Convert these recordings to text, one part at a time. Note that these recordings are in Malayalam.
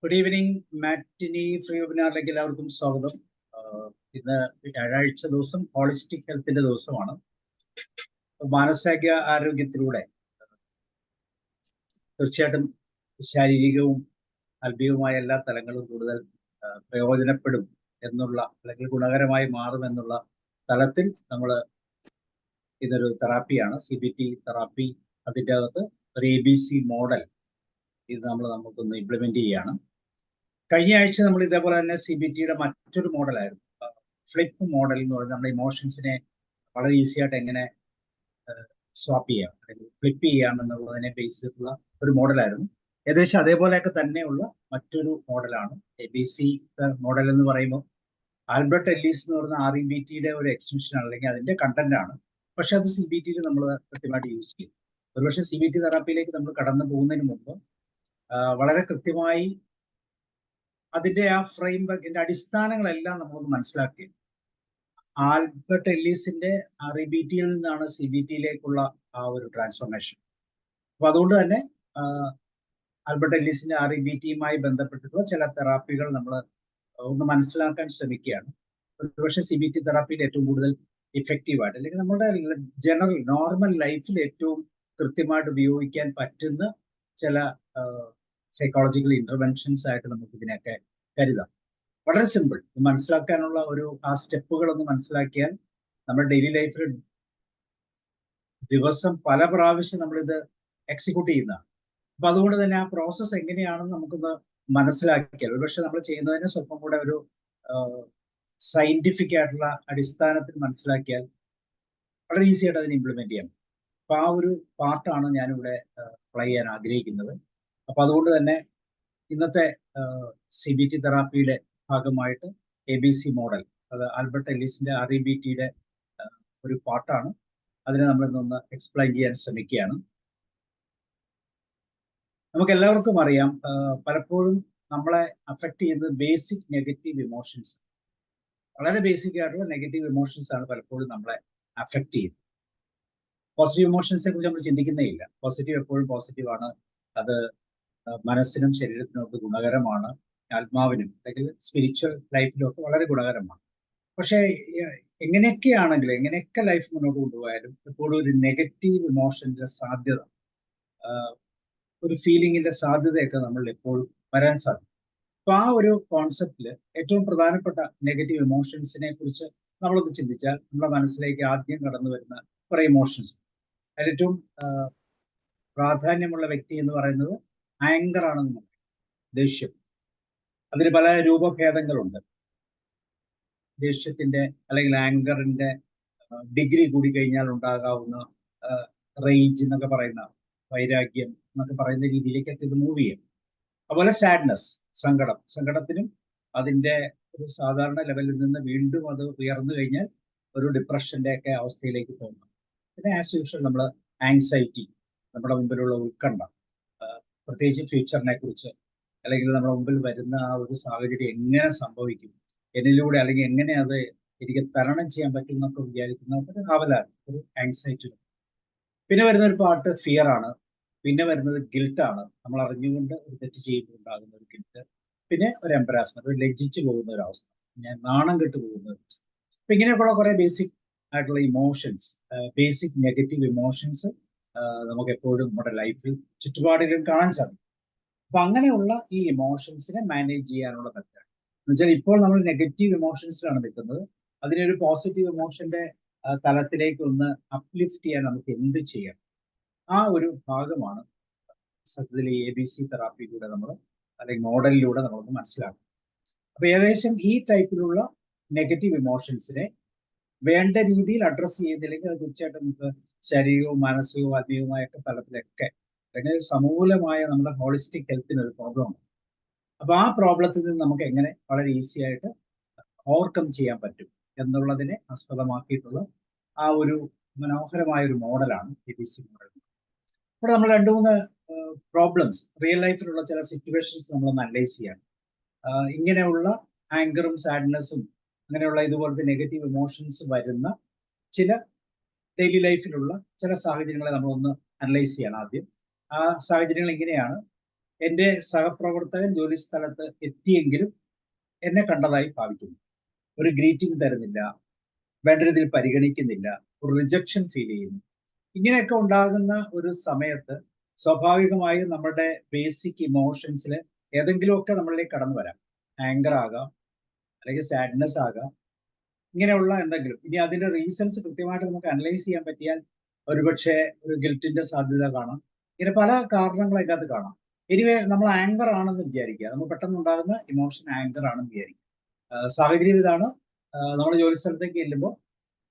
Good evening. മാറ്റിനി ഫ്രീ വെബിനാറിലേക്ക് എല്ലാവർക്കും സ്വാഗതം. ഇന്ന് വ്യാഴാഴ്ച ദിവസം ഹോളിസ്റ്റിക് ഹെൽത്തിന്റെ ദിവസമാണ്. മാനസിക ആരോഗ്യത്തിലൂടെ തീർച്ചയായിട്ടും ശാരീരികവും ആത്മീയവുമായ എല്ലാ തലങ്ങളും കൂടുതൽ പ്രയോജനപ്പെടും എന്നുള്ള, അല്ലെങ്കിൽ ഗുണകരമായി മാറുമെന്നുള്ള തലത്തിൽ നമ്മൾ ഇതൊരു തെറാപ്പിയാണ്, CBT തെറാപ്പി. അതിൻ്റെ അകത്ത് ഒരു ABC മോഡൽ ഇത് നമുക്കൊന്ന് ഇംപ്ലിമെന്റ് ചെയ്യുകയാണ്. കഴിഞ്ഞ ആഴ്ച നമ്മൾ ഇതേപോലെ തന്നെ CBTയുടെ മറ്റൊരു മോഡലായിരുന്നു, ഫ്ലിപ്പ് മോഡൽ എന്ന് പറഞ്ഞാൽ നമ്മുടെ ഇമോഷൻസിനെ വളരെ ഈസി ആയിട്ട് എങ്ങനെ സ്വാപ്പ് ചെയ്യാം അല്ലെങ്കിൽ ഫ്ലിപ്പ് ചെയ്യാം എന്നുള്ളതിനെ ബേസ് ചെയ്തിട്ടുള്ള ഒരു മോഡലായിരുന്നു. ഏകദേശം അതേപോലെയൊക്കെ തന്നെയുള്ള മറ്റൊരു മോഡലാണ് ABC മോഡൽ എന്ന് പറയുമ്പോൾ. ആൽബർട്ട് എല്ലീസ് എന്ന് പറയുന്ന REBTയുടെ ഒരു എക്സ്റ്റൻഷൻ അല്ലെങ്കിൽ അതിന്റെ കണ്ടന്റ് ആണ്. പക്ഷെ അത് CBTയിൽ നമ്മൾ കൃത്യമായിട്ട് യൂസ് ചെയ്യും. ഒരുപക്ഷെ CBT തെറാപ്പിയിലേക്ക് നമ്മൾ കടന്നു പോകുന്നതിന് മുമ്പ് വളരെ കൃത്യമായി അതിന്റെ ആ ഫ്രെയിം വർക്കിന്റെ അടിസ്ഥാനങ്ങളെല്ലാം നമ്മളൊന്ന് മനസ്സിലാക്കി. ആൽബർട്ട് എല്ലീസിന്റെ REBTയിൽ നിന്നാണ് CBTയിലേക്കുള്ള ആ ഒരു ട്രാൻസ്ഫോർമേഷൻ. അപ്പൊ അതുകൊണ്ട് തന്നെ ആൽബർട്ട് എല്ലീസിന്റെ REBTയുമായി ബന്ധപ്പെട്ടിട്ടുള്ള ചില തെറാപ്പികൾ നമ്മൾ ഒന്ന് മനസ്സിലാക്കാൻ ശ്രമിക്കുകയാണ്. ഒരുപക്ഷെ CBT തെറാപ്പിയിൽ ഏറ്റവും കൂടുതൽ ഇഫക്റ്റീവായിട്ട് അല്ലെങ്കിൽ നമ്മുടെ ജനറൽ നോർമൽ ലൈഫിൽ ഏറ്റവും കൃത്യമായിട്ട് ഉപയോഗിക്കാൻ പറ്റുന്ന ചില സൈക്കോളജിക്കൽ ഇന്റർവെൻഷൻസ് ആയിട്ട് നമുക്ക് ഇതിനെയൊക്കെ കരുതാം. വളരെ സിമ്പിൾ, മനസ്സിലാക്കാനുള്ള ആ സ്റ്റെപ്പുകൾ ഒന്ന് മനസ്സിലാക്കിയാൽ നമ്മുടെ ഡെയിലി ലൈഫിൽ ദിവസം പല പ്രാവശ്യം നമ്മളിത് എക്സിക്യൂട്ട് ചെയ്യുന്നതാണ്. അപ്പൊ അതുകൊണ്ട് തന്നെ ആ പ്രോസസ്സ് എങ്ങനെയാണെന്ന് നമുക്കൊന്ന് മനസ്സിലാക്കിയാൽ, ഒരുപക്ഷെ നമ്മൾ ചെയ്യുന്നതിന് സ്വല്പം കൂടെ ഒരു സയന്റിഫിക് ആയിട്ടുള്ള അടിസ്ഥാനത്തിൽ മനസ്സിലാക്കിയാൽ വളരെ ഈസി ആയിട്ട് അതിനെ ഇംപ്ലിമെന്റ് ചെയ്യാം. അപ്പൊ ആ ഒരു പാർട്ടാണ് ഞാനിവിടെ അപ്ലൈ ചെയ്യാൻ ആഗ്രഹിക്കുന്നത്. അപ്പൊ അതുകൊണ്ട് തന്നെ ഇന്നത്തെ CBT തെറാപ്പിയുടെ ഭാഗമായിട്ട് ABC മോഡൽ, അത് ആൽബർട്ട് എല്ലീസിന്റെ REBTയുടെ ഒരു പാർട്ടാണ്. അതിനെ നമ്മളിന്നൊന്ന് എക്സ്പ്ലെയിൻ ചെയ്യാൻ ശ്രമിക്കുകയാണ്. നമുക്ക് എല്ലാവർക്കും അറിയാം, പലപ്പോഴും നമ്മളെ അഫക്റ്റ് ചെയ്യുന്നത് ബേസിക് നെഗറ്റീവ് ഇമോഷൻസ്, വളരെ ബേസിക് ആയിട്ടുള്ള നെഗറ്റീവ് ഇമോഷൻസ് ആണ് പലപ്പോഴും നമ്മളെ അഫക്റ്റ് ചെയ്യുന്നത്. പോസിറ്റീവ് ഇമോഷൻസിനെ കുറിച്ച് നമ്മൾ ചിന്തിക്കുന്നേ ഇല്ല. പോസിറ്റീവ് എപ്പോഴും പോസിറ്റീവ് ആണ്. അത് മനസ്സിനും ശരീരത്തിനും ഒക്കെ ഗുണകരമാണ്, ആത്മാവിനും അല്ലെങ്കിൽ സ്പിരിച്വൽ ലൈഫിലും ഒക്കെ വളരെ ഗുണകരമാണ്. പക്ഷേ എങ്ങനെയൊക്കെയാണെങ്കിലും, എങ്ങനെയൊക്കെ ലൈഫ് മുന്നോട്ട് കൊണ്ടുപോയാലും എപ്പോഴും ഒരു നെഗറ്റീവ് ഇമോഷന്റെ സാധ്യത, ഒരു ഫീലിംഗിന്റെ സാധ്യതയൊക്കെ നമ്മൾ എപ്പോഴും വരാൻ സാധിക്കും. അപ്പൊ ആ ഒരു കോൺസെപ്റ്റില് ഏറ്റവും പ്രധാനപ്പെട്ട നെഗറ്റീവ് ഇമോഷൻസിനെ കുറിച്ച് നമ്മളൊന്ന് ചിന്തിച്ചാൽ നമ്മുടെ മനസ്സിലേക്ക് ആദ്യം കടന്നു വരുന്ന കുറെ ഇമോഷൻസ്, അതിൽ ഏറ്റവും പ്രാധാന്യമുള്ള വ്യക്തി എന്ന് പറയുന്നത് ആങ്കർ ആണെന്ന് പറയും, ദേഷ്യം. അതിന് പല രൂപഭേദങ്ങളുണ്ട്. ദേഷ്യത്തിന്റെ അല്ലെങ്കിൽ ആങ്കറിന്റെ ഡിഗ്രി കൂടി കഴിഞ്ഞാൽ ഉണ്ടാകാവുന്ന റേജ് എന്നൊക്കെ പറയുന്ന, വൈരാഗ്യം എന്നൊക്കെ പറയുന്ന രീതിയിലേക്കൊക്കെ ഇത് മൂവ് ചെയ്യും. അതുപോലെ സാഡ്നെസ്, സങ്കടത്തിനും അതിന്റെ ഒരു സാധാരണ ലെവലിൽ നിന്ന് വീണ്ടും അത് ഉയർന്നു കഴിഞ്ഞാൽ ഒരു ഡിപ്രഷന്റെ ഒക്കെ അവസ്ഥയിലേക്ക് പോകുന്നു. പിന്നെ ആസ് യൂഷ്വൽ നമ്മൾ ആങ്സൈറ്റി, നമ്മുടെ മുമ്പിലുള്ള ഉത്കണ്ഠ, പ്രത്യേകിച്ച് ഫ്യൂച്ചറിനെ കുറിച്ച് അല്ലെങ്കിൽ നമ്മുടെ മുമ്പിൽ വരുന്ന ആ ഒരു സാഹചര്യം എങ്ങനെ സംഭവിക്കും, എന്നിലൂടെ അല്ലെങ്കിൽ എങ്ങനെ അത് എനിക്ക് തരണം ചെയ്യാൻ പറ്റും എന്നൊക്കെ വിചാരിക്കുന്ന ഒരു ആവലാതി, ഒരു ആങ്സൈറ്റി. പിന്നെ വരുന്ന ഒരു പാർട്ട് ഫിയർ ആണ്. പിന്നെ വരുന്നത് ഗിൽട്ടാണ്, നമ്മൾ അറിഞ്ഞുകൊണ്ട് ഒരു തെറ്റ് ചെയ്യുമ്പോൾ ഉണ്ടാകുന്ന ഒരു ഗിൽട്ട്. പിന്നെ ഒരു എംബറാസ്മെന്റ്, ഒരു ലജ്ജിച്ചു പോകുന്ന ഒരു അവസ്ഥ, ഞാൻ നാണം കെട്ടു പോകുന്ന ഒരു അവസ്ഥ. അപ്പൊ ഇങ്ങനെയൊക്കെയുള്ള കുറെ ബേസിക് ആയിട്ടുള്ള ഇമോഷൻസ്, ബേസിക് നെഗറ്റീവ് ഇമോഷൻസ് നമുക്ക് എപ്പോഴും നമ്മുടെ ലൈഫിൽ ചുറ്റുപാടുകളിൽ കാണാൻ സാധിക്കും. അപ്പൊ അങ്ങനെയുള്ള ഈ ഇമോഷൻസിനെ മാനേജ് ചെയ്യാനുള്ള മെത്തേഡ് എന്ന് വെച്ചാൽ, ഇപ്പോൾ നമ്മൾ നെഗറ്റീവ് ഇമോഷൻസിലാണ് നിൽക്കുന്നത്, അതിനൊരു പോസിറ്റീവ് ഇമോഷന്റെ തലത്തിലേക്ക് ഒന്ന് അപ്ലിഫ്റ്റ് ചെയ്യാൻ നമുക്ക് എന്ത് ചെയ്യാം, ആ ഒരു ഭാഗമാണ് സത്യത്തിൽ ഈ ABC തെറാപ്പിയിലൂടെ നമ്മൾ അല്ലെങ്കിൽ മോഡലിലൂടെ നമ്മളൊന്ന് മനസ്സിലാക്കും. അപ്പൊ ഏകദേശം ഈ ടൈപ്പിലുള്ള നെഗറ്റീവ് ഇമോഷൻസിനെ വേണ്ട രീതിയിൽ അഡ്രസ്സ് ചെയ്യുന്നില്ലെങ്കിൽ അത് തീർച്ചയായിട്ടും നമുക്ക് ശാരീരികവും മാനസികവും ആത്മീയവുമായൊക്കെ തലത്തിലൊക്കെ അല്ലെങ്കിൽ സമൂലമായ നമ്മുടെ ഹോളിസ്റ്റിക് ഹെൽത്തിന് ഒരു പ്രോബ്ലമാണ്. അപ്പൊ ആ പ്രോബ്ലത്തിൽ നിന്ന് നമുക്ക് എങ്ങനെ വളരെ ഈസി ആയിട്ട് ഓവർകം ചെയ്യാൻ പറ്റും എന്നുള്ളതിനെ ആസ്പദമാക്കിയിട്ടുള്ള ആ ഒരു മനോഹരമായ ഒരു മോഡലാണ് ABC മോഡൽ. ഇവിടെ നമ്മൾ 2-3 പ്രോബ്ലംസ്, റിയൽ ലൈഫിലുള്ള ചില സിറ്റുവേഷൻസ് നമ്മളൊന്ന് അനലൈസ് ചെയ്യാണ്. ഇങ്ങനെയുള്ള ആങ്കറും സാഡ്നെസ്സും അങ്ങനെയുള്ള ഇതുപോലത്തെ നെഗറ്റീവ് ഇമോഷൻസ് വരുന്ന ചില ഡെയിലി ലൈഫിലുള്ള ചില സാഹചര്യങ്ങളെ നമ്മളൊന്ന് അനലൈസ് ചെയ്യണം ആദ്യം. ആ സാഹചര്യങ്ങൾ എങ്ങനെയാണ്, എൻ്റെ സഹപ്രവർത്തകൻ ജോലി സ്ഥലത്ത് എത്തിയെങ്കിലും എന്നെ കണ്ടതായി ഭാവിക്കുന്നു. ഒരു ഗ്രീറ്റിംഗ് തരുന്നില്ല, വേണ്ട രീതിയിൽ പരിഗണിക്കുന്നില്ല, ഒരു റിജക്ഷൻ ഫീൽ ചെയ്യുന്നു. ഇങ്ങനെയൊക്കെ ഉണ്ടാകുന്ന ഒരു സമയത്ത് സ്വാഭാവികമായും നമ്മുടെ ബേസിക് ഇമോഷൻസിൽ ഏതെങ്കിലുമൊക്കെ നമ്മളിലേക്ക് കടന്നു വരാം. ആങ്കർ ആകാം, അല്ലെങ്കിൽ സാഡ്നെസ് ആകാം, ഇങ്ങനെയുള്ള എന്തെങ്കിലും. ഇനി അതിന്റെ റീസൺസ് കൃത്യമായിട്ട് നമുക്ക് അനലൈസ് ചെയ്യാൻ പറ്റിയാൽ ഒരുപക്ഷെ ഒരു ഗിൽറ്റിന്റെ സാധ്യത കാണാം. ഇങ്ങനെ പല കാരണങ്ങൾ അതിനകത്ത് കാണാം. എനിവേ നമ്മൾ ആങ്കർ ആണെന്ന് വിചാരിക്കുക, നമ്മൾ പെട്ടെന്ന് ഉണ്ടാകുന്ന ഇമോഷൻ ആങ്കർ ആണെന്ന് വിചാരിക്കുക. സാഹചര്യം ഇതാണ്, നമ്മൾ ജോലി സ്ഥലത്തേക്ക് ചെല്ലുമ്പോൾ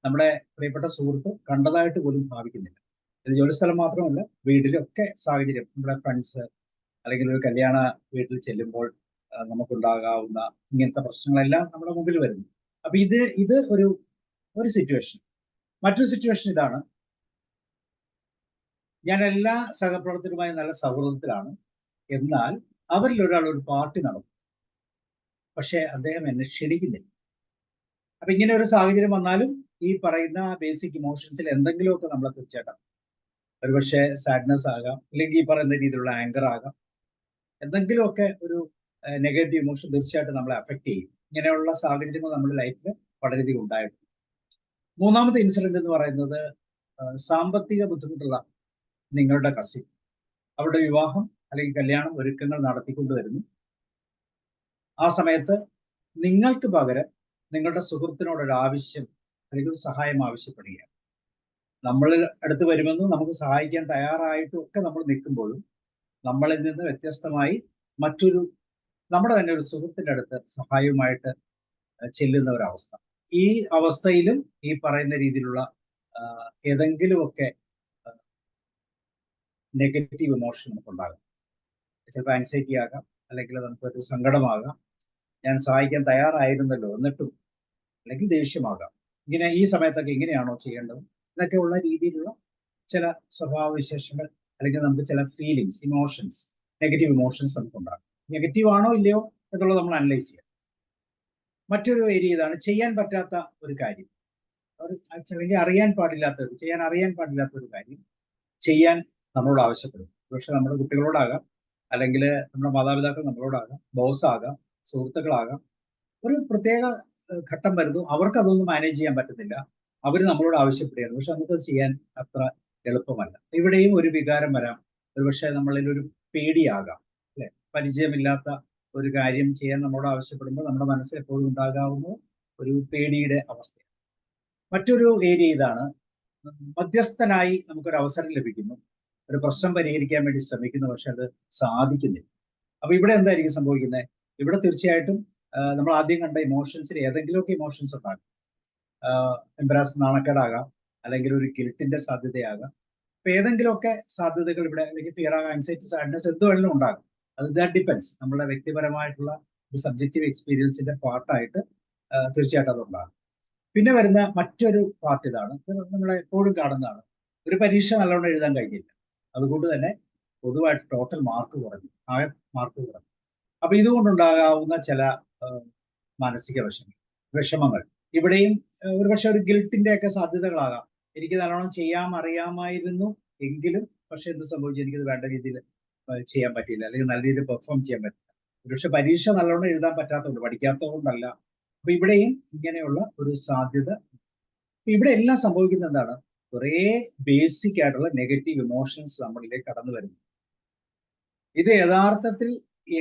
നമ്മുടെ പ്രിയപ്പെട്ട സുഹൃത്ത് കണ്ടതായിട്ട് പോലും ഭാവിക്കുന്നില്ല. ഇത് ജോലിസ്ഥലം മാത്രമല്ല, വീട്ടിലൊക്കെ സാഹചര്യം, നമ്മുടെ ഫ്രണ്ട്സ് അല്ലെങ്കിൽ ഒരു കല്യാണ വീട്ടിൽ ചെല്ലുമ്പോൾ നമുക്കുണ്ടാകാവുന്ന ഇങ്ങനത്തെ പ്രശ്നങ്ങളെല്ലാം നമ്മുടെ മുമ്പിൽ വരുന്നു. അപ്പൊ ഇത് ഒരു സിറ്റുവേഷൻ. മറ്റൊരു സിറ്റുവേഷൻ ഇതാണ്, ഞാൻ എല്ലാ സഹപ്രവർത്തകരുമായി നല്ല സൗഹൃദത്തിലാണ്, എന്നാൽ അവരിൽ ഒരാൾ ഒരു പാർട്ടി നടന്നു, പക്ഷെ അദ്ദേഹം എന്നെ ക്ഷണിക്കുന്നില്ല. അപ്പൊ ഇങ്ങനെ ഒരു സാഹചര്യം വന്നാലും ഈ പറയുന്ന ബേസിക് ഇമോഷൻസിൽ എന്തെങ്കിലുമൊക്കെ നമ്മളെ തീർച്ചയായിട്ടും, ഒരുപക്ഷെ സാഡ്നെസ് ആകാം, അല്ലെങ്കിൽ ഈ പറയുന്ന രീതിയിലുള്ള ആങ്കർ ആകാം, എന്തെങ്കിലുമൊക്കെ ഒരു നെഗറ്റീവ് ഇമോഷൻ തീർച്ചയായിട്ടും നമ്മളെ അഫക്റ്റ് ചെയ്യും. ഇങ്ങനെയുള്ള സാഹചര്യങ്ങൾ നമ്മുടെ ലൈഫിൽ വളരെയധികം ഉണ്ടായിട്ടുണ്ട്. മൂന്നാമത്തെ ഇൻസിഡന്റ് എന്ന് പറയുന്നത്, സാമ്പത്തിക ബുദ്ധിമുട്ടുള്ള നിങ്ങളുടെ കസിൻ അവരുടെ വിവാഹം അല്ലെങ്കിൽ കല്യാണം ഒരുക്കങ്ങൾ നടത്തിക്കൊണ്ടുവരുന്നു. ആ സമയത്ത് നിങ്ങൾക്ക് പകരം നിങ്ങളുടെ സുഹൃത്തിനോടൊരു ആവശ്യം അല്ലെങ്കിൽ ഒരു സഹായം ആവശ്യപ്പെടുകയാണ്. നമ്മൾ അടുത്ത് വരുമെന്നും നമുക്ക് സഹായിക്കാൻ തയ്യാറായിട്ടും ഒക്കെ നമ്മൾ നിൽക്കുമ്പോഴും നമ്മളിൽ നിന്ന് വ്യത്യസ്തമായി മറ്റൊരു നമ്മുടെ തന്നെ ഒരു സുഹൃത്തിന്റെ അടുത്ത് സഹായവുമായിട്ട് ചെല്ലുന്ന ഒരവസ്ഥ. ഈ അവസ്ഥയിലും ഈ പറയുന്ന രീതിയിലുള്ള ഏതെങ്കിലുമൊക്കെ നെഗറ്റീവ് ഇമോഷൻ നമുക്കുണ്ടാകും. ചിലപ്പോൾ ആൻസൈറ്റി ആകാം, അല്ലെങ്കിൽ നമുക്കൊരു സങ്കടമാകാം, ഞാൻ സഹായിക്കാൻ തയ്യാറായിരുന്നല്ലോ എന്നിട്ടും, അല്ലെങ്കിൽ ദേഷ്യമാകാം. ഇങ്ങനെ ഈ സമയത്തൊക്കെ ഇങ്ങനെയാണോ ചെയ്യേണ്ടത് എന്നൊക്കെയുള്ള രീതിയിലുള്ള ചില സ്വഭാവ വിശേഷങ്ങൾ, അല്ലെങ്കിൽ നമുക്ക് ചില ഫീലിങ്സ്, ഇമോഷൻസ്, നെഗറ്റീവ് ഇമോഷൻസ് നമുക്കുണ്ടാകും. നെഗറ്റീവ് ആണോ ഇല്ലയോ എന്നുള്ളത് നമ്മൾ അനലൈസ് ചെയ്യാം. മറ്റൊരു ഏരിയ ഇതാണ്, ചെയ്യാൻ പറ്റാത്ത ഒരു കാര്യം, അല്ലെങ്കിൽ ചെയ്യാൻ അറിയാൻ പാടില്ലാത്ത ഒരു കാര്യം ചെയ്യാൻ നമ്മളോട് ആവശ്യപ്പെടും. പക്ഷെ നമ്മുടെ കുട്ടികളോടാകാം, അല്ലെങ്കിൽ നമ്മുടെ മാതാപിതാക്കൾ നമ്മളോടാകാം, ബോസ് ആകാം, സുഹൃത്തുക്കളാകാം. ഒരു പ്രത്യേക ഘട്ടം വരുന്നു, അവർക്ക് അതൊന്നും മാനേജ് ചെയ്യാൻ പറ്റുന്നില്ല, അവർ നമ്മളോട് ആവശ്യപ്പെടുകയാണ്. പക്ഷെ നമുക്കത് ചെയ്യാൻ അത്ര എളുപ്പമല്ല. ഇവിടെയും ഒരു വികാരം വരാം. ഒരുപക്ഷെ നമ്മളിൽ ഒരു പേടിയാകാം, അല്ലെ? പരിചയമില്ലാത്ത ഒരു കാര്യം ചെയ്യാൻ നമ്മളോട് ആവശ്യപ്പെടുമ്പോൾ നമ്മുടെ മനസ്സിൽ എപ്പോഴും ഉണ്ടാകാവുന്ന ഒരു പേടിയുടെ അവസ്ഥ. മറ്റൊരു ഏരിയ ഇതാണ്, മധ്യസ്ഥനായി നമുക്കൊരു അവസരം ലഭിക്കുന്നു, ഒരു പ്രശ്നം പരിഹരിക്കാൻ വേണ്ടി ശ്രമിക്കുന്നു, പക്ഷെ അത് സാധിക്കുന്നില്ല. അപ്പൊ ഇവിടെ എന്തായിരിക്കും സംഭവിക്കുന്നത്? ഇവിടെ തീർച്ചയായിട്ടും നമ്മൾ ആദ്യം കണ്ട ഇമോഷൻസിൽ ഏതെങ്കിലുമൊക്കെ ഇമോഷൻസ് ഉണ്ടാകും. എംബറാസ്, നാണക്കേടാകാം, അല്ലെങ്കിൽ ഒരു ഗിൽറ്റിന്റെ സാധ്യതയാകാം. അപ്പൊ ഏതെങ്കിലുമൊക്കെ സാധ്യതകൾ ഇവിടെ, അല്ലെങ്കിൽ ഫിയർ ആകാം, ആൻസൈറ്റി, സാഡ്നെസ്, എന്ത് വേണമെങ്കിലും ഉണ്ടാകും. അത് ഡിപ്പെൻസ്, നമ്മുടെ വ്യക്തിപരമായിട്ടുള്ള ഒരു സബ്ജക്റ്റീവ് എക്സ്പീരിയൻസിന്റെ പാർട്ടായിട്ട് തീർച്ചയായിട്ടും അത് ഉണ്ടാകും. പിന്നെ വരുന്ന മറ്റൊരു പാർട്ട് ഇതാണ്, നമ്മൾ എപ്പോഴും കാണുന്നതാണ്, ഒരു പരീക്ഷ നല്ലോണം എഴുതാൻ കഴിഞ്ഞില്ല, അതുകൊണ്ട് തന്നെ പൊതുവായിട്ട് ടോട്ടൽ മാർക്ക് കുറഞ്ഞു, ആകെ മാർക്ക് കുറഞ്ഞു. അപ്പൊ ഇതുകൊണ്ടുണ്ടാകാവുന്ന ചില മാനസിക വിഷമങ്ങൾ ഇവിടെയും ഒരുപക്ഷെ ഒരു ഗിൽറ്റിന്റെ ഒക്കെ സാധ്യതകളാകാം. എനിക്ക് നല്ലോണം അറിയാമായിരുന്നു എങ്കിലും പക്ഷെ എന്ത് സംഭവിച്ചു, എനിക്കത് വേണ്ട രീതിയിൽ ചെയ്യാൻ പറ്റിയില്ല, അല്ലെങ്കിൽ നല്ല രീതിയിൽ പെർഫോം ചെയ്യാൻ പറ്റില്ല. ഒരുപക്ഷെ പരീക്ഷ നല്ലോണം എഴുതാൻ പറ്റാത്തതുകൊണ്ട്, പഠിക്കാത്തത് കൊണ്ടല്ല. അപ്പൊ ഇവിടെയും ഇങ്ങനെയുള്ള ഒരു സാധ്യത. ഇവിടെ എല്ലാം സംഭവിക്കുന്നത് എന്താണ്, കുറേ ബേസിക് ആയിട്ടുള്ള നെഗറ്റീവ് ഇമോഷൻസ് നമ്മളിലേക്ക് കടന്നു വരുന്നു. ഇത് യഥാർത്ഥത്തിൽ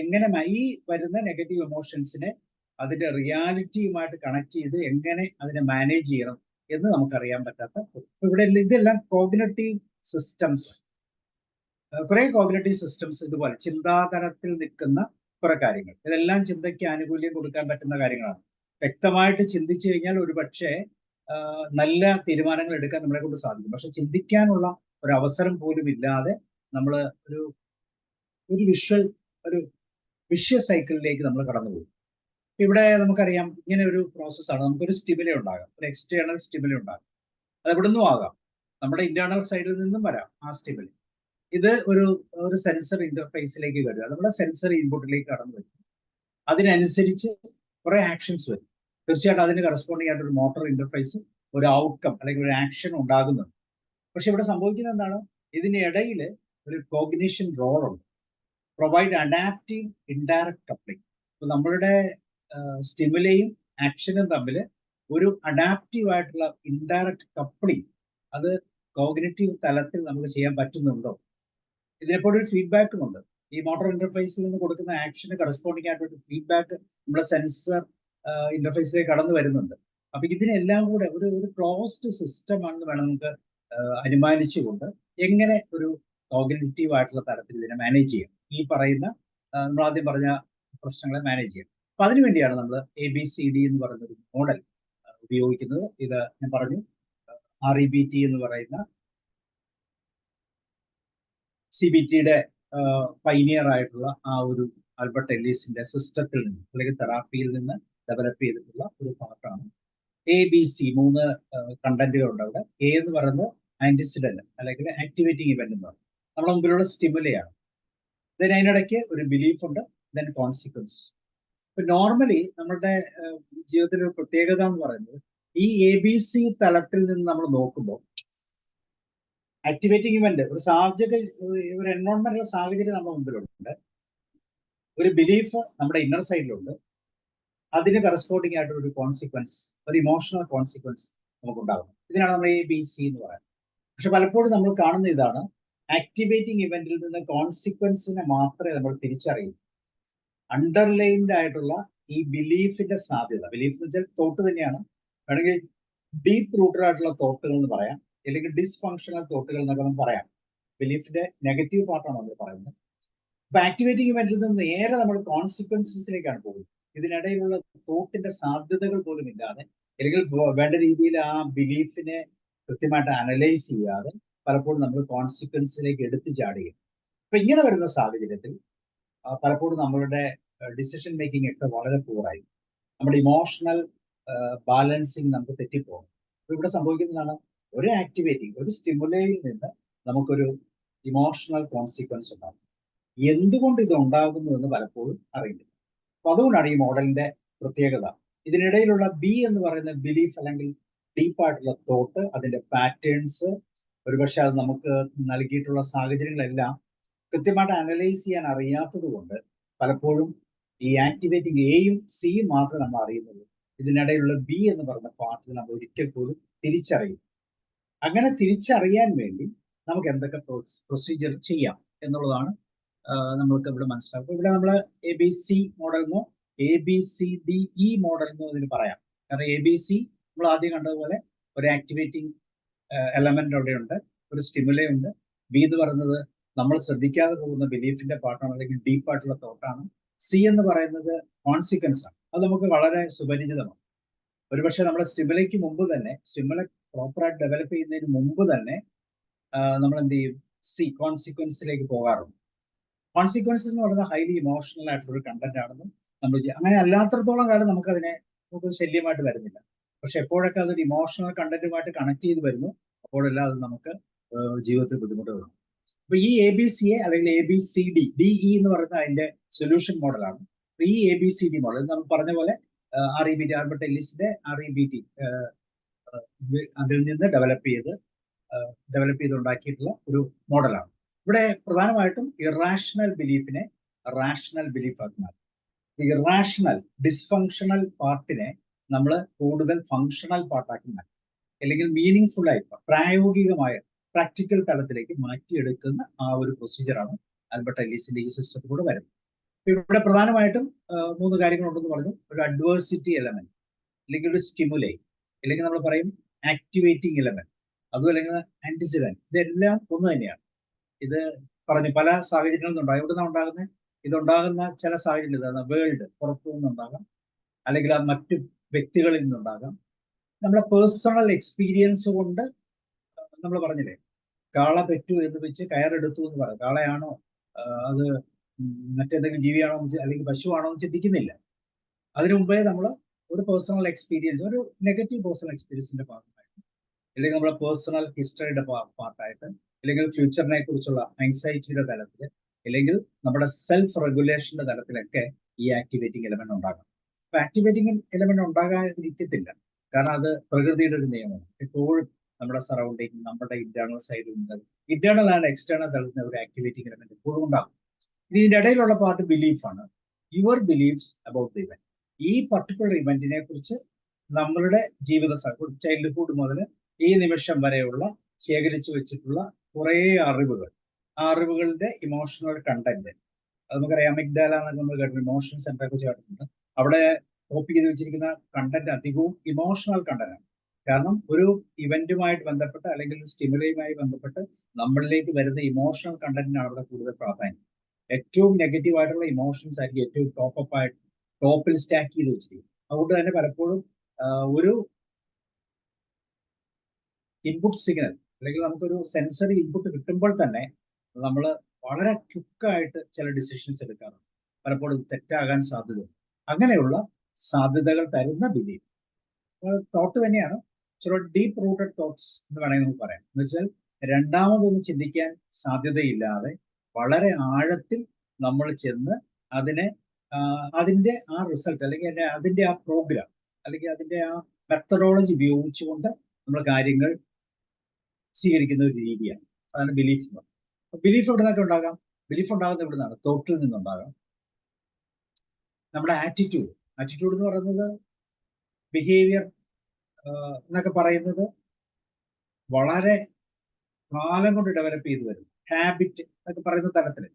എങ്ങനെ ഈ വരുന്ന നെഗറ്റീവ് ഇമോഷൻസിനെ അതിന്റെ റിയാലിറ്റിയുമായിട്ട് കണക്ട് ചെയ്ത് എങ്ങനെ അതിനെ മാനേജ് ചെയ്യണം എന്ന് നമുക്കറിയാൻ പറ്റാത്ത ഇവിടെ ഇതെല്ലാം കോഗ്നിറ്റീവ് സിസ്റ്റംസ്. കുറെ കോഗ്നിറ്റീവ് സിസ്റ്റംസ് ഇതുപോലെ ചിന്താതലത്തിൽ നിൽക്കുന്ന കുറെ കാര്യങ്ങൾ, ഇതെല്ലാം ചിന്തയ്ക്ക് ആനുകൂല്യം കൊടുക്കാൻ പറ്റുന്ന കാര്യങ്ങളാണ്. വ്യക്തമായിട്ട് ചിന്തിച്ചു കഴിഞ്ഞാൽ ഒരു പക്ഷേ നല്ല തീരുമാനങ്ങൾ എടുക്കാൻ നമ്മളെ കൊണ്ട് സാധിക്കും. പക്ഷെ ചിന്തിക്കാനുള്ള ഒരു അവസരം പോലും ഇല്ലാതെ നമ്മൾ ഒരു വിഷ്വസ് സൈക്കിളിലേക്ക് നമ്മൾ കടന്നുപോകും. ഇവിടെ നമുക്കറിയാം ഇങ്ങനെ ഒരു പ്രോസസ്സാണ്. നമുക്കൊരു സ്റ്റിമുലി ഉണ്ടാകാം, ഒരു എക്സ്റ്റേണൽ സ്റ്റിമുലി ഉണ്ടാകും. അത് എവിടെ നിന്നും ആകാം, നമ്മുടെ ഇന്റേണൽ സൈഡിൽ നിന്നും വരാം ആ സ്റ്റിമുലി. ഇത് ഒരു സെൻസർ ഇന്റർഫേസിലേക്ക് വരിക, നമ്മുടെ സെൻസറി ഇൻപുട്ടിലേക്ക് കടന്നു വരും. അതിനനുസരിച്ച് കുറെ ആക്ഷൻസ് വരും. തീർച്ചയായിട്ടും അതിന് കറസ്പോണ്ടിങ് ആയിട്ട് ഒരു മോട്ടോർ ഇന്റർഫേസ്, ഒരു ഔട്ട്കം അല്ലെങ്കിൽ ഒരു ആക്ഷൻ ഉണ്ടാകുന്നുണ്ട്. പക്ഷെ ഇവിടെ സംഭവിക്കുന്നത് എന്താണ്, ഇതിനിടയിൽ ഒരു കോഗ്നിഷൻ റോൾ ഉണ്ട്. Provide adaptive indirect coupling. അപ്പൊ നമ്മളുടെ സ്റ്റിമുലയും ആക്ഷനും തമ്മിൽ ഒരു അഡാപ്റ്റീവ് ആയിട്ടുള്ള ഇൻഡയറക്റ്റ് കപ്ലിംഗ് അത് കോഗ്നിറ്റീവ് തലത്തിൽ നമുക്ക് ചെയ്യാൻ പറ്റുന്നുണ്ടോ? ഇതിനെപ്പോഴും ഒരു ഫീഡ്ബാക്കും ഉണ്ട്. ഈ മോട്ടോർ ഇന്റർഫേസിൽ നിന്ന് കൊടുക്കുന്ന ആക്ഷന് കറസ്പോണ്ടിങ് ആയിട്ടൊരു ഫീഡ്ബാക്ക് നമ്മുടെ സെൻസർ ഇന്റർഫേസിലേക്ക് കടന്നു വരുന്നുണ്ട്. അപ്പൊ ഇതിനെല്ലാം കൂടെ ഒരു ക്ലോസ്ഡ് സിസ്റ്റം ആണെന്ന് വേണം നമുക്ക് അനുമാനിച്ചുകൊണ്ട് എങ്ങനെ ഒരു കോഗ്നിറ്റീവ് ആയിട്ടുള്ള തലത്തിൽ ഇതിനെ മാനേജ് ചെയ്യാം, ഈ പറയുന്ന നമ്മൾ ആദ്യം പറഞ്ഞ പ്രശ്നങ്ങളെ മാനേജ് ചെയ്യാം. അപ്പൊ അതിനുവേണ്ടിയാണ് നമ്മൾ ABCD എന്ന് പറയുന്ന ഒരു മോഡൽ ഉപയോഗിക്കുന്നത്. ഇത് ഞാൻ പറഞ്ഞു REBT എന്ന് പറയുന്ന CBTയുടെ പൈനിയർ ആയിട്ടുള്ള ആ ഒരു ആൽബർട്ട് എല്ലീസിന്റെ സിസ്റ്റത്തിൽ നിന്ന് അല്ലെങ്കിൽ തെറാപ്പിയിൽ നിന്ന് ഡെവലപ്പ് ചെയ്തിട്ടുള്ള ഒരു പാർട്ടാണ് ABC. 3 കണ്ടന്റുകളുണ്ട് അവിടെ. A എന്ന് പറയുന്നത് ആന്റിസിഡന്റ് അല്ലെങ്കിൽ ആക്ടിവേറ്റിംഗ് ഇവന്റ് എന്ന് പറയുന്നത് നമ്മുടെ മുമ്പിലുള്ള സ്റ്റിമുലയാണ്. അതിനിടയ്ക്ക് ഒരു ബിലീഫ് ഉണ്ട്, ദെൻ കോൺസിക്വൻസ്. ഇപ്പൊ നോർമലി നമ്മുടെ ജീവിതത്തിലെ ഒരു പ്രത്യേകത എന്ന് പറയുന്നത് ഈ ABC തലത്തിൽ നിന്ന് നമ്മൾ നോക്കുമ്പോൾ ആക്ടിവേറ്റിംഗ് ഇവന്റ് ഒരു സാഹചര്യം, ഒരു എൻവയോൺമെന്റൽ സാഹചര്യം നമ്മുടെ മുമ്പിലുണ്ട്, ഒരു ബിലീഫ് നമ്മുടെ ഇന്നർ സൈഡിലുണ്ട്, അതിന് കറസ്പോണ്ടിങ് ആയിട്ട് ഒരു കോൺസിക്വൻസ്, ഒരു ഇമോഷണൽ കോൺസിക്വൻസ് നമുക്കുണ്ടാകും. ഇതിനാണ് നമ്മൾ ABC എന്ന് പറയുന്നത്. പക്ഷെ പലപ്പോഴും നമ്മൾ കാണുന്ന ഇതാണ്, ആക്ടിവേറ്റിംഗ് ഇവന്റിൽ നിന്ന് കോൺസിക്വൻസിനെ മാത്രമേ നമ്മൾ തിരിച്ചറിയൂ. അണ്ടർലൈൻഡ് ആയിട്ടുള്ള ഈ ബിലീഫിന്റെ സാധ്യത, ബിലീഫ് എന്ന് വെച്ചാൽ തോട്ട് തന്നെയാണ്, വേണമെങ്കിൽ ഡീപ്പ് റൂട്ടഡ് ആയിട്ടുള്ള തോട്ടുകൾ എന്ന് പറയാം, അല്ലെങ്കിൽ ഡിസ്ഫങ്ഷണൽ തോട്ടുകൾ എന്നൊക്കെ നമുക്ക് പറയാം. ബിലീഫിന്റെ നെഗറ്റീവ് പാർട്ടാണ് നമ്മൾ പറയുന്നത്. അപ്പൊ ആക്ടിവേറ്റിംഗ് ഇവന്റിൽ നിന്ന് നേരെ നമ്മൾ കോൺസിക്വൻസിലേക്കാണ് പോകുന്നത്. ഇതിനിടയിലുള്ള തോട്ടിന്റെ സാധ്യതകൾ പോലും ഇല്ലാതെ, അല്ലെങ്കിൽ വേണ്ട രീതിയിൽ ആ ബിലീഫിനെ കൃത്യമായിട്ട് അനലൈസ് ചെയ്യാതെ പലപ്പോഴും നമ്മൾ കോൺസിക്വൻസിലേക്ക് എടുത്തു ചാടുകയും. അപ്പൊ ഇങ്ങനെ വരുന്ന സാഹചര്യത്തിൽ പലപ്പോഴും നമ്മളുടെ ഡിസിഷൻ മേക്കിംഗ് ഒക്കെ വളരെ പൂറായി, നമ്മുടെ ഇമോഷണൽ ബാലൻസിങ് നമുക്ക് തെറ്റിപ്പോകും. അപ്പൊ ഇവിടെ സംഭവിക്കുന്നതാണ്, ഒരു ആക്ടിവേറ്റിംഗ്, ഒരു സ്റ്റിമുലയിൽ നിന്ന് നമുക്കൊരു ഇമോഷണൽ കോൺസിക്വൻസ് ഉണ്ടാകും. എന്തുകൊണ്ട് ഇത് ഉണ്ടാകുന്നു എന്ന് പലപ്പോഴും അറിയില്ല. അപ്പൊ അതുകൊണ്ടാണ് ഈ മോഡലിന്റെ പ്രത്യേകത. ഇതിനിടയിലുള്ള B എന്ന് പറയുന്ന ബിലീഫ് അല്ലെങ്കിൽ ഡീപ്പായിട്ടുള്ള തോട്ട്, അതിന്റെ പാറ്റേൺസ്, ഒരുപക്ഷെ അത് നമുക്ക് നൽകിയിട്ടുള്ള സാഹചര്യങ്ങളെല്ലാം കൃത്യമായിട്ട് അനലൈസ് ചെയ്യാൻ അറിയാത്തത് കൊണ്ട് പലപ്പോഴും ഈ ആക്ടിവേറ്റിംഗ് Aയും Cയും മാത്രമേ നമ്മൾ അറിയുന്നുള്ളൂ. ഇതിനിടയിലുള്ള B എന്ന് പറയുന്ന പാർട്ടിൽ നമ്മൾ ഒരിക്കൽ പോലും തിരിച്ചറിയും. അങ്ങനെ തിരിച്ചറിയാൻ വേണ്ടി നമുക്ക് എന്തൊക്കെ പ്രൊസീജിയർ ചെയ്യാം എന്നുള്ളതാണ് നമ്മൾക്ക് ഇവിടെ മനസ്സിലാക്കും. ഇവിടെ നമ്മൾ ABC മോഡലിനോ ABCDE മോഡലിനോ ഇതിന് പറയാം. കാരണം ABC നമ്മൾ ആദ്യം കണ്ടതുപോലെ ഒരു ആക്ടിവേറ്റിംഗ് എലമെന്റ് അവിടെയുണ്ട്, ഒരു സ്റ്റിമുലേ ഉണ്ട്. B എന്ന് പറയുന്നത് നമ്മൾ ശ്രദ്ധിക്കാതെ പോകുന്ന ബിലീഫിന്റെ പാർട്ടാണ്, അല്ലെങ്കിൽ ഡീപ്പായിട്ടുള്ള തോട്ടാണ്. C എന്ന് പറയുന്നത് കോൺസിക്വൻസ് ആണ്. അത് നമുക്ക് വളരെ സുപരിചിതമാണ്. ഒരുപക്ഷെ നമ്മുടെ സ്റ്റിമുലയ്ക്ക് മുമ്പ് തന്നെ, സ്റ്റിമുല പ്രോപ്പറായിട്ട് ഡെവലപ്പ് ചെയ്യുന്നതിന് മുമ്പ് തന്നെ നമ്മൾ എന്ത് ചെയ്യും, കോൺസിക്വൻസിലേക്ക് പോകാറുണ്ട്. കോൺസിക്വൻസസ് എന്ന് പറയുന്നത് ഹൈലി ഇമോഷണൽ ആയിട്ടുള്ള ഒരു കണ്ടന്റ് ആണെന്നും നമ്മൾ അങ്ങനെ അല്ലാത്തടത്തോളം കാലം നമുക്ക് ശല്യമായിട്ട് വരുന്നില്ല. പക്ഷെ എപ്പോഴൊക്കെ അതൊരു ഇമോഷണൽ കണ്ടന്റുമായിട്ട് കണക്ട് ചെയ്ത് വരുന്നു, അപ്പോഴെല്ലാം അത് നമുക്ക് ജീവിതത്തിൽ ബുദ്ധിമുട്ട് വരും. അപ്പൊ ഈ ABCയെ അല്ലെങ്കിൽ ABCD-DE എന്ന് പറയുന്നത് അതിന്റെ സൊല്യൂഷൻ മോഡലാണ്. ഈ ABCD മോഡൽ നമ്മൾ പറഞ്ഞ പോലെ REBT, ആൽബർട്ട് എല്ലീസിന്റെ REBT അതിൽ നിന്ന് ഡെവലപ്പ് ചെയ്ത് ഉണ്ടാക്കിയിട്ടുള്ള ഒരു മോഡലാണ്. ഇവിടെ പ്രധാനമായിട്ടും ഇറാഷണൽ ബിലീഫിനെ റാഷണൽ ബിലീഫ് ആക്കി മാറ്റും. ഇറാഷണൽ ഡിസ്ഫങ്ഷണൽ പാർട്ടിനെ നമ്മൾ കൂടുതൽ ഫങ്ഷണൽ പാർട്ടാക്കി മാറ്റും, അല്ലെങ്കിൽ മീനിങ് ഫുൾ ആയി പ്രായോഗികമായ പ്രാക്ടിക്കൽ തലത്തിലേക്ക് മാറ്റിയെടുക്കുന്ന ആ ഒരു പ്രൊസീജിയറാണ് ആൽബർട്ട് എല്ലീസിന്റെ ഈ സിസ്റ്റത്തിലൂടെ വരുന്നത്. ഇവിടെ പ്രധാനമായിട്ടും 3 കാര്യങ്ങളുണ്ടെന്ന് പറഞ്ഞു. ഒരു അഡ്വേഴ്സിറ്റി എലമെന്റ്, അല്ലെങ്കിൽ ഒരു സ്റ്റിമുലൈ, അല്ലെങ്കിൽ നമ്മൾ പറയും ആക്ടിവേറ്റിംഗ് എലമെന്റ്, അതും അല്ലെങ്കിൽ ആന്റിസിഡന്റ്. ഇതെല്ലാം ഒന്ന് തന്നെയാണ്. ഇത് പറഞ്ഞു പല സാഹചര്യങ്ങളിൽ നിന്നുണ്ടാകും. എവിടെ നിന്നാണ് ഇതുണ്ടാകുന്ന ചില സാഹചര്യങ്ങൾ ഇതാണ്, വേൾഡ് പുറത്തു നിന്നുണ്ടാകാം, അല്ലെങ്കിൽ അത് മറ്റു വ്യക്തികളിൽ നിന്നുണ്ടാകാം. നമ്മുടെ പേഴ്സണൽ എക്സ്പീരിയൻസ് കൊണ്ട് നമ്മൾ പറഞ്ഞില്ലേ, കാള പെറ്റു എന്ന് വെച്ച് കയറെടുത്തു എന്ന് പറയാം. കാളയാണോ അത് മറ്റേതെങ്കിലും ജീവിയാണോ അല്ലെങ്കിൽ പശുവാണോ എന്ന് ചിന്തിക്കുന്നില്ല. അതിനു മുമ്പേ നമ്മൾ ഒരു പേഴ്സണൽ എക്സ്പീരിയൻസ്, ഒരു നെഗറ്റീവ് പേഴ്സണൽ എക്സ്പീരിയൻസിന്റെ ഭാഗമായിട്ട്, അല്ലെങ്കിൽ നമ്മുടെ പേഴ്സണൽ ഹിസ്റ്ററിയുടെ പാർട്ടായിട്ട്, അല്ലെങ്കിൽ ഫ്യൂച്ചറിനെ കുറിച്ചുള്ള ആൻസൈറ്റിയുടെ തലത്തിൽ, അല്ലെങ്കിൽ നമ്മുടെ സെൽഫ് റെഗുലേഷന്റെ തലത്തിലൊക്കെ ഈ ആക്ടിവേറ്റിംഗ് എലമെന്റ് ഉണ്ടാകാം. അപ്പൊ ആക്ടിവേറ്റിംഗ് എലമെന്റ് ഉണ്ടാകാതിരിക്കത്തില്ല, കാരണം അത് പ്രകൃതിയുടെ ഒരു നിയമമാണ്. എപ്പോഴും നമ്മുടെ സറൗണ്ടിങ്, നമ്മുടെ ഇന്റേണൽ സൈഡിൽ നിന്ന്, ഇന്റേണൽ ആൻഡ് എക്സ്റ്റേണൽ തലത്തിൽ ഒരു ആക്ടിവേറ്റിംഗ് എലമെന്റ് എപ്പോഴും ഉണ്ടാകും. ഇനി ഇതിന്റെ ഇടയിലുള്ള പാർട്ട് ബിലീഫാണ്. Your beliefs about the event. ഈ പർട്ടിക്കുലർ ഇവന്റിനെ കുറിച്ച് നമ്മളുടെ ജീവിത ചൈൽഡ്ഹുഡ് മുതൽ ഈ നിമിഷം വരെയുള്ള ശേഖരിച്ചു വെച്ചിട്ടുള്ള കുറേ അറിവുകൾ, ആ അറിവുകളുടെ ഇമോഷണൽ കണ്ടന്റ്, അത് നമുക്കറിയാം. അമിഗ്ഡാല എന്നൊക്കെ നമ്മൾ കേട്ടിട്ടുണ്ട്, ഇമോഷൻ സെന്ററെ കുറിച്ച് കേട്ടിട്ടുണ്ട്. അവിടെ കോപ്പി ചെയ്ത് വെച്ചിരിക്കുന്ന കണ്ടന്റ് അധികവും ഇമോഷണൽ കണ്ടന്റ് ആണ്. കാരണം ഒരു ഇവന്റുമായിട്ട് ബന്ധപ്പെട്ട് അല്ലെങ്കിൽ സ്റ്റിമുലയുമായി ബന്ധപ്പെട്ട് നമ്മളിലേക്ക് വരുന്ന ഇമോഷണൽ കണ്ടന്റിനാണ് അവിടെ കൂടുതൽ പ്രാധാന്യം. ഏറ്റവും നെഗറ്റീവ് ആയിട്ടുള്ള ഇമോഷൻസ് ആയിരിക്കും ഏറ്റവും ടോപ്പിൽ സ്റ്റാക്ക് ചെയ്ത് വെച്ചിരിക്കും. അതുകൊണ്ട് തന്നെ പലപ്പോഴും ഒരു ഇൻപുട്ട് സിഗ്നൽ അല്ലെങ്കിൽ നമുക്കൊരു സെൻസറി ഇൻപുട്ട് കിട്ടുമ്പോൾ തന്നെ നമ്മൾ വളരെ ക്വിക്കായിട്ട് ചില ഡിസിഷൻസ് എടുക്കാറുണ്ട്. പലപ്പോഴും തെറ്റാകാൻ സാധ്യതയുണ്ട്. അങ്ങനെയുള്ള സാധ്യതകൾ തരുന്ന ബിലീഫ് തോട്ട് തന്നെയാണ്. ചില ഡീപ്പ് റൂട്ടഡ് തോട്ട്സ് എന്ന് വേണമെങ്കിൽ നമുക്ക് പറയാം. എന്ന് വെച്ചാൽ രണ്ടാമതൊന്നും ചിന്തിക്കാൻ സാധ്യതയില്ലാതെ വളരെ ആഴത്തിൽ നമ്മൾ ചെന്ന് അതിന്റെ ആ റിസൾട്ട് അല്ലെങ്കിൽ അതിന്റെ ആ പ്രോഗ്രാം അല്ലെങ്കിൽ അതിന്റെ ആ മെത്തഡോളജി ഉപയോഗിച്ചുകൊണ്ട് നമ്മൾ കാര്യങ്ങൾ സ്വീകരിക്കുന്ന ഒരു രീതിയാണ്. അതാണ് ബിലീഫ് എന്ന് പറയുന്നത്. ബിലീഫ് എവിടെ നിന്നൊക്കെ ഉണ്ടാകാം? ബിലീഫ് ഉണ്ടാകുന്നത് എവിടെ നിന്നാണ്? തോട്ടിൽ നിന്നുണ്ടാകാം. നമ്മുടെ ആറ്റിറ്റ്യൂഡ് എന്ന് പറയുന്നത്, ബിഹേവിയർ എന്നൊക്കെ പറയുന്നത് വളരെ കാലം കൊണ്ട് ഡെവലപ്പ് ചെയ്തു വരും. ഹാബിറ്റ് എന്നൊക്കെ പറയുന്ന തരത്തിൽ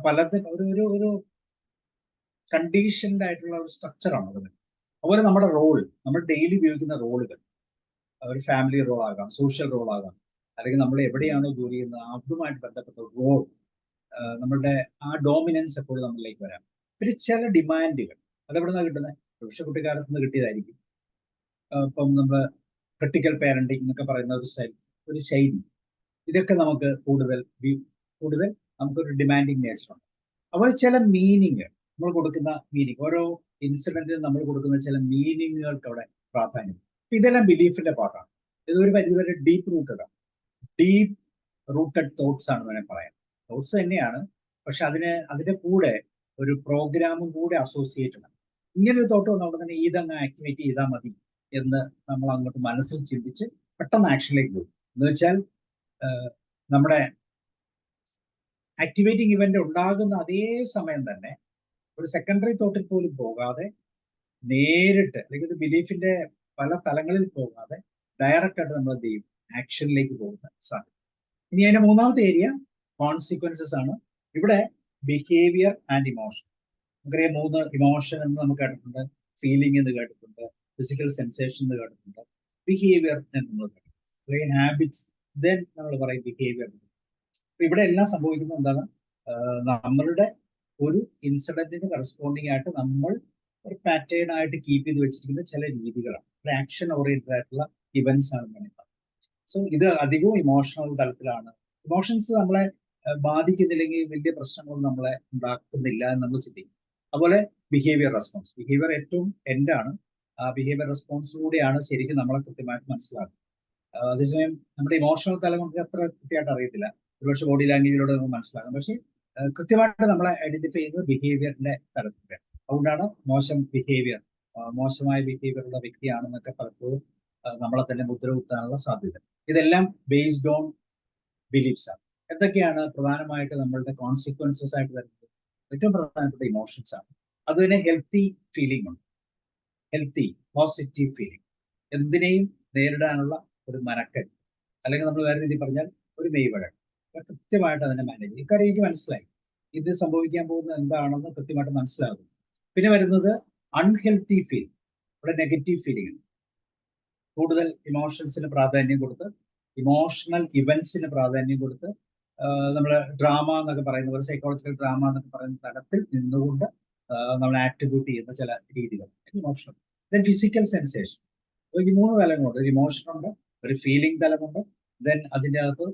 പലതും ഒരു കണ്ടീഷൻഡ് ആയിട്ടുള്ള ഒരു സ്ട്രക്ചറാണ് അതിന്. അതുപോലെ നമ്മുടെ റോൾ, നമ്മൾ ഡെയിലി ഉപയോഗിക്കുന്ന റോളുകൾ, ഒരു ഫാമിലി റോൾ ആകാം, സോഷ്യൽ റോൾ ആകാം, അല്ലെങ്കിൽ നമ്മൾ എവിടെയാണോ ജോലി ചെയ്യുന്നത് അതുമായിട്ട് ബന്ധപ്പെട്ട റോൾ, നമ്മളുടെ ആ ഡോമിനൻസ് എപ്പോഴും നമ്മളിലേക്ക് വരാം. പിന്നെ ചില ഡിമാൻഡുകൾ അതെവിടെ നിന്നാണ് കിട്ടുന്നത്? പക്ഷെ കുട്ടിക്കാലത്ത് നിന്ന് കിട്ടിയതായിരിക്കും. ഇപ്പം നമ്മൾ ക്രിട്ടിക്കൽ പാരന്റിങ് എന്നൊക്കെ പറയുന്ന ഒരു ശൈലി, ഇതൊക്കെ നമുക്ക് കൂടുതൽ നമുക്കൊരു ഡിമാൻഡിങ് നേച്ചറുണ്ട്. അതുപോലെ ചില മീനിങ്, നമ്മൾ കൊടുക്കുന്ന മീനിങ്, ഓരോ ഇൻസിഡന്റിന് നമ്മൾ കൊടുക്കുന്ന ചില മീനിങ്ങുകൾക്ക് അവിടെ പ്രാധാന്യം. ഇതെല്ലാം ബിലീഫിന്റെ പാർട്ടാണ്. ഇതൊരു പരിധിവരെ ഡീപ്പ് റൂട്ടഡ് തോട്ട്സ് ആണ് വേണേൽ പറയാം. തോട്ട്സ് തന്നെയാണ്, പക്ഷെ അതിന്റെ കൂടെ ഒരു പ്രോഗ്രാമും കൂടെ അസോസിയേറ്റഡ് ആണ്. ഇങ്ങനൊരു തോട്ട് വന്നവിടെ തന്നെ ഇതങ്ങ് ആക്ടിവേറ്റ് ചെയ്താൽ മതി എന്ന് നമ്മൾ അങ്ങോട്ട് മനസ്സിൽ ചിന്തിച്ച് പെട്ടെന്ന് ആക്ഷനിലേക്ക് പോകും. എന്ന് വെച്ചാൽ നമ്മുടെ ആക്ടിവേറ്റിംഗ് ഇവന്റ് ഉണ്ടാകുന്ന അതേ സമയം തന്നെ ഒരു സെക്കൻഡറി തോട്ടിൽ പോലും പോകാതെ നേരിട്ട്, അല്ലെങ്കിൽ ഒരു ബിലീഫിന്റെ പല തലങ്ങളിൽ പോകാതെ ഡയറക്റ്റ് ആയിട്ട് നമ്മൾ എന്ത് ചെയ്യും? ആക്ഷനിലേക്ക് പോകുന്ന സാധ്യത. ഇനി അതിന്റെ മൂന്നാമത്തെ ഏരിയ കോൺസിക്വൻസസ് ആണ്. ഇവിടെ ബിഹേവിയർ ആൻഡ് ഇമോഷൻ. നമുക്കറിയാം 3 ഇമോഷൻ എന്ന് നമുക്ക് കേട്ടിട്ടുണ്ട്, ഫീലിംഗ് എന്ന് കേട്ടിട്ടുണ്ട്, ഫിസിക്കൽ സെൻസേഷൻ എന്ന് കേട്ടിട്ടുണ്ട്, ബിഹേവിയർ എന്ന് നമ്മൾ കേട്ടിട്ടുണ്ട്, ഹാബിറ്റ്സ്, ദെൻ നമ്മൾ പറയും ബിഹേവിയർ. ഇവിടെ എല്ലാം സംഭവിക്കുന്നത് എന്താണ്? നമ്മളുടെ ഒരു ഇൻസിഡന്റിന് കറസ്പോണ്ടിങ് ആയിട്ട് നമ്മൾ ഒരു പാറ്റേൺ ആയിട്ട് കീപ്പ് ചെയ്ത് വെച്ചിരിക്കുന്ന ചില രീതികളാണ്. ഒരു ആക്ഷൻ ഓറിയന്റഡ് ആയിട്ടുള്ള ഇവന്റ്സ് ആണ് പറയുന്നത്. സോ ഇത് അധികവും ഇമോഷണൽ തലത്തിലാണ്. ഇമോഷൻസ് നമ്മളെ ബാധിക്കുന്നില്ലെങ്കിൽ വലിയ പ്രശ്നങ്ങളൊന്നും നമ്മളെ ഉണ്ടാക്കുന്നില്ല എന്ന് നമ്മൾ ചിന്തിക്കും. അതുപോലെ ബിഹേവിയർ റെസ്പോൺസ്, ബിഹേവിയർ ഏറ്റവും എൻഡാണ്. ആ ബിഹേവിയർ റെസ്പോൺസിലൂടെയാണ് ശരിക്കും നമ്മളെ കൃത്യമായിട്ട് മനസ്സിലാക്കുന്നത്. അതേസമയം നമ്മുടെ ഇമോഷണൽ തലം നമുക്ക് അത്ര കൃത്യമായിട്ട് അറിയത്തില്ല. ഒരുപക്ഷെ ബോഡി ലാംഗ്വേജിലൂടെ നമുക്ക് മനസ്സിലാക്കാം. പക്ഷേ കൃത്യമായിട്ട് നമ്മളെ ഐഡന്റിഫൈ ചെയ്യുന്നത് ബിഹേവിയറിന്റെ തലത്തിലാണ്. അതുകൊണ്ടാണ് മോശമായ ബിഹേവിയർ ഉള്ള വ്യക്തിയാണെന്നൊക്കെ പലപ്പോഴും നമ്മളെ തന്നെ മുദ്ര കുത്താനുള്ള സാധ്യത. ഇതെല്ലാം ബേസ്ഡ് ഓൺ ബിലീഫ്സ് ആണ്. എന്തൊക്കെയാണ് പ്രധാനമായിട്ട് നമ്മളുടെ കോൺസിക്വൻസസ് ആയിട്ട് വരുന്നത്? ഏറ്റവും പ്രധാനപ്പെട്ട ഇമോഷൻസ് ആണ്. അത് തന്നെ ഹെൽത്തി ഫീലിംഗ് ഉണ്ട്, ഹെൽത്തി പോസിറ്റീവ് ഫീലിംഗ്, എന്തിനേയും നേരിടാനുള്ള ഒരു മനക്കൽ, അല്ലെങ്കിൽ നമ്മൾ വേറെ രീതിയിൽ പറഞ്ഞാൽ ഒരു മെയ്വഴക്കം. കൃത്യമായിട്ട് അതിനെ മാനേജ് ചെയ്യും. ഇക്കാര്യം എനിക്ക് മനസ്സിലായി, ഇത് സംഭവിക്കാൻ പോകുന്നത് എന്താണെന്ന് കൃത്യമായിട്ട് മനസ്സിലാകും. പിന്നെ വരുന്നത് അൺഹെൽത്തി ഫീലിംഗ്, ഇവിടെ നെഗറ്റീവ് ഫീലിംഗ്, കൂടുതൽ ഇമോഷൻസിന് പ്രാധാന്യം കൊടുത്ത്, ഇമോഷണൽ ഇവന്റ്സിന് പ്രാധാന്യം കൊടുത്ത്, നമ്മൾ ഡ്രാമ എന്നൊക്കെ പറയുന്ന പോലെ, സൈക്കോളജിക്കൽ ഡ്രാമ എന്നൊക്കെ പറയുന്ന തലത്തിൽ നിന്നുകൊണ്ട് നമ്മൾ ആട്രിബ്യൂട്ട് ചെയ്യുന്ന ചില രീതികൾ ഇമോഷണൽ. Then physical sensation. ഈ 3 തലങ്ങളുണ്ട്. ഒരു ഇമോഷൻ ഉണ്ട്, ഒരു ഫീലിംഗ് തലമുണ്ട്, ദെൻ അതിൻ്റെ അകത്ത്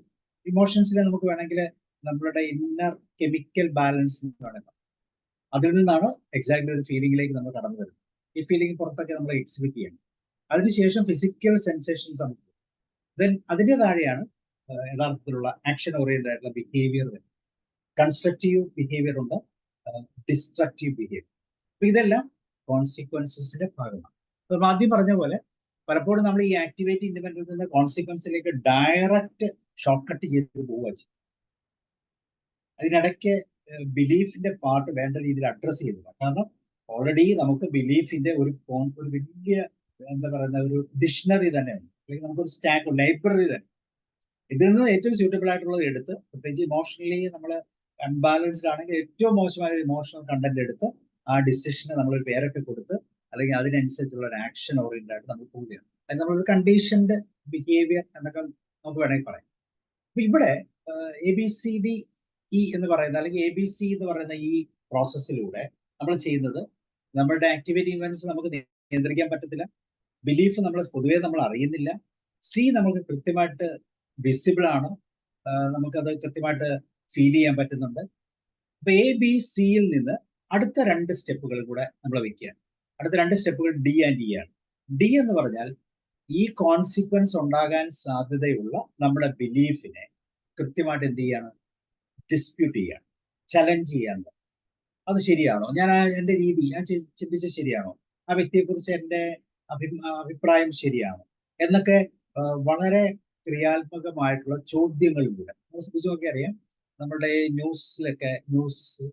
ഇമോഷൻസിനെ നമുക്ക് വേണമെങ്കിൽ നമ്മളുടെ ഇന്നർ കെമിക്കൽ ബാലൻസ് എന്ന് പറയുന്നത്, അതിൽ നിന്നാണ് എക്സാക്ട്ലി ഒരു ഫീലിംഗിലേക്ക് നമ്മൾ കടന്നു വരുന്നത്. ഈ ഫീലിംഗ് പുറത്തൊക്കെ നമ്മൾ എക്സിബിറ്റ് ചെയ്യണം. അതിനുശേഷം ഫിസിക്കൽ സെൻസേഷൻസ് നമുക്ക്, ദെൻ അതിൻ്റെ താഴെയാണ് യഥാർത്ഥത്തിലുള്ള ആക്ഷൻ ഓറിയന്റഡ് ആയിട്ടുള്ള ബിഹേവിയർ വരുന്നത്. കൺസ്ട്രക്റ്റീവ് ബിഹേവിയർ ഉണ്ട്, ഡിസ്ട്രക്റ്റീവ് ബിഹേവിയർ. അപ്പൊ ഇതെല്ലാം കോൺസിക്വൻസസിന്റെ ഭാഗമാണ്. അപ്പൊ ആദ്യം പറഞ്ഞ പോലെ പലപ്പോഴും നമ്മൾ ഈ ആക്ടിവേറ്റ് ഇൻഡിപെൻഡൻസിൽ നിന്ന് കോൺസിക്വൻസിലേക്ക് ഡയറക്റ്റ് ഷോർട്ട് കട്ട് ചെയ്ത് പോവുക ചെയ്യും. അതിനിടയ്ക്ക് ബിലീഫിന്റെ പാർട്ട് വേണ്ട രീതിയിൽ അഡ്രസ് ചെയ്തില്ല. കാരണം ഓൾറെഡി നമുക്ക് ബിലീഫിന്റെ ഒരു വലിയ എന്താ പറയുന്ന ഒരു ഡിക്ഷണറി തന്നെയുണ്ട്, അല്ലെങ്കിൽ നമുക്കൊരു സ്റ്റാക്ക് ലൈബ്രറി തന്നെ. ഇതിൽ നിന്ന് ഏറ്റവും സ്യൂട്ടബിൾ ആയിട്ടുള്ളത് എടുത്ത്, പ്രത്യേകിച്ച് ഇമോഷണലി നമ്മൾ അൺബാലൻസ്ഡ് ആണെങ്കിൽ ഏറ്റവും മോശമായ ഇമോഷണൽ കണ്ടന്റ് എടുത്ത് ആ ഡിസിഷന് നമ്മളൊരു പേരൊക്കെ കൊടുത്ത്, അല്ലെങ്കിൽ അതിനനുസരിച്ചുള്ള ഒരു ആക്ഷൻ ഓറിയന്റഡ് ആയിട്ട് നമ്മൾ പോവുകയാണ്. അത് നമ്മളൊരു കണ്ടീഷൻഡ് ബിഹേവിയർ എന്നൊക്കെ നമുക്ക് വേണമെങ്കിൽ പറയാം. അപ്പൊ ഇവിടെ ABCDE എന്ന് പറയുന്ന, അല്ലെങ്കിൽ ABC എന്ന് പറയുന്ന ഈ പ്രോസസ്സിലൂടെ നമ്മൾ ചെയ്യുന്നത്, നമ്മളുടെ ആക്ടിവിറ്റി ഇവന്റ്സ് നമുക്ക് നിയന്ത്രിക്കാൻ പറ്റത്തില്ല. ബിലീഫ് പൊതുവെ നമ്മൾ അറിയുന്നില്ല. C നമുക്ക് കൃത്യമായിട്ട് വിസിബിൾ ആണ്, നമുക്കത് കൃത്യമായിട്ട് ഫീൽ ചെയ്യാൻ പറ്റുന്നുണ്ട്. അപ്പൊ ABCയിൽ നിന്ന് അടുത്ത 2 സ്റ്റെപ്പുകൾ കൂടെ നമ്മൾ വെക്കുകയാണ്. അടുത്ത 2 സ്റ്റെപ്പുകൾ D ആൻഡ് E ആണ്. D എന്ന് പറഞ്ഞാൽ ഈ കോൺസിക്വൻസ് ഉണ്ടാകാൻ സാധ്യതയുള്ള നമ്മുടെ ബിലീഫിനെ കൃത്യമായിട്ട് എന്ത് ചെയ്യാണ്? ഡിസ്പ്യൂട്ട് ചെയ്യാണ്, ചലഞ്ച് ചെയ്യാൻ. അത് ശരിയാണോ? ഞാൻ എൻ്റെ രീതി ഞാൻ ചിന്തിച്ചത് ശരിയാണോ? ആ വ്യക്തിയെക്കുറിച്ച് എൻ്റെ അഭിപ്രായം ശരിയാണോ എന്നൊക്കെ വളരെ ക്രിയാത്മകമായിട്ടുള്ള ചോദ്യങ്ങളിലൂടെ നമ്മൾ ശ്രദ്ധിച്ചു നോക്കി അറിയാം. നമ്മുടെ ന്യൂസിലൊക്കെ, ന്യൂസ്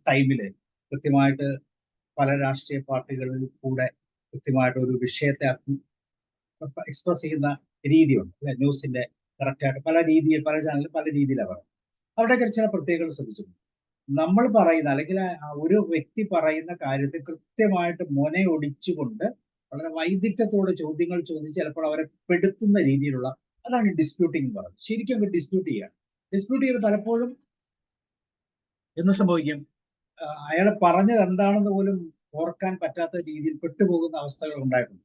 ടൈമില് കൃത്യമായിട്ട് പല രാഷ്ട്രീയ പാർട്ടികളിൽ കൂടെ കൃത്യമായിട്ട് ഒരു വിഷയത്തെ എക്സ്പ്രസ് ചെയ്യുന്ന രീതിയുണ്ട് അല്ലെ? ന്യൂസിന്റെ കറക്റ്റായിട്ട് പല രീതിയിൽ, പല ചാനലിൽ പല രീതിയിലാണ് പറയുന്നത്. അവിടെയൊക്കെ ചില പ്രത്യേകതകൾ ശ്രദ്ധിച്ചിട്ടുണ്ട്. നമ്മൾ പറയുന്ന, അല്ലെങ്കിൽ ഒരു വ്യക്തി പറയുന്ന കാര്യത്തെ കൃത്യമായിട്ട് മുനയൊടിച്ചുകൊണ്ട് വളരെ വൈദഗ്ധ്യത്തോടെ ചോദ്യങ്ങൾ ചോദിച്ച് ചിലപ്പോൾ അവരെ പെടുത്തുന്ന രീതിയിലുള്ള, അതാണ് ഡിസ്പ്യൂട്ടിംഗ് പറയുന്നത്. ശരിക്കും അങ്ങ് ഡിസ്പ്യൂട്ട് ചെയ്യുക. ഡിസ്പ്യൂട്ട് ചെയ്ത് പലപ്പോഴും എന്ന് സംഭവിക്കും, അയാൾ പറഞ്ഞത് എന്താണെന്ന് പോലും ഓർക്കാൻ പറ്റാത്ത രീതിയിൽ പെട്ടുപോകുന്ന അവസ്ഥകൾ ഉണ്ടായിട്ടുണ്ട്.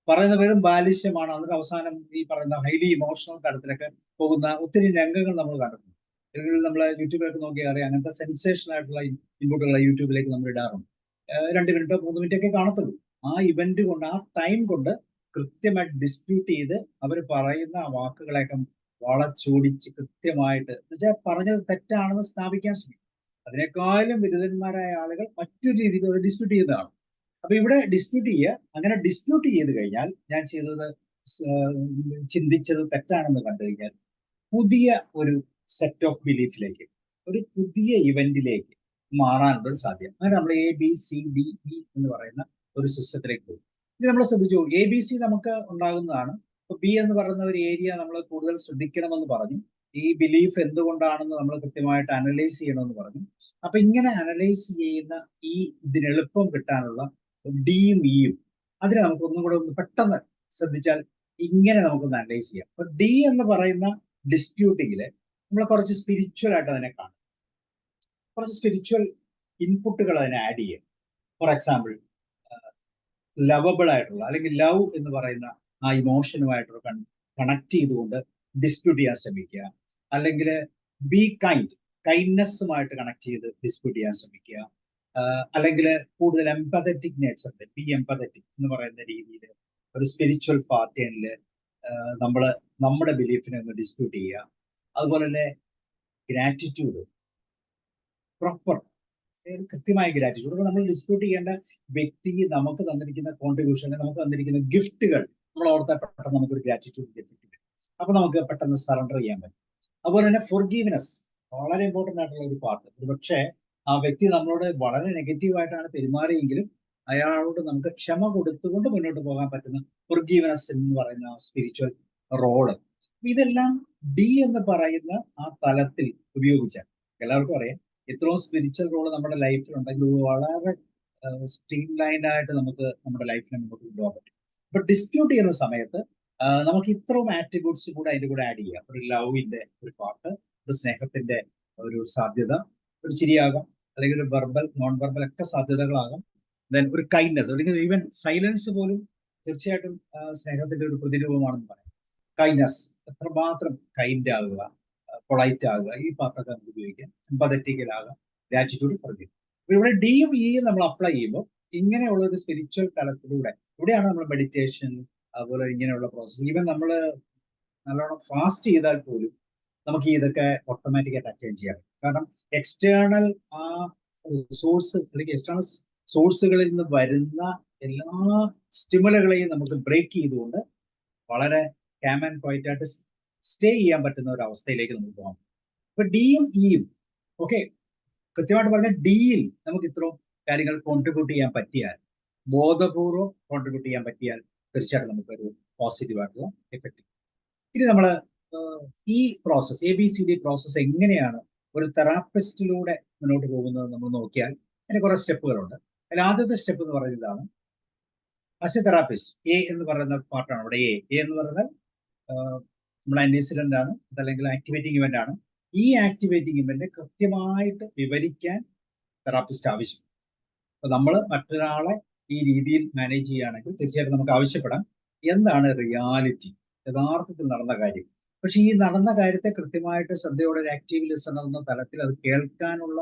പറയുന്ന പേരും ബാലിശ്യമാണ്. അതിന് അവസാനം ഈ പറയുന്ന ഹൈലി ഇമോഷണൽ തലത്തിലൊക്കെ പോകുന്ന ഒത്തിരി രംഗങ്ങൾ നമ്മൾ കണ്ടിട്ടുണ്ട്. അല്ലെങ്കിൽ നമ്മൾ യൂട്യൂബിലൊക്കെ നോക്കിയാൽ അറിയാം, അങ്ങനത്തെ സെൻസേഷണൽ ആയിട്ടുള്ള ഇൻപുട്ടുകൾ യൂട്യൂബിലേക്ക് നമ്മൾ ഇടാറുണ്ട്. 2 മിനിറ്റോ 3 മിനിറ്റോ ഒക്കെ കാണത്തുള്ളൂ. ആ ഇവന്റ് കൊണ്ട്, ആ ടൈം കൊണ്ട് കൃത്യമായിട്ട് ഡിസ്പ്യൂട്ട് ചെയ്ത് അവർ പറയുന്ന ആ വാക്കുകളെയൊക്കെ വളച്ചൊടിച്ച് കൃത്യമായിട്ട്, എന്നുവെച്ചാൽ പറഞ്ഞത് തെറ്റാണെന്ന് സ്ഥാപിക്കാൻ ശ്രമിക്കും. അതിനേക്കാളും വിരുദ്ധന്മാരായ ആളുകൾ മറ്റൊരു രീതിയിൽ അത് ഡിസ്പ്യൂട്ട് ചെയ്യുന്നതാണ്. അപ്പൊ ഇവിടെ ഡിസ്പ്യൂട്ട് ചെയ്യുക. അങ്ങനെ ഡിസ്പ്യൂട്ട് ചെയ്ത് കഴിഞ്ഞാൽ, ഞാൻ ചെയ്തത് ചിന്തിച്ചത് തെറ്റാണെന്ന് കണ്ടു കഴിഞ്ഞാൽ, പുതിയ ഒരു സെറ്റ് ഓഫ് ബിലീഫിലേക്ക്, ഒരു പുതിയ ഇവന്റിലേക്ക് മാറാനുള്ള ഒരു സാധ്യത. അങ്ങനെ നമ്മൾ ABCDE എന്ന് പറയുന്ന ഒരു സിസ്റ്റത്തിലേക്ക് പോകും. ഇത് നമ്മൾ ശ്രദ്ധിച്ചു, ABC നമുക്ക് ഉണ്ടാകുന്നതാണ്. ഇപ്പൊ B എന്ന് പറയുന്ന ഒരു ഏരിയ നമ്മൾ കൂടുതൽ ശ്രദ്ധിക്കണമെന്ന് പറഞ്ഞു. ഈ ബിലീഫ് എന്തുകൊണ്ടാണെന്ന് നമ്മൾ കൃത്യമായിട്ട് അനലൈസ് ചെയ്യണമെന്ന് പറഞ്ഞു. അപ്പൊ ഇങ്ങനെ അനലൈസ് ചെയ്യുന്ന ഇതിന് എളുപ്പം കിട്ടാനുള്ള ഡിയും ഇയും, അതിനെ നമുക്ക് ഒന്നും കൂടെ ഒന്ന് പെട്ടെന്ന് ശ്രദ്ധിച്ചാൽ ഇങ്ങനെ നമുക്കൊന്ന് അനലൈസ് ചെയ്യാം. അപ്പൊ D എന്ന് പറയുന്ന ഡിസ്പ്യൂട്ടിങ്ങില് നമ്മൾ കുറച്ച് സ്പിരിച്വൽ ആയിട്ട് അതിനെ കാണും, കുറച്ച് സ്പിരിച്വൽ ഇൻപുട്ടുകൾ അതിനെ ആഡ് ചെയ്യും. ഫോർ എക്സാമ്പിൾ, ലവബിൾ ആയിട്ടുള്ള, അല്ലെങ്കിൽ ലവ് എന്ന് പറയുന്ന ആ ഇമോഷനുമായിട്ടുള്ള കണക്ട് ചെയ്തുകൊണ്ട് ഡിസ്പ്യൂട്ട് ചെയ്യാൻ ശ്രമിക്കുക. അല്ലെങ്കിൽ ബി കൈൻഡ്നെസ്സുമായിട്ട് കണക്ട് ചെയ്ത് ഡിസ്പ്യൂട്ട് ചെയ്യാൻ ശ്രമിക്കുക. അല്ലെങ്കിൽ കൂടുതൽ എംപതറ്റിക് നേച്ചറിൽ, ബി എംപതറ്റിക് എന്ന് പറയുന്ന രീതിയിൽ ഒരു സ്പിരിച്വൽ പാറ്റേണിൽ നമ്മുടെ ബിലീഫിനെ ഒന്ന് ഡിസ്പ്യൂട്ട് ചെയ്യുക. അതുപോലെ തന്നെ ഗ്രാറ്റിറ്റ്യൂഡ്, പ്രോപ്പർ കൃത്യമായ ഗ്രാറ്റിറ്റ്യൂഡ്. നമ്മൾ ഡിസ്പ്യൂട്ട് ചെയ്യേണ്ട വ്യക്തി നമുക്ക് തന്നിരിക്കുന്ന കോൺട്രിബ്യൂഷൻ, നമുക്ക് തന്നിരിക്കുന്ന ഗിഫ്റ്റുകൾ നമ്മൾ ഓർത്താൽ പെട്ടെന്ന് നമുക്കൊരു ഗ്രാറ്റിറ്റ്യൂഡ് എഫക്റ്റ് വരും. അപ്പൊ നമുക്ക് പെട്ടെന്ന് സറണ്ടർ ചെയ്യാൻ പറ്റും. അതുപോലെ തന്നെ ഫോർഗീവ്നെസ്, വളരെ ഇമ്പോർട്ടൻ്റ് ആയിട്ടുള്ള ഒരു പാർട്ട്. പക്ഷേ ആ വ്യക്തി നമ്മളോട് വളരെ നെഗറ്റീവായിട്ടാണ് പെരുമാറിയെങ്കിലും അയാളോട് നമുക്ക് ക്ഷമ കൊടുത്തുകൊണ്ട് മുന്നോട്ട് പോകാൻ പറ്റുന്ന ഫോർഗീവ്നെസ് എന്ന് പറയുന്ന സ്പിരിച്വൽ റോള്. ഇതെല്ലാം D എന്ന് പറയുന്ന ആ തലത്തിൽ ഉപയോഗിച്ചാൽ, എല്ലാവർക്കും അറിയാം, ഇത്രയും സ്പിരിച്വൽ റോള് നമ്മുടെ ലൈഫിൽ ഉണ്ടെങ്കിൽ വളരെ സ്ട്രീം ലൈൻഡ് ആയിട്ട് നമുക്ക് നമ്മുടെ ലൈഫിനെ മുന്നോട്ട് കൊണ്ടുപോകാൻ പറ്റും. അപ്പൊ ഡിസ്പ്യൂട്ട് ചെയ്യുന്ന സമയത്ത് നമുക്ക് ഇത്രയും ആട്രിബ്യൂട്ട്സ് കൂടെ അതിന്റെ കൂടെ ആഡ് ചെയ്യാം. ഒരു ലവിന്റെ ഒരു പാർട്ട്, ഒരു സ്നേഹത്തിന്റെ ഒരു സാധ്യത, ഒരു ചിരിയാകാം, അല്ലെങ്കിൽ ഒരു വെർബൽ നോൺ വെർബൽ ഒക്കെ സാധ്യതകളാകാം. ദെൻ ഒരു കൈൻഡ്നെസ്, അല്ലെങ്കിൽ ഈവൻ സൈലൻസ് പോലും തീർച്ചയായിട്ടും സ്നേഹത്തിന്റെ ഒരു പ്രതിരൂപമാണെന്ന് പറയാം. കൈൻഡ്നെസ്, എത്രമാത്രം കൈൻഡ് ആകുക, പൊളൈറ്റ് ആകുക, ഈ പാർട്ടൊക്കെ നമുക്ക് ഉപയോഗിക്കാം. എംപതറ്റിക്കൽ ആകാം, ഗ്രാറ്റിറ്റ്യൂഡ്, ഫോർഗീവ്. അപ്പൊ ഇവിടെ Dയും Eയും നമ്മൾ അപ്ലൈ ചെയ്യുമ്പോൾ ഇങ്ങനെയുള്ള ഒരു സ്പിരിച്വൽ തലത്തിലൂടെ, ഇവിടെയാണ് നമ്മൾ മെഡിറ്റേഷൻ, അതുപോലെ ഇങ്ങനെയുള്ള പ്രോസസ്, ഈവൻ നമ്മൾ നല്ലോണം ഫാസ്റ്റ് ചെയ്താൽ പോലും നമുക്ക് ഇതൊക്കെ ഓട്ടോമാറ്റിക്കായിട്ട് അറ്റൈൻ ചെയ്യാം. കാരണം എക്സ്റ്റേണൽ ആ സോഴ്സ്, അല്ലെങ്കിൽ എക്സ്റ്റേണൽ സോഴ്സുകളിൽ നിന്ന് വരുന്ന എല്ലാ സ്റ്റിമുലകളെയും നമുക്ക് ബ്രേക്ക് ചെയ്തുകൊണ്ട് വളരെ കാം ആൻഡ് ക്വയറ്റ് ആയിട്ട് സ്റ്റേ ചെയ്യാൻ പറ്റുന്ന ഒരു അവസ്ഥയിലേക്ക് നമുക്ക് പോകാം. അപ്പൊ Dയും Eയും ഓക്കെ കൃത്യമായിട്ട് പറഞ്ഞ ഡിയിൽ നമുക്ക് ഇത്രയും കാര്യങ്ങൾ കോൺട്രിബ്യൂട്ട് ചെയ്യാൻ പറ്റിയാൽ, ബോധപൂർവം കോൺട്രിബ്യൂട്ട് ചെയ്യാൻ പറ്റിയാൽ തീർച്ചയായിട്ടും നമുക്കൊരു പോസിറ്റീവായിട്ടുള്ള എഫക്റ്റ്. ഇനി നമ്മൾ ഈ പ്രോസസ്സ് ABCD പ്രോസസ്സ് എങ്ങനെയാണ് ഒരു തെറാപ്പിസ്റ്റിലൂടെ മുന്നോട്ട് പോകുന്നത് നമ്മൾ നോക്കിയാൽ അതിന് കുറെ സ്റ്റെപ്പുകളുണ്ട്. അതിൽ ആദ്യത്തെ സ്റ്റെപ്പ് എന്ന് പറയുന്നതാണ് ആസ് എ തെറാപ്പിസ്റ്റ്. എ എന്ന് പറയുന്ന പാർട്ടാണ് അവിടെ. എ എന്ന് പറയുന്നത് നമ്മുടെ ആന്റിസിഡന്റ് ആണ്, അതല്ലെങ്കിൽ ആക്ടിവേറ്റിംഗ് ഇവന്റ് ആണ്. ഈ ആക്ടിവേറ്റിംഗ് ഇവന്റ് കൃത്യമായിട്ട് വിവരിക്കാൻ തെറാപ്പിസ്റ്റ് ആവശ്യം. അപ്പൊ നമ്മൾ മറ്റൊരാളെ ഈ രീതിയിൽ മാനേജ് ചെയ്യുകയാണെങ്കിൽ തീർച്ചയായിട്ടും നമുക്ക് ആവശ്യപ്പെടാം എന്താണ് റിയാലിറ്റി, യഥാർത്ഥത്തിൽ നടന്ന കാര്യം. പക്ഷെ ഈ നടന്ന കാര്യത്തെ കൃത്യമായിട്ട് ശ്രദ്ധയോടെ ഒരു ആക്റ്റീവ് ലിസണർ എന്ന തലത്തിൽ അത് കേൾക്കാനുള്ള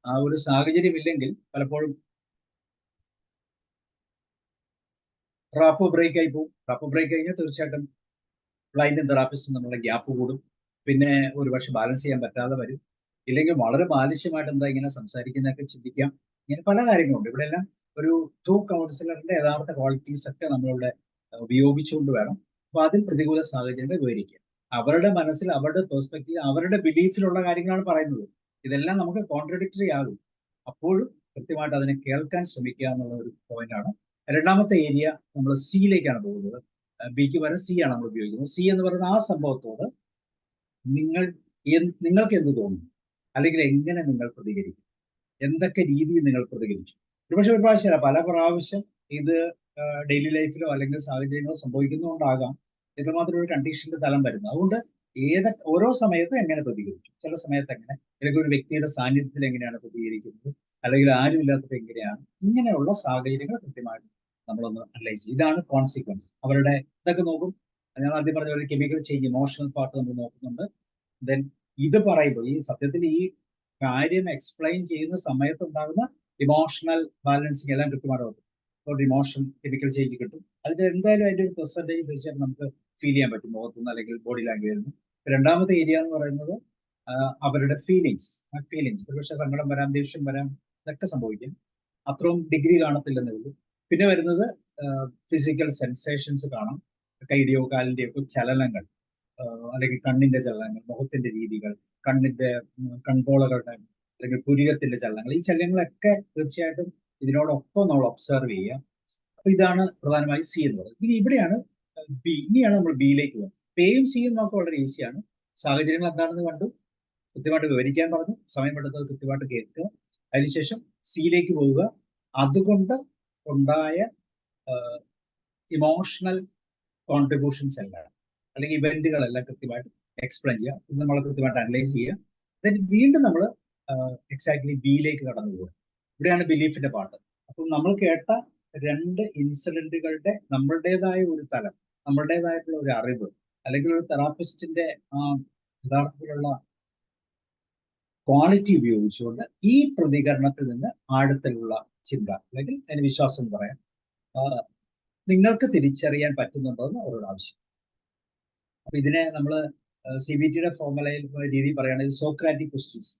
ആ ഒരു സാഹചര്യം ഇല്ലെങ്കിൽ പലപ്പോഴും റാപ്പോ ബ്രേക്ക് ആയി പോകും. റാപ്പോ ബ്രേക്ക് കഴിഞ്ഞാൽ തീർച്ചയായിട്ടും ക്ലയന്റും തെറാപ്പിസ്റ്റും നമ്മളുടെ ഗ്യാപ്പ് കൂടും. പിന്നെ ഒരുപക്ഷെ ബാലൻസ് ചെയ്യാൻ പറ്റാതെ വരും. ഇല്ലെങ്കിൽ വളരെ ബാലിശ്യമായിട്ട് എന്താ ഇങ്ങനെ സംസാരിക്കുന്നതൊക്കെ ചിന്തിക്കാം. ഇങ്ങനെ പല കാര്യങ്ങളുണ്ട്. ഇവിടെ എല്ലാം ഒരു ട്രൂ കൗൺസിലറിന്റെ യഥാർത്ഥ ക്വാളിറ്റീസ് ഒക്കെ നമ്മളിവിടെ ഉപയോഗിച്ചുകൊണ്ട് വേണം അപ്പൊ അതിൽ പ്രതികൂല സാഹചര്യങ്ങൾ വിവരിക്കുക. അവരുടെ മനസ്സിൽ, അവരുടെ പെർസ്പെക്റ്റീവ്, അവരുടെ ബിലീഫിലുള്ള കാര്യങ്ങളാണ് പറയുന്നത്. ഇതെല്ലാം നമുക്ക് കോൺട്രഡിക്ടറി ആകും. അപ്പോഴും കൃത്യമായിട്ട് അതിനെ കേൾക്കാൻ ശ്രമിക്കുക എന്നുള്ള ഒരു പോയിന്റാണ്. രണ്ടാമത്തെ ഏരിയ നമ്മൾ സിയിലേക്കാണ് പോകുന്നത്. ബിക്ക് പകരം സി ആണ് നമ്മൾ ഉപയോഗിക്കുന്നത്. സി എന്ന് പറയുന്ന ആ സംഭവത്തോട് നിങ്ങൾക്ക് എന്ത് തോന്നുന്നു, അല്ലെങ്കിൽ എങ്ങനെ നിങ്ങൾ പ്രതികരിക്കും, എന്തൊക്കെ രീതിയിൽ നിങ്ങൾ പ്രതികരിച്ചു. ഒരുപക്ഷെ ഒരു പ്രാവശ്യമല്ല, പല പ്രാവശ്യം ഇത് ഡെയിലി ലൈഫിലോ അല്ലെങ്കിൽ സാഹചര്യങ്ങളോ സംഭവിക്കുന്നതുകൊണ്ടാകാം ഇത്രമാത്രം ഒരു കണ്ടീഷന്റെ തലം വരുന്നത്. അതുകൊണ്ട് ഓരോ സമയത്തും എങ്ങനെ പ്രതികരിച്ചു, ചില സമയത്ത് എങ്ങനെ, അല്ലെങ്കിൽ ഒരു വ്യക്തിയുടെ സാന്നിധ്യത്തിൽ എങ്ങനെയാണ് പ്രതികരിക്കുന്നത്, അല്ലെങ്കിൽ ആരും ഇല്ലാത്തപ്പോൾ എങ്ങനെയാണ്, ഇങ്ങനെയുള്ള സാഹചര്യങ്ങൾ കൃത്യമായിട്ട് നമ്മളൊന്ന് അനലൈസ് ചെയ്യും. ഇതാണ് കോൺസിക്വൻസ്. അവരുടെ ഇതൊക്കെ നോക്കും. ഞാൻ ആദ്യം പറഞ്ഞ ഒരു കെമിക്കൽ ചേഞ്ച്, ഇമോഷണൽ പാർട്ട് നമ്മൾ നോക്കുന്നുണ്ട്. ദെൻ ഇത് പറയുമ്പോൾ ഈ സത്യത്തിൽ ഈ കാര്യം എക്സ്പ്ലെയിൻ ചെയ്യുന്ന സമയത്ത് ഉണ്ടാകുന്ന ഇമോഷണൽ ബാലൻസിങ് എല്ലാം കൃത്യമായിട്ട് വരും. ഒരു ഇമോഷൻ കെമിക്കൽ ചേഞ്ച് കിട്ടും. അതിന് എന്തായാലും അതിന്റെ ഒരു പെർസെൻറ്റേജ് തീർച്ചയായിട്ടും നമുക്ക് ഫീൽ ചെയ്യാൻ പറ്റും മുഖത്തുനിന്ന് അല്ലെങ്കിൽ ബോഡി ലാംഗ്വേജിൽ നിന്ന്. രണ്ടാമത്തെ ഏരിയ എന്ന് പറയുന്നത് അവരുടെ ഫീലിങ്സ്. ആ ഫീലിങ്സ് ഒരുപക്ഷെ സങ്കടം വരാം, ദേഷ്യം വരാം, ഇതൊക്കെ സംഭവിക്കും. അത്രയും ഡിഗ്രി കാണത്തില്ലെന്നേ ഉള്ളൂ. പിന്നെ വരുന്നത് ഫിസിക്കൽ സെൻസേഷൻസ് കാണാം. കൈയുടെയോ കാലിന്റെയോ ഒക്കെ ചലനങ്ങൾ, അല്ലെങ്കിൽ കണ്ണിന്റെ ചലനങ്ങൾ, മുഖത്തിന്റെ രീതികൾ, കൺപോളകളുടെ അല്ലെങ്കിൽ പുരികത്തിന്റെ ചലനങ്ങൾ, ഈ ചലനങ്ങളൊക്കെ തീർച്ചയായിട്ടും ഇതിനോടൊപ്പം നമ്മൾ ഒബ്സർവ് ചെയ്യുക. അപ്പൊ ഇതാണ് പ്രധാനമായി സി എന്ന് പറയുന്നത്. ഇനി ഇവിടെയാണ് ബി. ഇനിയാണ് നമ്മൾ ബിയിലേക്ക് പോകുന്നത്. എയും സിയും നമുക്ക് വളരെ ഈസിയാണ്. സാഹചര്യങ്ങൾ എന്താണെന്ന് കണ്ടു, കൃത്യമായിട്ട് വിവരിക്കാൻ പറഞ്ഞു, സമയമെടുത്തത് കൃത്യമായിട്ട് കേൾക്കുക. അതിനുശേഷം സിയിലേക്ക് പോവുക. അതുകൊണ്ട് ഉണ്ടായ ഇമോഷണൽ കോൺട്രിബ്യൂഷൻസ് എല്ലാം അല്ലെങ്കിൽ ഇവന്റുകളെല്ലാം കൃത്യമായിട്ട് എക്സ്പ്ലെയിൻ ചെയ്യുക. ഇത് നമ്മൾ കൃത്യമായിട്ട് അനലൈസ് ചെയ്യുക. ദെൻ വീണ്ടും നമ്മൾ എക്സാക്ട്ലി ബിയിലേക്ക് കടന്നു പോകുക. ഇവിടെയാണ് ബിലീഫിന്റെ പാർട്ട്. അപ്പം നമ്മൾ കേട്ട രണ്ട് ഇൻസിഡന്റുകളുടെ നമ്മളുടേതായ ഒരു തലം, നമ്മളുടേതായിട്ടുള്ള ഒരു അറിവ്, അല്ലെങ്കിൽ ഒരു തെറാപ്പിസ്റ്റിന്റെ യഥാർത്ഥത്തിലുള്ള ക്വാളിറ്റി ഉപയോഗിച്ചുകൊണ്ട് ഈ പ്രതികരണത്തിൽ നിന്ന് ആഴത്തിലുള്ള ചിന്ത, അല്ലെങ്കിൽ അതിന് വിശ്വാസം എന്ന് പറയാം, നിങ്ങൾക്ക് തിരിച്ചറിയാൻ പറ്റുന്നുണ്ടോ എന്ന് അവരോട് ആവശ്യം. അപ്പൊ ഇതിനെ നമ്മൾ CBTയുടെ ഫോർമുലയിൽ രീതി പറയുകയാണെങ്കിൽ സോക്രാറ്റിക് ക്വസ്റ്റ്യൻസ്.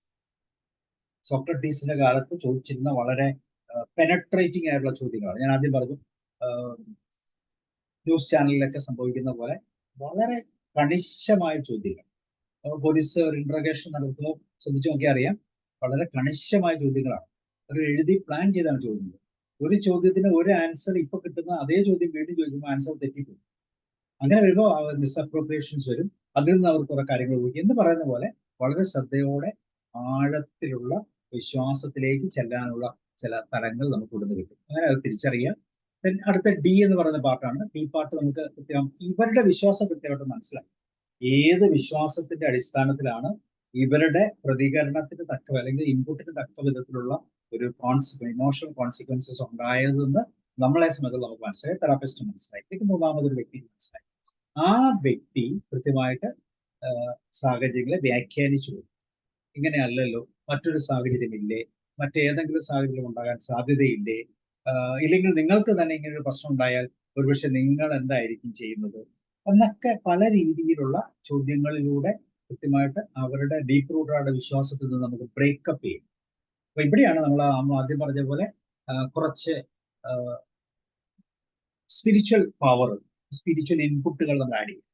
സോക്രട്ടീസിന്റെ കാലത്ത് ചോദിച്ചിരുന്ന വളരെ പെനട്രേറ്റിംഗ് ആയിട്ടുള്ള ചോദ്യങ്ങളാണ്. ഞാൻ ആദ്യം പറഞ്ഞു, ന്യൂസ് ചാനലിലൊക്കെ സംഭവിക്കുന്ന പോലെ വളരെ കണിശമായ ചോദ്യങ്ങൾ. പോലീസ് ഒരു ഇന്ററഗേഷൻ നടത്തുമ്പോൾ ശ്രദ്ധിച്ചു നോക്കിയാൽ അറിയാം, വളരെ കണിശമായ ചോദ്യങ്ങളാണ്. അവർ എഴുതി പ്ലാൻ ചെയ്താണ് ചോദിക്കുന്നത്. ഒരു ചോദ്യത്തിന് ഒരു ആൻസർ ഇപ്പൊ കിട്ടുന്ന അതേ ചോദ്യം വീണ്ടും ചോദിക്കുമ്പോൾ ആൻസർ തെറ്റിപ്പോകും. അങ്ങനെ വരുമ്പോൾ മിസ്അപ്രോപ്രിയേഷൻസ് വരും. അതിൽ നിന്ന് അവർ കുറെ കാര്യങ്ങൾ പോയി എന്ന് പറയുന്ന പോലെ വളരെ ശ്രദ്ധയോടെ ആഴത്തിലുള്ള വിശ്വാസത്തിലേക്ക് ചെല്ലാനുള്ള ചില തലങ്ങൾ നമുക്ക് ഇവിടുന്ന് കിട്ടും. അങ്ങനെ അത് തിരിച്ചറിയാം. അടുത്ത ഡി എന്ന് പറയുന്ന പാർട്ടാണ്. ഡി പാർട്ട് നമുക്ക് കൃത്യം ഇവരുടെ വിശ്വാസം കൃത്യമായിട്ട് മനസ്സിലാക്കും. ഏത് വിശ്വാസത്തിന്റെ അടിസ്ഥാനത്തിലാണ് ഇവരുടെ പ്രതികരണത്തിന് തക്ക, അല്ലെങ്കിൽ ഇൻപുട്ടിന് തക്ക വിധത്തിലുള്ള ഒരു ഇമോഷണൽ കോൺസിക്വൻസസ് ഉണ്ടായതെന്ന് നമ്മളെ സംബന്ധിച്ച് നമുക്ക് മനസ്സിലായി, തെറാപ്പിസ്റ്റ് മനസ്സിലായി, അല്ലെങ്കിൽ മൂന്നാമതൊരു വ്യക്തി മനസ്സിലായി. ആ വ്യക്തി കൃത്യമായിട്ട് സാഹചര്യങ്ങളെ വ്യാഖ്യാനിച്ചു. ഇങ്ങനെയല്ലല്ലോ, മറ്റൊരു സാഹചര്യമില്ലേ, മറ്റേതെങ്കിലും സാഹചര്യം ഉണ്ടാകാൻ സാധ്യതയില്ലേ, ഇല്ലെങ്കിൽ നിങ്ങൾക്ക് തന്നെ ഇങ്ങനെ ഒരു പ്രശ്നം ഉണ്ടായാൽ ഒരുപക്ഷെ നിങ്ങൾ എന്തായിരിക്കും ചെയ്യുന്നത് എന്നൊക്കെ പല രീതിയിലുള്ള ചോദ്യങ്ങളിലൂടെ കൃത്യമായിട്ട് അവരുടെ ഡീപ്പ് റൂട്ടഡ് വിശ്വാസത്തിൽ നിന്ന് നമുക്ക് ബ്രേക്കപ്പ് ചെയ്യും. അപ്പൊ ഇവിടെയാണ് നമ്മൾ ആദ്യം പറഞ്ഞ പോലെ കുറച്ച് സ്പിരിച്വൽ പവർ, സ്പിരിച്വൽ ഇൻപുട്ടുകൾ നമ്മൾ ആഡ് ചെയ്യും.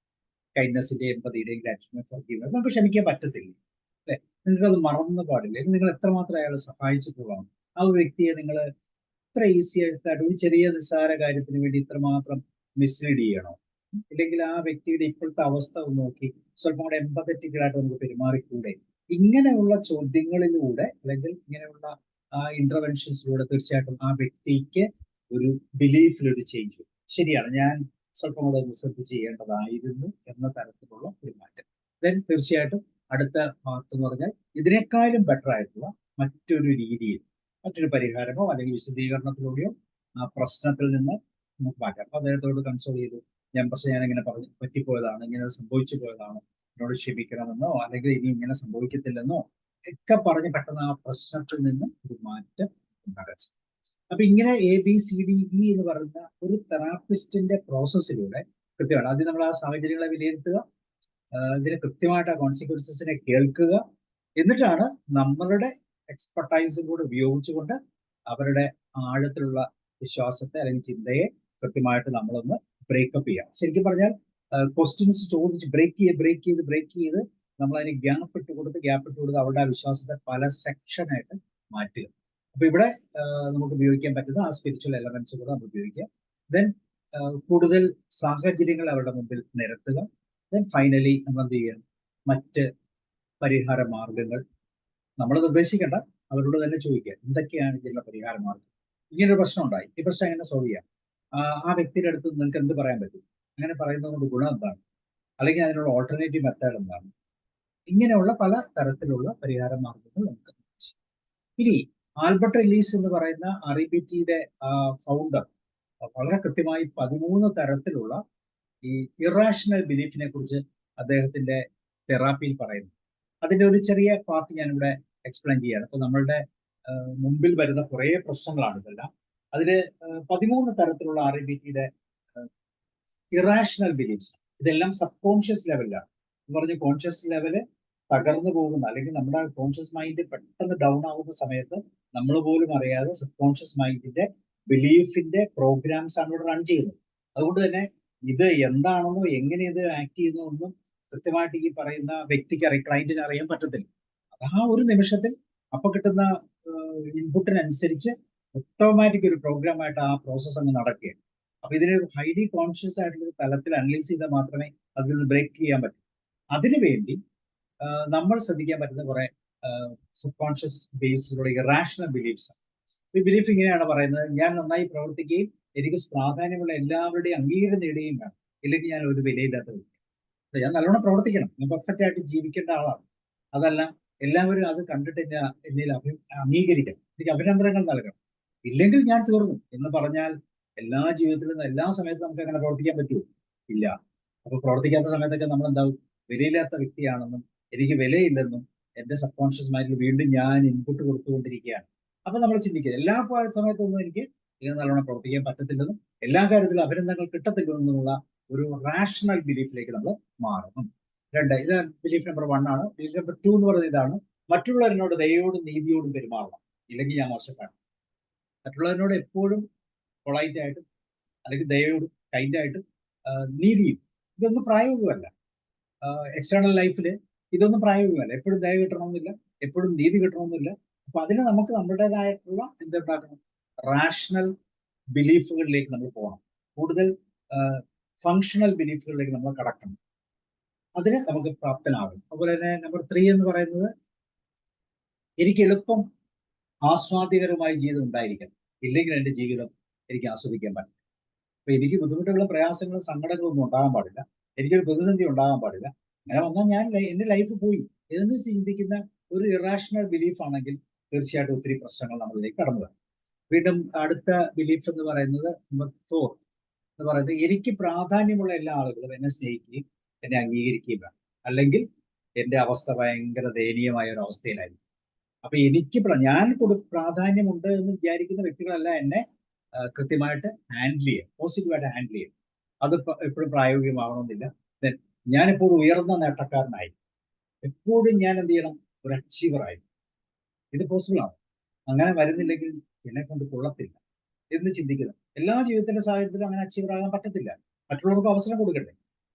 കൈൻഡ്നെസിന്റെ, എമ്പതിയുടെയും ഗ്രാറ്റിറ്റ്യൂഡിന്റെയും നമുക്ക് ക്ഷമിക്കാൻ പറ്റത്തില്ല, അല്ലെ? നിങ്ങൾക്കത് മറന്നു പാടില്ല. നിങ്ങൾ എത്രമാത്രം അയാളെ സഹായിച്ചിട്ടുള്ളതാണ്. ആ ഒരു വ്യക്തിയെ നിങ്ങൾ ഇത്ര ഈസി ആയിട്ട് ഒരു ചെറിയ നിസ്സാര കാര്യത്തിന് വേണ്ടി ഇത്രമാത്രം മിസ്ലീഡ് ചെയ്യണോ? ഇല്ലെങ്കിൽ ആ വ്യക്തിയുടെ ഇപ്പോഴത്തെ അവസ്ഥ ഒന്ന് നോക്കി സ്വല്പം കൂടെ എമ്പത്തറ്റിക്കലായിട്ട് നമുക്ക് പെരുമാറിക്കൂടെ? ഇങ്ങനെയുള്ള ചോദ്യങ്ങളിലൂടെ അല്ലെങ്കിൽ ഇങ്ങനെയുള്ള ആ ഇന്റർവെൻഷൻസിലൂടെ തീർച്ചയായിട്ടും ആ വ്യക്തിക്ക് ഒരു ബിലീഫിൽ ഒരു ചേഞ്ച് വരും. ശരിയാണ്, ഞാൻ സ്വല്പം കൂടെ റിസർച്ച് ചെയ്യേണ്ടതായിരുന്നു എന്ന തരത്തിലുള്ള ഒരു മാറ്റം. ദെൻ തീർച്ചയായിട്ടും അടുത്ത ഭാഗത്ത് എന്ന് പറഞ്ഞാൽ ഇതിനേക്കാളും ബെറ്റർ ആയിട്ടുള്ള മറ്റൊരു രീതിയിൽ മറ്റൊരു പരിഹാരമോ അല്ലെങ്കിൽ വിശദീകരണത്തിലൂടെയോ ആ പ്രശ്നത്തിൽ നിന്ന് നമുക്ക് മാറ്റാം. അപ്പൊ അദ്ദേഹത്തോട് കൺസോൾ ചെയ്തു, ഞാൻ ഇങ്ങനെ പറഞ്ഞു പറ്റിപ്പോയതാണ്, ഇങ്ങനെ സംഭവിച്ചു പോയതാണ്, എന്നോട് ക്ഷമിക്കണമെന്നോ അല്ലെങ്കിൽ ഇനി ഇങ്ങനെ സംഭവിക്കത്തില്ലെന്നോ ഒക്കെ പറഞ്ഞ് പെട്ടെന്ന് ആ പ്രശ്നത്തിൽ നിന്ന് ഒരു മാറ്റം ഉണ്ടാകാൻ സാധിക്കും. അപ്പൊ ഇങ്ങനെ ABCDE എന്ന് പറയുന്ന ഒരു തെറാപ്പിസ്റ്റിന്റെ പ്രോസസ്സിലൂടെ കൃത്യമാണ് ആദ്യം നമ്മൾ ആ സാഹചര്യങ്ങളെ വിലയിരുത്തുക, ഇതിന് കൃത്യമായിട്ട് ആ കോൺസിക്വൻസസിനെ കേൾക്കുക, എന്നിട്ടാണ് നമ്മളുടെ എക്സ്പെർട്ടൈസും കൂടെ ഉപയോഗിച്ചുകൊണ്ട് അവരുടെ ആഴത്തിലുള്ള വിശ്വാസത്തെ അല്ലെങ്കിൽ ചിന്തയെ കൃത്യമായിട്ട് നമ്മളൊന്ന് ബ്രേക്കപ്പ് ചെയ്യാം. ശരിക്കും പറഞ്ഞാൽ ക്വസ്റ്റ്യൻസ് ചോദിച്ച് ബ്രേക്ക് ചെയ്ത് നമ്മൾ അതിന് ഗ്യാപ്പ് ഇട്ട് കൊടുത്ത് അവരുടെ ആ വിശ്വാസത്തെ പല സെക്ഷനായിട്ട് മാറ്റുക. അപ്പൊ ഇവിടെ നമുക്ക് ഉപയോഗിക്കാൻ പറ്റുന്ന ആ സ്പിരിച്വൽ എലമെന്റ്സ് കൂടെ നമുക്ക് ഉപയോഗിക്കാം. ദെൻ കൂടുതൽ സാഹചര്യങ്ങൾ അവരുടെ മുമ്പിൽ നിരത്തുക. ദെൻ ഫൈനലി നമ്മൾ എന്ത് ചെയ്യണം, മറ്റ് പരിഹാര മാർഗങ്ങൾ നമ്മൾ നിർദ്ദേശിക്കേണ്ട, അവരോട് തന്നെ ചോദിക്കുക എന്തൊക്കെയാണ് ഇതിനുള്ള പരിഹാര മാർഗം. ഇങ്ങനൊരു പ്രശ്നം ഉണ്ടായി, ഈ പ്രശ്നം എങ്ങനെ സോൾവ് ചെയ്യാം, ആ വ്യക്തിയുടെ അടുത്ത് നിങ്ങൾക്ക് എന്ത് പറയാൻ പറ്റും, അങ്ങനെ പറയുന്നത് കൊണ്ട് ഗുണം എന്താണ്, അല്ലെങ്കിൽ അതിനുള്ള ഓൾട്ടർനേറ്റീവ് മെത്തേഡ് എന്താണ്, ഇങ്ങനെയുള്ള പല തരത്തിലുള്ള പരിഹാര മാർഗങ്ങൾ നമുക്ക് നിർദ്ദേശിക്കാം. ഇനി ആൽബർട്ട് എല്ലീസ് എന്ന് പറയുന്ന REBTയുടെ ഫൗണ്ടർ വളരെ കൃത്യമായി 13 തരത്തിലുള്ള ഈ ഇറാഷണൽ ബിലീഫിനെ കുറിച്ച് അദ്ദേഹത്തിന്റെ തെറാപ്പിയിൽ പറയുന്നു. അതിന്റെ ഒരു ചെറിയ പാർട്ട് ഞാനിവിടെ എക്സ്പ്ലെയിൻ ചെയ്യാണ്. അപ്പൊ നമ്മളുടെ മുമ്പിൽ വരുന്ന കുറേ പ്രശ്നങ്ങളാണ് ഇതെല്ലാം. അതില് 13 തരത്തിലുള്ള REBTയുടെ ഇറാഷണൽ ബിലീഫ്സ്, ഇതെല്ലാം സബ് കോൺഷ്യസ് ലെവലിലാണ്. എന്ന് പറഞ്ഞ കോൺഷ്യസ് ലെവല് തകർന്നു പോകുന്ന അല്ലെങ്കിൽ നമ്മുടെ കോൺഷ്യസ് മൈൻഡ് പെട്ടെന്ന് ഡൗൺ ആകുന്ന സമയത്ത് നമ്മൾ പോലും അറിയാതെ സബ് കോൺഷ്യസ് മൈൻഡിന്റെ ബിലീഫിന്റെ പ്രോഗ്രാംസ് ആണ് ഇവിടെ റൺ ചെയ്യുന്നത്. അതുകൊണ്ട് തന്നെ ഇത് എന്താണെന്നോ എങ്ങനെ ഇത് ആക്ട് ചെയ്യുന്നോ ഒന്നും കൃത്യമായിട്ട് ഈ പറയുന്ന വ്യക്തിക്ക് ക്ലയന്റിന് അറിയാൻ പറ്റത്തില്ല. ആ ഒരു നിമിഷത്തിൽ അപ്പൊ കിട്ടുന്ന ഇൻപുട്ടിനനുസരിച്ച് ഓട്ടോമാറ്റിക് ഒരു പ്രോഗ്രാമായിട്ട് ആ പ്രോസസ്സ് അങ്ങ് നടക്കുകയാണ്. അപ്പൊ ഇതിന് ഹൈലി കോൺഷ്യസ് ആയിട്ടുള്ള ഒരു തലത്തിൽ അനലൈസ് ചെയ്താൽ മാത്രമേ അതിൽ നിന്ന് ബ്രേക്ക് ചെയ്യാൻ പറ്റൂ. അതിനുവേണ്ടി നമ്മൾ ശ്രദ്ധിക്കാൻ പറ്റുന്ന കുറെ സബ് കോൺഷ്യസ് ബേസിലുള്ള ഇറാഷണൽ ബിലീഫ്സ്. ഈ ബിലീഫ് ഇങ്ങനെയാണ് പറയുന്നത്: ഞാൻ നന്നായി പ്രവർത്തിക്കുകയും എനിക്ക് പ്രാധാന്യമുള്ള എല്ലാവരുടെയും അംഗീകാരം നേടുകയും വേണം, ഇല്ലെങ്കിൽ ഞാൻ ഒരു വിലയില്ലാത്ത വ്യക്തി. ഞാൻ നല്ലോണം പ്രവർത്തിക്കണം, ഞാൻ പെർഫെക്റ്റ് ആയിട്ട് ജീവിക്കേണ്ട ആളാണ്. അതല്ല, എല്ലാവരും അത് കണ്ടിട്ട് എന്നിൽ അംഗീകരിക്കണം, എനിക്ക് അഭിനന്ദനങ്ങൾ നൽകണം, ഇല്ലെങ്കിൽ ഞാൻ തീർന്നു എന്ന് പറഞ്ഞാൽ എല്ലാ ജീവിതത്തിലും എല്ലാ സമയത്തും നമുക്ക് അങ്ങനെ പ്രവർത്തിക്കാൻ പറ്റുമോ? ഇല്ല. അപ്പൊ പ്രവർത്തിക്കാത്ത സമയത്തൊക്കെ നമ്മൾ എന്താവും? വിലയില്ലാത്ത വ്യക്തിയാണെന്നും എനിക്ക് വിലയില്ലെന്നും എന്റെ സബ് കോൺഷ്യസ് മൈൻഡിൽ വീണ്ടും ഞാൻ ഇൻപുട്ട് കൊടുത്തുകൊണ്ടിരിക്കുകയാണ്. അപ്പൊ നമ്മൾ ചിന്തിക്കുക എല്ലാ സമയത്തൊന്നും എനിക്ക് നല്ലോണം പ്രവർത്തിക്കാൻ പറ്റത്തില്ലെന്നും എല്ലാ കാര്യത്തിലും അഭിനന്ദനങ്ങൾ കിട്ടത്തില്ലെന്നുമുള്ള ഒരു റാഷണൽ ബിലീഫിലേക്ക് നമ്മൾ മാറണം. ഇത് ബിലീഫ് നമ്പർ 1 ആണ്. ബിലീഫ് നമ്പർ 2 എന്ന് പറയുന്നത് ഇതാണ്: മറ്റുള്ളവരിനോട് ദയയോടും നീതിയോടും പെരുമാറണം, ഇല്ലെങ്കിൽ ഞാൻ മോശക്കാരൻ. മറ്റുള്ളവരിനോട് എപ്പോഴും പൊളൈറ്റ് ആയിട്ടും അല്ലെങ്കിൽ ദയയോടും കൈൻഡായിട്ടും നീതിയും, ഇതൊന്നും പ്രായോഗികമല്ല. എക്സ്റ്റേണൽ ലൈഫിൽ ഇതൊന്നും പ്രായോഗികമല്ല. എപ്പോഴും ദയ കിട്ടണമെന്നില്ല, എപ്പോഴും നീതി കിട്ടണമെന്നില്ല. അപ്പൊ അതിന് നമുക്ക് നമ്മുടേതായിട്ടുള്ള എന്തുണ്ടാക്കണം? റാഷണൽ ബിലീഫുകളിലേക്ക് നമ്മൾ പോകണം. കൂടുതൽ ഫങ്ഷണൽ ബിലീഫുകളിലേക്ക് നമ്മൾ കടക്കണം. അതിന് നമുക്ക് പ്രാപ്തനാകും. അതുപോലെ തന്നെ നമ്പർ 3 എന്ന് പറയുന്നത്: എനിക്ക് എളുപ്പം ആസ്വാദ്യകരമായ ജീവിതം ഉണ്ടായിരിക്കണം, ഇല്ലെങ്കിൽ എൻ്റെ ജീവിതം എനിക്ക് ആസ്വദിക്കാൻ പറ്റില്ല. അപ്പൊ എനിക്ക് ബുദ്ധിമുട്ടുകളും പ്രയാസങ്ങളും സങ്കടങ്ങളും ഒന്നും ഉണ്ടാകാൻ പാടില്ല, എനിക്കൊരു പ്രതിസന്ധി ഉണ്ടാകാൻ പാടില്ല. അങ്ങനെ വന്നാൽ എന്റെ ലൈഫ് പോയി എന്ന് ചിന്തിക്കുന്ന ഒരു ഇറാഷണൽ ബിലീഫ് ആണെങ്കിൽ തീർച്ചയായിട്ടും ഒത്തിരി പ്രശ്നങ്ങൾ നമ്മളിലേക്ക് കടന്നു വരും. വീണ്ടും അടുത്ത ബിലീഫ് എന്ന് പറയുന്നത് നമ്പർ 4 എന്ന് പറയുന്നത്: എനിക്ക് പ്രാധാന്യമുള്ള എല്ലാ ആളുകളും എന്നെ സ്നേഹിക്കുകയും എന്നെ അംഗീകരിക്കുകയും വേണം, അല്ലെങ്കിൽ എന്റെ അവസ്ഥ ഭയങ്കര ദയനീയമായ ഒരു അവസ്ഥയിലായിരിക്കും. അപ്പൊ എനിക്ക് ഞാൻ പ്രാധാന്യമുണ്ട് എന്ന് വിചാരിക്കുന്ന വ്യക്തികളല്ല എന്നെ കൃത്യമായിട്ട് ഹാൻഡിൽ ചെയ്യുക, പോസിറ്റീവായിട്ട് ഹാൻഡിൽ ചെയ്യുക. അത് എപ്പോഴും പ്രായോഗികമാകണമെന്നില്ല. ഞാൻ എപ്പോഴും ഉയർന്ന നേട്ടക്കാരനായി, എപ്പോഴും ഞാൻ എന്ത് ചെയ്യണം? ഒരു അച്ചീവറായി. ഇത് പോസിബിൾ ആണ്. അങ്ങനെ വരുന്നില്ലെങ്കിൽ എന്നെ കൊണ്ട് കൊള്ളത്തില്ല എന്ന് ചിന്തിക്കുന്നത്. എല്ലാ ജീവിതത്തിന്റെ സാഹചര്യത്തിലും അങ്ങനെ അച്ചീവർ ആകാൻ പറ്റത്തില്ല. മറ്റുള്ളവർക്ക് അവസരം കൊടുക്കട്ടെ.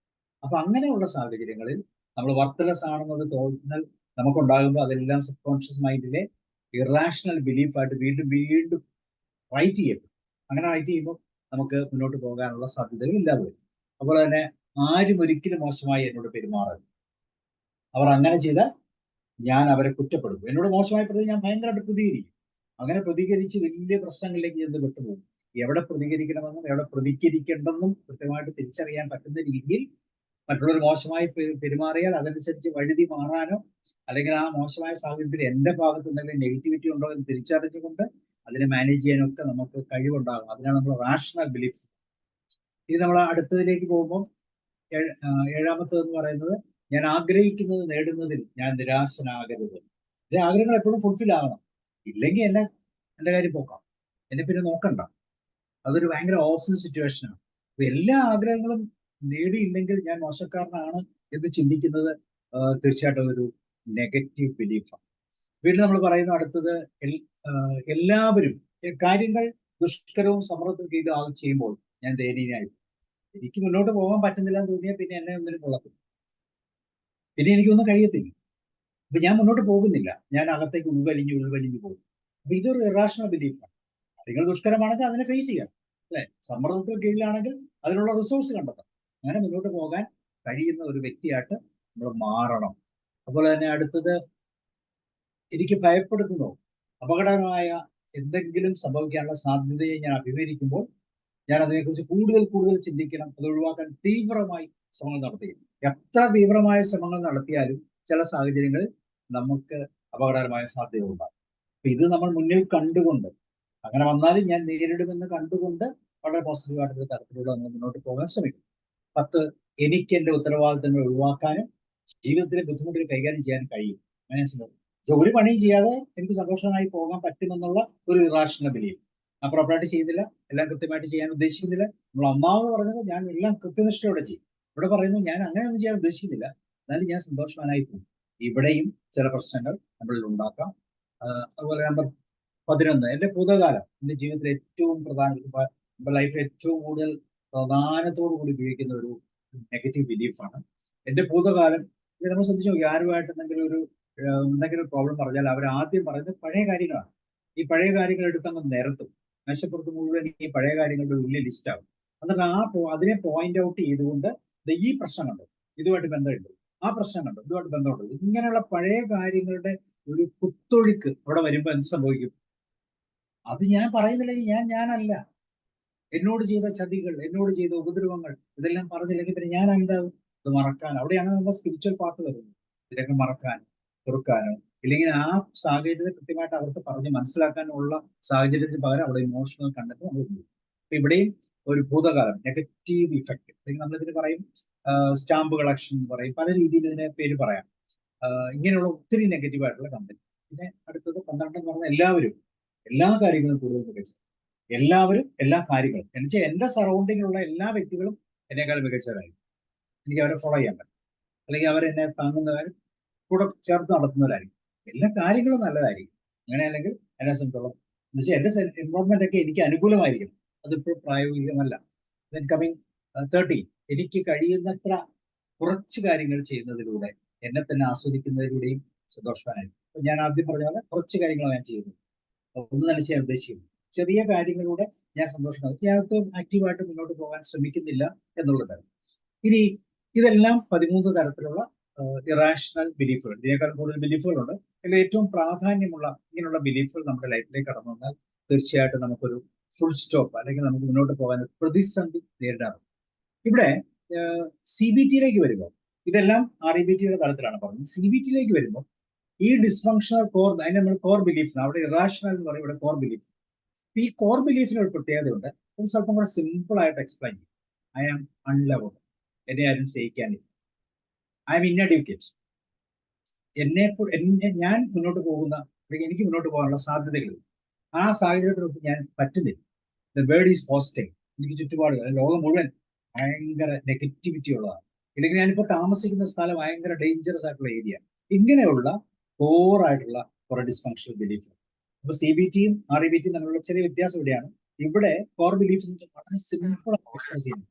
അപ്പൊ അങ്ങനെയുള്ള സാഹചര്യങ്ങളിൽ നമ്മൾ വർത്ത്ലെസ് ആണെന്നൊരു തോന്നൽ നമുക്കുണ്ടാകുമ്പോൾ അതെല്ലാം സബ് കോൺഷ്യസ് മൈൻഡിലെ ഇറാഷണൽ ബിലീഫായിട്ട് വീണ്ടും വീണ്ടും റൈറ്റ് ചെയ്യപ്പെടും. അങ്ങനെ റൈറ്റ് ചെയ്യുമ്പോൾ നമുക്ക് മുന്നോട്ട് പോകാനുള്ള സാധ്യതകൾ ഇല്ലാതെ വരും. അതുപോലെ തന്നെ ആരും ഒരിക്കലും മോശമായി എന്നോട് പെരുമാറരുത്. അവർ അങ്ങനെ ചെയ്താൽ ഞാൻ അവരെ കുറ്റപ്പെടും. എന്നോട് മോശമായി പറഞ്ഞാൽ ഞാൻ ഭയങ്കരമായിട്ട് പ്രതികരിക്കും. അങ്ങനെ പ്രതികരിച്ച് വലിയ പ്രശ്നങ്ങളിലേക്ക് ചെന്ന് വിട്ടുപോകും. എവിടെ പ്രതികരിക്കണമെന്നും എവിടെ പ്രതികരിക്കേണ്ടെന്നും കൃത്യമായിട്ട് തിരിച്ചറിയാൻ പറ്റുന്ന രീതിയിൽ മറ്റുള്ളവർ മോശമായി പെരുമാറിയാൽ അതനുസരിച്ച് വഴുതി മാറാനോ അല്ലെങ്കിൽ ആ മോശമായ സാഹചര്യത്തിൽ എൻ്റെ ഭാഗത്ത് എന്തെങ്കിലും നെഗറ്റിവിറ്റി ഉണ്ടോ എന്ന് തിരിച്ചറിഞ്ഞുകൊണ്ട് അതിനെ മാനേജ് ചെയ്യാനൊക്കെ നമുക്ക് കഴിവുണ്ടാകും. അതിനാണ് നമ്മൾ റാഷണൽ ബിലീഫ്. ഇത് നമ്മൾ അടുത്തതിലേക്ക് പോകുമ്പോൾ ഏഴാമത്തേതെന്ന് പറയുന്നത്, ഞാൻ ആഗ്രഹിക്കുന്നത് നേടുന്നതിൽ ഞാൻ നിരാശനാകരുത്. എൻ്റെ ആഗ്രഹങ്ങൾ എപ്പോഴും ഫുൾഫിൽ ആകണം. ഇല്ലെങ്കിൽ എൻ്റെ കാര്യം പോക്കാം, എന്നെ പിന്നെ നോക്കണ്ട. അതൊരു ഭയങ്കര ഓഫുൾ സിറ്റുവേഷനാണ്. അപ്പൊ എല്ലാ ആഗ്രഹങ്ങളും നേടിയില്ലെങ്കിൽ ഞാൻ മോശക്കാരനാണ് എന്ന് ചിന്തിക്കുന്നത് തീർച്ചയായിട്ടും ഒരു നെഗറ്റീവ് ബിലീഫാണ്. വീണ്ടും നമ്മൾ പറയുന്നു അടുത്തത്, എല്ലാവരും കാര്യങ്ങൾ ദുഷ്കരവും സമ്മർദ്ദത്തിൽ കീഴിൽ ചെയ്യുമ്പോൾ ഞാൻ ദയനീയനായി. എനിക്ക് മുന്നോട്ട് പോകാൻ പറ്റുന്നില്ല എന്ന് തോന്നിയാൽ പിന്നെ എന്നെ ഒന്നിനും കൊള്ളത്തില്ല, പിന്നെ എനിക്കൊന്നും കഴിയത്തില്ല. അപ്പൊ ഞാൻ മുന്നോട്ട് പോകുന്നില്ല, ഞാൻ അകത്തേക്ക് ഉൾവലിഞ്ഞു പോകും. അപ്പൊ ഇതൊരു ഇറാഷണൽ ബിലീഫാണ്. കാര്യങ്ങൾ ദുഷ്കരമാണെങ്കിൽ അതിനെ ഫേസ് ചെയ്യാം, അല്ലെ? സമ്മർദ്ദത്തിന് കീഴിലാണെങ്കിൽ അതിനുള്ള റിസോഴ്സ് കണ്ടെത്താം. അങ്ങനെ മുന്നോട്ട് പോകാൻ കഴിയുന്ന ഒരു വ്യക്തിയായിട്ട് നമ്മൾ മാറണം. അതുപോലെ തന്നെ അടുത്തത്, എനിക്ക് ഭയപ്പെടുത്തുന്നോ അപകടകരമായ എന്തെങ്കിലും സംഭവിക്കാനുള്ള സാധ്യതയെ ഞാൻ അഭിമുഖീകരിക്കുമ്പോൾ ഞാൻ അതിനെക്കുറിച്ച് കൂടുതൽ ചിന്തിക്കണം. അത് ഒഴിവാക്കാൻ തീവ്രമായി ശ്രമങ്ങൾ നടത്തുകയും, എത്ര തീവ്രമായ ശ്രമങ്ങൾ നടത്തിയാലും ചില സാഹചര്യങ്ങളിൽ നമുക്ക് അപകടകരമായ സാധ്യത ഉണ്ടാകും. അപ്പൊ ഇത് നമ്മൾ മുന്നിൽ കണ്ടുകൊണ്ട്, അങ്ങനെ വന്നാലും ഞാൻ നേരിടുമെന്ന് കണ്ടുകൊണ്ട് വളരെ പോസിറ്റീവായിട്ടുള്ള തരത്തിലുള്ള നമ്മൾ മുന്നോട്ട് പോകാൻ ശ്രമിക്കും. 10, എനിക്ക് എൻ്റെ ഉത്തരവാദിത്തങ്ങൾ ഒഴിവാക്കാനും ജീവിതത്തിലെ ബുദ്ധിമുട്ടുകൾ കൈകാര്യം ചെയ്യാൻ കഴിയും. മനസ്സിലാവും. ഒരു പണിയും ചെയ്യാതെ എനിക്ക് സന്തോഷമായി പോകാൻ പറ്റുമെന്നുള്ള ഒരു ഇറാഷണൽ ബിലീഫ്. ഞാൻ പ്രോപ്പറായിട്ട് ചെയ്യുന്നില്ല, എല്ലാം കൃത്യമായിട്ട് ചെയ്യാൻ ഉദ്ദേശിക്കുന്നില്ല. നമ്മൾ ഒന്നാമത് പറഞ്ഞത് ഞാൻ എല്ലാം കൃത്യനിഷ്ഠയോടെ ചെയ്യും. ഇവിടെ പറയുന്നു ഞാൻ അങ്ങനെയൊന്നും ചെയ്യാൻ ഉദ്ദേശിക്കുന്നില്ല, എന്നാലും ഞാൻ സന്തോഷവാനായി പോകും. ഇവിടെയും ചില പ്രശ്നങ്ങൾ നമ്മളിൽ ഉണ്ടാക്കാം. അതുപോലെ നമ്പർ 11, എൻ്റെ ഭൂതകാലം എൻ്റെ ജീവിതത്തിൽ ഏറ്റവും പ്രധാന ലൈഫിൽ ഏറ്റവും കൂടുതൽ പ്രധാനത്തോടു കൂടി ഉപയോഗിക്കുന്ന ഒരു നെഗറ്റീവ് ബിലീഫാണ്. എൻ്റെ ഭൂതകാലം. ഇത് നമ്മൾ ശ്രദ്ധിച്ചു നോക്കി, ആരുമായിട്ട് എന്തെങ്കിലും പ്രോബ്ലം പറഞ്ഞാൽ അവർ ആദ്യം പറയുന്നത് പഴയ കാര്യങ്ങളാണ്. ഈ പഴയ കാര്യങ്ങൾ എടുത്തങ്ങ് നിരത്തും. മേശപ്പുറത്ത് മുഴുവൻ ഈ പഴയ കാര്യങ്ങളുടെ വലിയ ലിസ്റ്റ് ആകും. എന്നിട്ട് അതിനെ പോയിന്റ് ഔട്ട് ചെയ്തുകൊണ്ട് ഈ പ്രശ്നം കണ്ടു, ഇതുമായിട്ട് ബന്ധമുണ്ട്, ആ പ്രശ്നം കണ്ടു, ഇതുമായിട്ട് ബന്ധമുണ്ട്, ഇങ്ങനെയുള്ള പഴയ കാര്യങ്ങളുടെ ഒരു കുത്തൊഴുക്ക് അവിടെ വരുമ്പോൾ എന്ത് സംഭവിക്കും? അത് ഞാൻ പറയുന്നില്ലെങ്കിൽ ഞാനല്ല. എന്നോട് ചെയ്ത ചതികൾ, എന്നോട് ചെയ്ത ഉപദ്രവങ്ങൾ, ഇതെല്ലാം പറഞ്ഞില്ലെങ്കിൽ പിന്നെ ഞാൻ എന്താവും? ഇത് മറക്കാൻ. അവിടെയാണ് നമ്മുടെ സ്പിരിച്വൽ പാർട്ട് വരുന്നത്. ഇതിനൊക്കെ മറക്കാൻ, പൊറുക്കാനോ ഇല്ലെങ്കിൽ ആ സാഹചര്യത്തെ കൃത്യമായിട്ട് അവർക്ക് പറഞ്ഞ് മനസ്സിലാക്കാനുള്ള സാഹചര്യത്തിന് പകരം അവിടെ ഇമോഷണൽ കണ്ടന്റ് നമ്മൾ ഉപയോഗിക്കും. അപ്പൊ ഇവിടെയും ഒരു ഭൂതകാലം നെഗറ്റീവ് ഇഫക്റ്റ്, അല്ലെങ്കിൽ നമ്മളിതിന് പറയും സ്റ്റാമ്പ് കളക്ഷൻ എന്ന് പറയും, പല രീതിയിൽ ഇതിനെ പേര് പറയാം. ഇങ്ങനെയുള്ള ഒത്തിരി നെഗറ്റീവ് ആയിട്ടുള്ള കണ്ടന്റ്. പിന്നെ അടുത്തത് 12 എന്ന് പറഞ്ഞാൽ എല്ലാവരും എല്ലാ കാര്യങ്ങളും കൂടുതൽ മികച്ച, എല്ലാവരും എല്ലാ കാര്യങ്ങളും എന്നുവെച്ചാൽ എൻ്റെ സറൗണ്ടിങ്ങിലുള്ള എല്ലാ വ്യക്തികളും എന്നെക്കാളും മികച്ചവരായിരിക്കും. എനിക്ക് അവരെ ഫോളോ ചെയ്യാൻ പറ്റും, അല്ലെങ്കിൽ അവരെന്നെ താങ്ങുന്നവരും കൂടെ ചേർത്ത് നടത്തുന്നവരായിരിക്കും. എല്ലാ കാര്യങ്ങളും നല്ലതായിരിക്കും. അങ്ങനെ അല്ലെങ്കിൽ എന്നെ സംബന്ധിച്ചോളം എന്നുവെച്ചാൽ എൻ്റെ എൻവോൾവ്മെന്റ് ഒക്കെ എനിക്ക് അനുകൂലമായിരിക്കണം. അതിപ്പോൾ പ്രായോഗികമല്ല. കമ്മിങ് 13, എനിക്ക് കഴിയുന്നത്ര കുറച്ച് കാര്യങ്ങൾ ചെയ്യുന്നതിലൂടെ എന്നെ തന്നെ ആസ്വദിക്കുന്നതിലൂടെയും സന്തോഷവാനായിരിക്കും. അപ്പൊ ഞാൻ ആദ്യം പറഞ്ഞ പോലെ കുറച്ച് കാര്യങ്ങളാണ് ഞാൻ ചെയ്യുന്നത്, ഒന്നും തന്നെ ചെയ്യാൻ ഉദ്ദേശിക്കുന്നു. ചെറിയ കാര്യങ്ങളിലൂടെ ഞാൻ സന്തോഷം ഞാനകത്ത് ആക്റ്റീവായിട്ട് മുന്നോട്ട് പോകാൻ ശ്രമിക്കുന്നില്ല എന്നുള്ളതാണ്. ഇനി ഇതെല്ലാം 13 തരത്തിലുള്ള ഇറാഷണൽ ബിലീഫുകൾ. ഇതിനേക്കാൾ കൂടുതൽ ബിലീഫുകളുണ്ട്. അതിൽ ഏറ്റവും പ്രാധാന്യമുള്ള ഇങ്ങനെയുള്ള ബിലീഫുകൾ നമ്മുടെ ലൈഫിലേക്ക് കടന്നു വന്നാൽ തീർച്ചയായിട്ടും നമുക്കൊരു ഫുൾ സ്റ്റോപ്പ്, അല്ലെങ്കിൽ നമുക്ക് മുന്നോട്ട് പോകാൻ ഒരു പ്രതിസന്ധി നേരിടാറുണ്ട്. ഇവിടെ CBT-യിലേക്ക് വരുമ്പോൾ ഇതെല്ലാം REBT-യുടെ തലത്തിലാണ് പറയുന്നത്. CBT-യിലേക്ക് വരുമ്പോൾ ഈ ഡിസ്ഫങ്ഷണൽ കോർ, അതിന് നമ്മൾ കോർ ബിലീഫ്, അവിടെ ഇറാഷണൽ എന്ന് പറയും, ഇവിടെ കോർ ബിലീഫ്. ഈ കോർ ബിലീഫിന് ഒരു പ്രത്യേകതയുണ്ട്. അത് സ്വല്പം കൂടെ സിമ്പിൾ ആയിട്ട് എക്സ്പ്ലെയിൻ ചെയ്യും. ഐ ആം അൺലവബിൾ, എന്നെ ആരും സ്നേഹിക്കാനില്ല. ഐ എം ഇൻഅഡ്യൂക്കേറ്റ്, ഞാൻ മുന്നോട്ട് പോകുന്ന, എനിക്ക് മുന്നോട്ട് പോകാനുള്ള സാധ്യതകൾ, ആ സാഹചര്യത്തിലൊക്കെ ഞാൻ പറ്റുന്നില്ല. The word is positive. എനിക്ക് ചുറ്റുപാടുകൾ, ലോകം മുഴുവൻ ഭയങ്കര നെഗറ്റിവിറ്റി ഉള്ളതാണ്, ഇല്ലെങ്കിൽ ഞാനിപ്പോൾ താമസിക്കുന്ന സ്ഥലം ഭയങ്കര ഡേഞ്ചറസ് ആയിട്ടുള്ള ഏരിയ. ഇങ്ങനെയുള്ള കോറായിട്ടുള്ള കുറെ ഡിസ്ഫങ്ഷണൽ ബിലീഫ്. അപ്പൊ CBT-യും REBT-യും തമ്മിലുള്ള ചെറിയ വ്യത്യാസം ഇവിടെയാണ്. ഇവിടെ കോർ ബിലീഫ് വളരെ സിമ്പിൾ ആയിട്ട് എക്സ്പ്രസ് ചെയ്യുന്നു.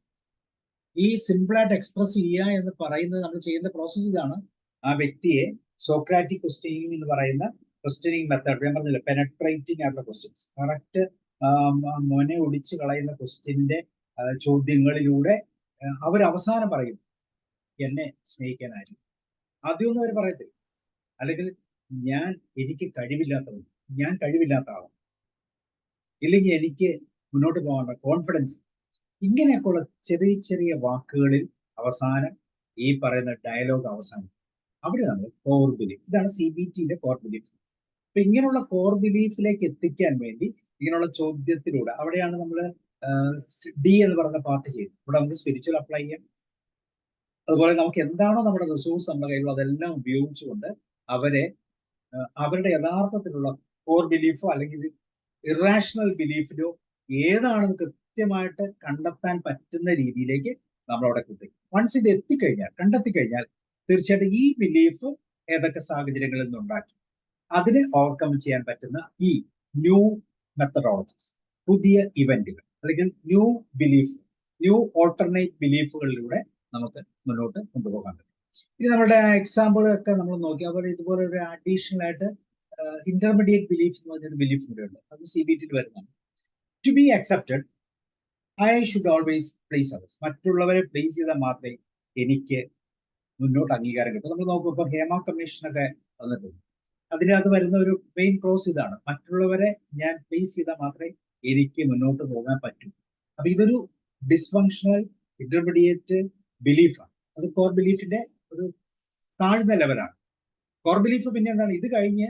ഈ സിമ്പിളായിട്ട് എക്സ്പ്രസ് ചെയ്യുക എന്ന് പറയുന്നത് നമ്മൾ ചെയ്യുന്ന പ്രോസസ്സ് ഇതാണ്. ആ വ്യക്തിയെ സോക്രാറ്റിക് ക്വസ്റ്റ്യനിങ് എന്ന് പറയുന്ന ക്വസ്റ്റ്യനിങ് മെത്തേഡ്, ഞാൻ പറഞ്ഞില്ല പെനട്രേറ്റിംഗ് ആയിട്ടുള്ള ക്വസ്റ്റ്യൻസ്, കറക്റ്റ് മോനെ ഒടിച്ചു കളയുന്ന ക്വസ്റ്റ്യന്റെ ചോദ്യങ്ങളിലൂടെ അവർ അവസാനം പറയും എന്നെ സ്നേഹിക്കാനായിരുന്നു. ആദ്യമൊന്നും അവർ പറയത്തില്ല. അല്ലെങ്കിൽ എനിക്ക് കഴിവില്ലാത്തവൻ, ഞാൻ കഴിവില്ലാത്ത ആളാണ്, ഇല്ലെങ്കിൽ എനിക്ക് മുന്നോട്ട് പോകാനുള്ള കോൺഫിഡൻസ്, ഇങ്ങനെയൊക്കെയുള്ള ചെറിയ ചെറിയ വാക്കുകളിൽ അവസാനം ഈ പറയുന്ന ഡയലോഗ് അവസാനം. അവിടെ നമ്മൾ കോർ ബിലീഫ്, ഇതാണ് CBTയുടെ കോർ ബിലീഫ്. അപ്പൊ ഇങ്ങനെയുള്ള കോർ ബിലീഫിലേക്ക് എത്തിക്കാൻ വേണ്ടി ഇങ്ങനെയുള്ള ചോദ്യത്തിലൂടെ, അവിടെയാണ് നമ്മൾ D എന്ന് പറയുന്ന പാർട്ട് ചെയ്യുന്നത്. ഇവിടെ നമുക്ക് സ്പിരിച്വൽ അപ്ലൈ ചെയ്യാം. അതുപോലെ നമുക്ക് എന്താണോ നമ്മുടെ റിസോഴ്സ് നമ്മുടെ കയ്യിലുള്ള അതെല്ലാം ഉപയോഗിച്ചുകൊണ്ട് അവരുടെ യഥാർത്ഥത്തിലുള്ള കോർ ബിലീഫോ അല്ലെങ്കിൽ ഇറാഷണൽ ബിലീഫിലോ ഏതാണെന്ന് കൃത്യമായിട്ട് കണ്ടെത്താൻ പറ്റുന്ന രീതിയിലേക്ക് നമ്മളവിടെ എത്തിക്കും. വൺസ് ഇത് കണ്ടെത്തി കഴിഞ്ഞാൽ തീർച്ചയായിട്ടും ഈ ബിലീഫ് ഏതൊക്കെ സാഹചര്യങ്ങളിൽ നിന്നുണ്ടാക്കി അതിനെ ഓവർകം ചെയ്യാൻ പറ്റുന്ന ഈ ന്യൂ മെത്തഡോളജീസ്, പുതിയ ഇവന്റുകൾ അല്ലെങ്കിൽ ന്യൂ ബിലീഫ്, ന്യൂ ഓൾട്ടർനേറ്റ് ബിലീഫുകളിലൂടെ നമുക്ക് മുന്നോട്ട് കൊണ്ടുപോകാൻ പറ്റും. ഇനി നമ്മുടെ എക്സാമ്പിളൊക്കെ നമ്മൾ നോക്കിയാൽ പോലെ ഇതുപോലെ ഒരു അഡീഷണൽ ആയിട്ട് ഇന്റർമീഡിയറ്റ് ബിലീഫ് എന്ന് പറഞ്ഞൊരു ബിലീഫ് കൂടെ ഉണ്ട്. അത് CBTയിൽ വരുന്നതാണ്. To be accepted I should always please others. മറ്റുള്ളവരെ പ്ലീസ് ചെയ്താൽ മാത്രമേ എനിക്ക് മുന്നോട്ട് അംഗീകാരം കിട്ടും. നമ്മൾ നോക്കുമ്പോൾ ഇപ്പോൾ ഹേമ കമ്മീഷനൊക്കെ വന്നിട്ടുണ്ട്. അതിനകത്ത് വരുന്ന ഒരു മെയിൻ ക്ലോസ് ഇതാണ്, മറ്റുള്ളവരെ ഞാൻ പ്ലീസ് ചെയ്താൽ മാത്രമേ എനിക്ക് മുന്നോട്ട് പോകാൻ പറ്റൂ. അപ്പൊ ഇതൊരു ഡിസ്ഫങ്ഷണൽ ഇന്റർമീഡിയറ്റ് ബിലീഫാണ്. അത് കോർ ബിലീഫിന്റെ ഒരു താഴ്ന്ന ലെവലാണ്. കോർ ബിലീഫ് പിന്നെ എന്താണ്, ഇത് കഴിഞ്ഞ്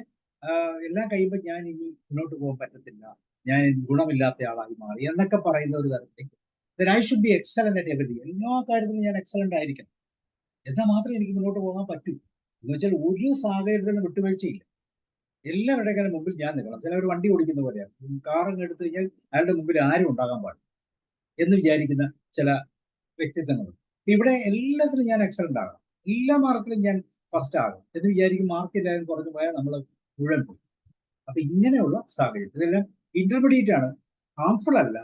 എല്ലാം കഴിയുമ്പോൾ ഞാൻ ഇനി മുന്നോട്ട് പോകാൻ പറ്റത്തില്ല, ഞാൻ ഗുണമില്ലാത്ത ആളായി മാറി എന്നൊക്കെ പറയുന്ന ഒരു തരത്തിലേക്ക് I should be excellent at everything. എല്ലാ കാര്യത്തിലും ഞാൻ എക്സലന്റ് ആയിരിക്കണം, എന്നാൽ മാത്രമേ എനിക്ക് മുന്നോട്ട് പോകാൻ പറ്റൂ. എന്ന് വെച്ചാൽ ഒരു സാഹചര്യത്തിലും വിട്ടുവീഴ്ചയില്ല, എല്ലാവരുടെയും മുമ്പിൽ ഞാൻ നിൽക്കണം. ചിലവർ വണ്ടി ഓടിക്കുന്ന പോലെയാണ്, കാറങ്ങ് എടുത്തു കഴിഞ്ഞാൽ അയാളുടെ മുമ്പിൽ ആരും ഉണ്ടാകാൻ പാടില്ല എന്ന് വിചാരിക്കുന്ന ചില വ്യക്തിത്വങ്ങളുണ്ട്. ഇവിടെ എല്ലാത്തിലും ഞാൻ എക്സലന്റ് ആകണം, എല്ലാ മാർക്കിലും ഞാൻ ഫസ്റ്റ് ആകും എന്ന് വിചാരിക്കും. മാർക്കില്ലാതെ കുറഞ്ഞു പോയാൽ നമ്മൾ മുഴുവൻ പോയി. അപ്പൊ ഇങ്ങനെയുള്ള സാഹചര്യം ഇതെല്ലാം ഇന്റർമീഡിയറ്റ് ആണ്, ഹാംഫുൾ അല്ല.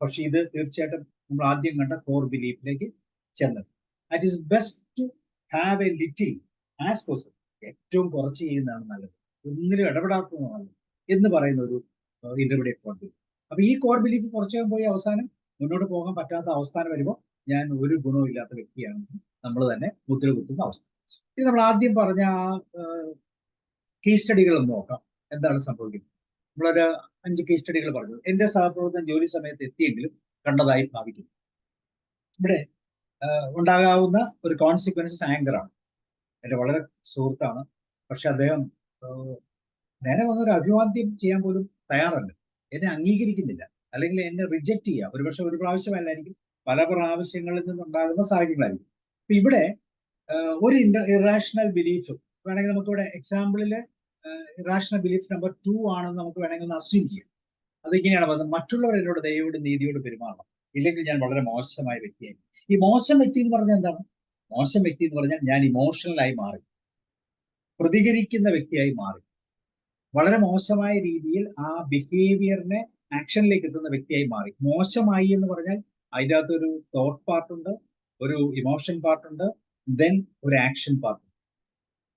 പക്ഷെ ഇത് തീർച്ചയായിട്ടും നമ്മൾ ആദ്യം കണ്ട കോർ ബിലീഫിലേക്ക് ചെന്നത്. It is best to have a little as possible. ഏറ്റവും കുറച്ച് ചെയ്യുന്നതാണ് നല്ലത്, ഒന്നിലും ഇടപെടാത്തതാണ് നല്ലത് എന്ന് പറയുന്ന ഒരു ഇന്റർമീഡിയറ്റ് കോർ ബിലീഫ്. അപ്പൊ ഈ കോർ ബിലീഫ് കുറച്ചു പോയി അവസാനം മുന്നോട്ട് പോകാൻ പറ്റാത്ത അവസ്ഥാനം വരുമ്പോൾ ഞാൻ ഒരു ഗുണവും ഇല്ലാത്ത വ്യക്തിയാണെന്ന് നമ്മൾ തന്നെ മുദ്ര കുത്തുന്ന അവസ്ഥ. ഇത് നമ്മൾ ആദ്യം പറഞ്ഞ ആ കേസ് സ്റ്റഡികൾ നോക്കാം, എന്താണ് സംഭവിക്കുന്നത്. നമ്മളൊരു 5 കേസ് സ്റ്റഡികൾ പറഞ്ഞു. എന്റെ സഹപ്രവർത്തകൻ ജോലി സമയത്ത് എത്തിയെങ്കിലും കണ്ടതായി ഭാവിക്കുന്നു. ഇവിടെ ഉണ്ടാകാവുന്ന ഒരു കോൺസിക്വൻസസ് ആങ്കറാണ്. എന്റെ വളരെ സുഹൃത്താണ്, പക്ഷെ അദ്ദേഹം നേരെ വന്നൊരു അഭിവാദ്യം ചെയ്യാൻ പോലും തയ്യാറല്ല, എന്നെ അംഗീകരിക്കുന്നില്ല, അല്ലെങ്കിൽ എന്നെ റിജക്ട് ചെയ്യുക. ഒരുപക്ഷെ ഒരു പ്രാവശ്യമല്ലായിരിക്കും, പല പ്രാവശ്യങ്ങളിൽ നിന്നുണ്ടാകുന്ന സാഹചര്യങ്ങളായിരിക്കും. അപ്പൊ ഇവിടെ ഒരു ഇറാഷണൽ ബിലീഫ് വേണമെങ്കിൽ നമുക്കിവിടെ എക്സാമ്പിളില് ഇറാഷണൽ ബിലീഫ് നമ്പർ 2 ആണെന്ന് നമുക്ക് വേണമെങ്കിൽ ഒന്ന് അസ്യൂം ചെയ്യാം. അതിങ്ങനെയാണ് പറയുന്നത്, മറ്റുള്ളവർ എന്നോട് ദയയോടും നീതിയോട് പെരുമാറണം, ഇല്ലെങ്കിൽ ഞാൻ വളരെ മോശമായ വ്യക്തിയായി. ഈ മോശം വ്യക്തി എന്ന് പറഞ്ഞാൽ എന്താണ്? മോശം വ്യക്തി എന്ന് പറഞ്ഞാൽ ഞാൻ ഇമോഷണലായി മാറി, പ്രതികരിക്കുന്ന വ്യക്തിയായി മാറി, വളരെ മോശമായ രീതിയിൽ ആ ബിഹേവിയറിനെ ആക്ഷനിലേക്ക് എത്തുന്ന വ്യക്തിയായി മാറി. മോശമായി എന്ന് പറഞ്ഞാൽ അതിൻ്റെ അകത്തൊരു തോട്ട് പാർട്ടുണ്ട്, ഒരു ഇമോഷൻ പാർട്ടുണ്ട്, ദെൻ ഒരു ആക്ഷൻ പാർട്ട്.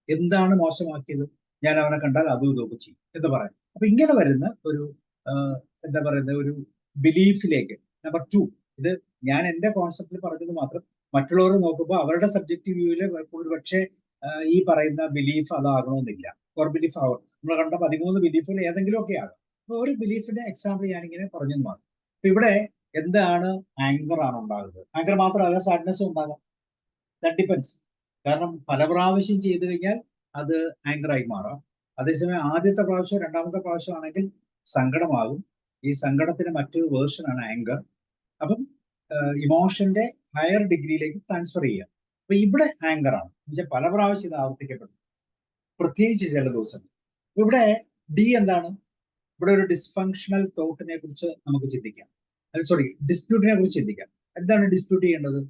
എന്താണ് മോശമാക്കിയത്? ഞാൻ അവനെ കണ്ടാൽ അതും ഇതൊക്കെ ചെയ്യും എന്ന് പറയാം. അപ്പൊ ഇങ്ങനെ വരുന്ന ഒരു എന്താ പറയുന്ന ഒരു ബിലീഫിലേക്ക് നമ്പർ 2, ഇത് ഞാൻ എന്റെ കോൺസെപ്റ്റിൽ പറഞ്ഞത് മാത്രം, മറ്റുള്ളവർ നോക്കുമ്പോൾ അവരുടെ സബ്ജക്റ്റീവ് വ്യൂവില് ഒരുപക്ഷെ ഈ പറയുന്ന ബിലീഫ് അതാകണമെന്നില്ല, കോർ ബിലീഫ് ആകും. നമ്മൾ കണ്ട 13 ബിലീഫുകൾ ഏതെങ്കിലും ഒക്കെ ആകും. അപ്പൊ ഒരു ബിലീഫിന്റെ എക്സാമ്പിൾ ഞാനിങ്ങനെ പറഞ്ഞു മാത്രം. അപ്പൊ ഇവിടെ എന്താണ് ആങ്കർ ആണ് ഉണ്ടാകുന്നത്. ആങ്കർ മാത്രമല്ല, സാഡ്നെസ്സും ഉണ്ടാകാം. That depends. കാരണം പല പ്രാവശ്യം ചെയ്തു കഴിഞ്ഞാൽ അത് ആങ്കറായി മാറാം. അതേസമയം ആദ്യത്തെ പ്രാവശ്യം രണ്ടാമത്തെ പ്രാവശ്യം ആണെങ്കിൽ സങ്കടമാകും. ഈ സങ്കടത്തിന് മറ്റൊരു വേർഷനാണ് ആങ്കർ. അപ്പം ഇമോഷന്റെ ഹയർ ഡിഗ്രിയിലേക്ക് ട്രാൻസ്ഫർ ചെയ്യുക. അപ്പൊ ഇവിടെ ആങ്കർ ആണ് എന്നുവെച്ചാൽ പല പ്രാവശ്യം ഇത് ആവർത്തിക്കപ്പെടും, പ്രത്യേകിച്ച് ചില ദിവസം. ഇവിടെ ഡി എന്താണ്? ഇവിടെ ഒരു ഡിസ്ഫങ്ഷണൽ തോട്ടിനെ കുറിച്ച് നമുക്ക് ചിന്തിക്കാം, ഡിസ്പ്യൂട്ടിനെ കുറിച്ച് ചിന്തിക്കാം. എന്താണ് ഡിസ്പ്യൂട്ട് ചെയ്യേണ്ടത്?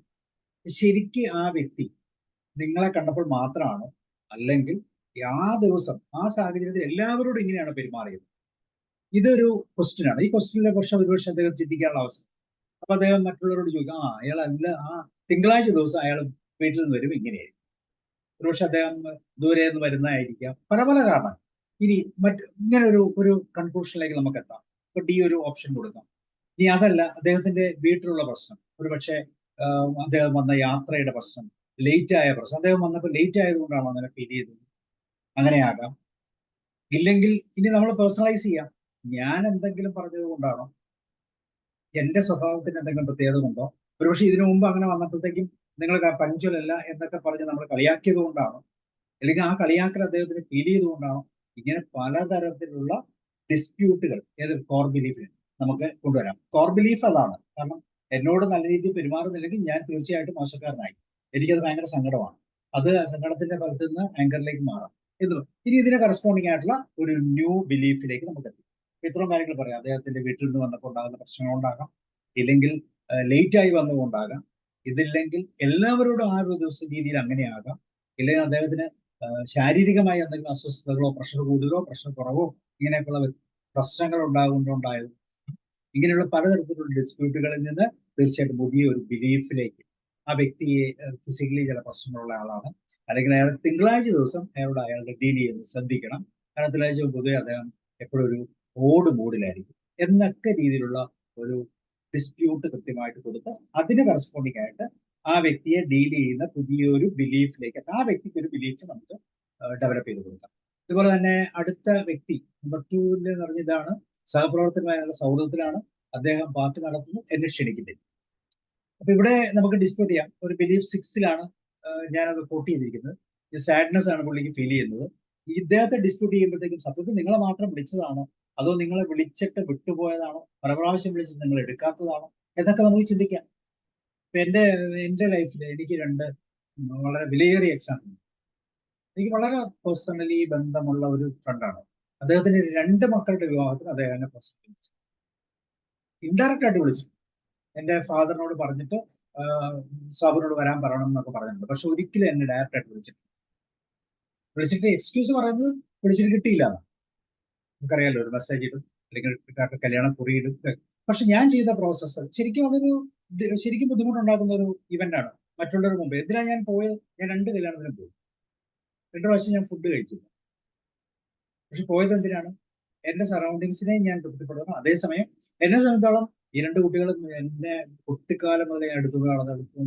ശരിക്ക് ആ വ്യക്തി നിങ്ങളെ കണ്ടപ്പോൾ മാത്രമാണോ, അല്ലെങ്കിൽ ആ ദിവസം ആ സാഹചര്യത്തിൽ എല്ലാവരോടും ഇങ്ങനെയാണ് പെരുമാറിയത്? ഇതൊരു ക്വസ്റ്റ്യൻ ആണ്. ഈ ക്വസ്റ്റ്യനിലെ പക്ഷെ ഒരുപക്ഷെ അദ്ദേഹം ചിന്തിക്കാനുള്ള അവസരം. അപ്പൊ അദ്ദേഹം മറ്റുള്ളവരോട് ചോദിക്കും, അയാൾ അല്ല, ആ തിങ്കളാഴ്ച ദിവസം അയാൾ വീട്ടിൽ നിന്ന് വരും ഇങ്ങനെയായിരിക്കും. ഒരുപക്ഷെ അദ്ദേഹം ദൂരെ നിന്ന് വരുന്നതായിരിക്കാം, പല പല കാരണം. ഇനി ഇങ്ങനെ ഒരു കൺക്ലൂഷനിലേക്ക് നമുക്ക് എത്താം. ഇപ്പൊ ഡി ഒരു ഓപ്ഷൻ കൊടുക്കാം. ഇനി അതല്ല, അദ്ദേഹത്തിന്റെ വീട്ടിലുള്ള പ്രശ്നം, ഒരുപക്ഷെ അദ്ദേഹം വന്ന യാത്രയുടെ പ്രശ്നം, ലേറ്റ് ആയ പ്രശ്നം, അദ്ദേഹം വന്നപ്പോൾ ലേറ്റ് ആയതുകൊണ്ടാണോ അങ്ങനെ ഫീൽ ചെയ്തത്, അങ്ങനെയാകാം. ഇല്ലെങ്കിൽ ഇനി നമ്മൾ പേഴ്സണലൈസ് ചെയ്യാം, ഞാൻ എന്തെങ്കിലും പറഞ്ഞത് കൊണ്ടാണോ, എന്റെ സ്വഭാവത്തിന് എന്തെങ്കിലും പ്രത്യേകത കൊണ്ടോ, ഒരുപക്ഷെ ഇതിനു മുമ്പ് അങ്ങനെ വന്നപ്പോഴത്തേക്കും നിങ്ങൾ പഞ്ച്വലല്ല എന്നൊക്കെ പറഞ്ഞ് നമ്മൾ കളിയാക്കിയത് കൊണ്ടാണോ, അല്ലെങ്കിൽ ആ കളിയാക്കൽ അദ്ദേഹത്തിന് ഫീൽ ചെയ്തുകൊണ്ടാണോ, ഇങ്ങനെ പലതരത്തിലുള്ള ഡിസ്പ്യൂട്ടുകൾ ഏത് കോർ ബിലീഫിന് നമുക്ക് കൊണ്ടുവരാം. കോർ ബിലീഫ് അതാണ്. കാരണം എന്നോട് നല്ല രീതിയിൽ പെരുമാറുന്നില്ലെങ്കിൽ ഞാൻ തീർച്ചയായിട്ടും മോശക്കാരനായി, എനിക്കത് ഭയങ്കര സങ്കടമാണ്. അത് സങ്കടത്തിന്റെ ഫലത്തിൽ നിന്ന് ആങ്കറിലേക്ക് മാറാം. ഇനി ഇതിന് കറസ്പോണ്ടിങ് ആയിട്ടുള്ള ഒരു ന്യൂ ബിലീഫിലേക്ക് നമുക്ക് എത്തി. ഇത്രയും കാര്യങ്ങൾ പറയാം. അദ്ദേഹത്തിന്റെ വീട്ടിൽ നിന്ന് വന്നപ്പോൾ ഉണ്ടാകുന്ന പ്രശ്നങ്ങൾ ഉണ്ടാകാം, ഇല്ലെങ്കിൽ ലേറ്റ് ആയി വന്നുകൊണ്ടാകാം, ഇതില്ലെങ്കിൽ എല്ലാവരോടും ആ ഒരു ദിവസം രീതിയിൽ അങ്ങനെയാകാം, ഇല്ലെങ്കിൽ അദ്ദേഹത്തിന് ശാരീരികമായി എന്തെങ്കിലും അസ്വസ്ഥതകളോ പ്രഷർ കൂടുതലോ പ്രഷർ കുറവോ ഇങ്ങനെയൊക്കെയുള്ള പ്രശ്നങ്ങൾ ഉണ്ടായത്. ഇങ്ങനെയുള്ള പലതരത്തിലുള്ള ഡിസ്പ്യൂട്ടുകളിൽ നിന്ന് തീർച്ചയായിട്ടും പുതിയ ഒരു ബിലീഫിലേക്ക് ആ വ്യക്തിയെ ഫിസിക്കലി ചില പ്രശ്നങ്ങളുള്ള ആളാണ്, അല്ലെങ്കിൽ അയാൾ തിങ്കളാഴ്ച ദിവസം അയാളുടെ ഡീൽ ചെയ്യുന്നത് ശ്രദ്ധിക്കണം. കാരണം തിങ്കളാഴ്ച പൊതുവെ അദ്ദേഹം എപ്പോഴും ഒരു ഓട് മൂഡിലായിരിക്കും എന്നൊക്കെ രീതിയിലുള്ള ഒരു ഡിസ്പ്യൂട്ട് കൃത്യമായിട്ട് കൊടുത്ത് അതിന് കറസ്പോണ്ടിങ് ആയിട്ട് ആ വ്യക്തിയെ ഡീൽ ചെയ്യുന്ന പുതിയൊരു ബിലീഫിലേക്ക് ആ വ്യക്തിക്ക് ഒരു ബിലീഫ് നമുക്ക് ഡെവലപ്പ് ചെയ്ത് കൊടുക്കാം. അതുപോലെ തന്നെ അടുത്ത വ്യക്തി നമ്പർ 2 എന്ന് പറഞ്ഞ ഇതാണ്, സഹപ്രവർത്തകമായുള്ള സൗഹൃദത്തിലാണ്, അദ്ദേഹം പാർട്ടി നടത്തുന്നു, എന്നെ ക്ഷണിക്കുന്നില്ല. അപ്പൊ ഇവിടെ നമുക്ക് ഡിസ്പ്യൂട്ട് ചെയ്യാം. ഒരു ബിലീഫ് 6-ലാണ് ഞാനത് കോട്ട് ചെയ്തിരിക്കുന്നത്. ഈ സാഡ്നെസ് ആണ് പുള്ളിക്ക് ഫീൽ ചെയ്യുന്നത്. ഇദ്ദേഹത്തെ ഡിസ്പ്യൂട്ട് ചെയ്യുമ്പോഴത്തേക്കും സത്യത്തിൽ നിങ്ങളെ മാത്രം വിളിച്ചതാണോ, അതോ നിങ്ങളെ വിളിച്ചിട്ട് വിട്ടുപോയതാണോ, പല പ്രാവശ്യം വിളിച്ചിട്ട് നിങ്ങൾ എടുക്കാത്തതാണോ എന്നൊക്കെ നമുക്ക് ചിന്തിക്കാം. ഇപ്പൊ എന്റെ ലൈഫിൽ എനിക്ക് 2 വളരെ വിലയേറിയ എക്സാമ്പിൾ. എനിക്ക് വളരെ പേഴ്സണലി ബന്ധമുള്ള ഒരു ഫ്രണ്ടാണ്. അദ്ദേഹത്തിന്റെ 2 മക്കളുടെ വിവാഹത്തിന് അദ്ദേഹം എന്നെ പേഴ്സണലി വിളിച്ചു, ഇൻഡയറക്റ്റ് ആയിട്ട് വിളിച്ചു. എന്റെ ഫാദറിനോട് പറഞ്ഞിട്ട് സാബിനോട് വരാൻ പറയണം എന്നൊക്കെ പറഞ്ഞിട്ടുണ്ട്. പക്ഷെ ഒരിക്കലും എന്നെ ഡയറക്റ്റ് ആയിട്ട് വിളിച്ചിട്ട് എക്സ്ക്യൂസ് പറയുന്നത് വിളിച്ചിട്ട് കിട്ടിയില്ല. നമുക്കറിയാലോ, ഒരു മെസ്സേജ് ഇടും, അല്ലെങ്കിൽ കല്യാണ കുറി ഇടും. പക്ഷെ ഞാൻ ചെയ്ത പ്രോസസ്സ് ശരിക്കും ബുദ്ധിമുട്ടുണ്ടാക്കുന്ന ഒരു ഇവന്റ് ആണ്. മറ്റുള്ളവരുടെ മുമ്പ് എന്തിനാ ഞാൻ പോയത്? ഞാൻ 2 കല്യാണത്തിനും പോയി, 2 പ്രാവശ്യം ഞാൻ ഫുഡ് കഴിച്ചില്ല. പക്ഷെ പോയത് എന്തിനാണ്? എന്റെ സറൗണ്ടിങ്സിനെ ഞാൻ തൃപ്തിപ്പെടുത്തണം. അതേസമയം എന്നെ സംബന്ധിച്ചോളം ഈ 2 കുട്ടികളും എന്നെ കുട്ടിക്കാലം മുതലേ അടുത്തു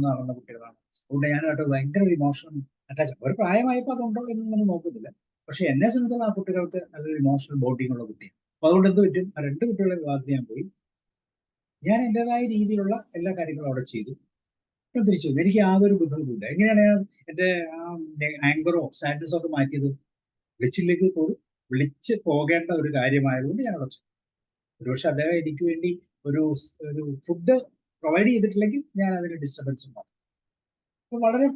നടന്ന കുട്ടികളാണ്. അതുകൊണ്ട് ഞാനായിട്ട് ഭയങ്കര ഒരു ഇമോഷണൽ അറ്റാച്ച്. ഒരു പ്രായമായപ്പോൾ അതുണ്ടോ എന്ന് നമ്മൾ നോക്കുന്നില്ല. പക്ഷെ എന്നെ സംബന്ധിച്ചോളം ആ കുട്ടികൾക്ക് നല്ലൊരു ഇമോഷണൽ ബോണ്ടിങ് ഉള്ള കുട്ടിയാണ്. അപ്പൊ അതുകൊണ്ട് എന്ത് പറ്റും, ആ 2 കുട്ടികളെ വിവാഹത്തിന് ഞാൻ പോയി. ഞാൻ എന്റേതായ രീതിയിലുള്ള എല്ലാ കാര്യങ്ങളും അവിടെ ചെയ്തു. ഞാൻ തിരിച്ചു വന്നു. എനിക്ക് യാതൊരു ബുദ്ധിമുട്ടില്ല. എങ്ങനെയാണ് എന്റെ ആ ആങ്കറോ സാഡ്നെസ്സോ ഒക്കെ മാറ്റിയത്? വിളിച്ചില്ലെങ്കിൽ പോലും വിളിച്ച് പോകേണ്ട ഒരു കാര്യമായതുകൊണ്ട് ഞാൻ അവിടെ. ഒരുപക്ഷെ അദ്ദേഹം എനിക്ക് വേണ്ടി ഒരു ഫുഡ് പ്രൊവൈഡ് ചെയ്തിട്ടില്ലെങ്കിൽ ഞാൻ അതിന് ഡിസ്റ്റർബൻസ് ഉണ്ടാക്കും. അപ്പൊ വളരെ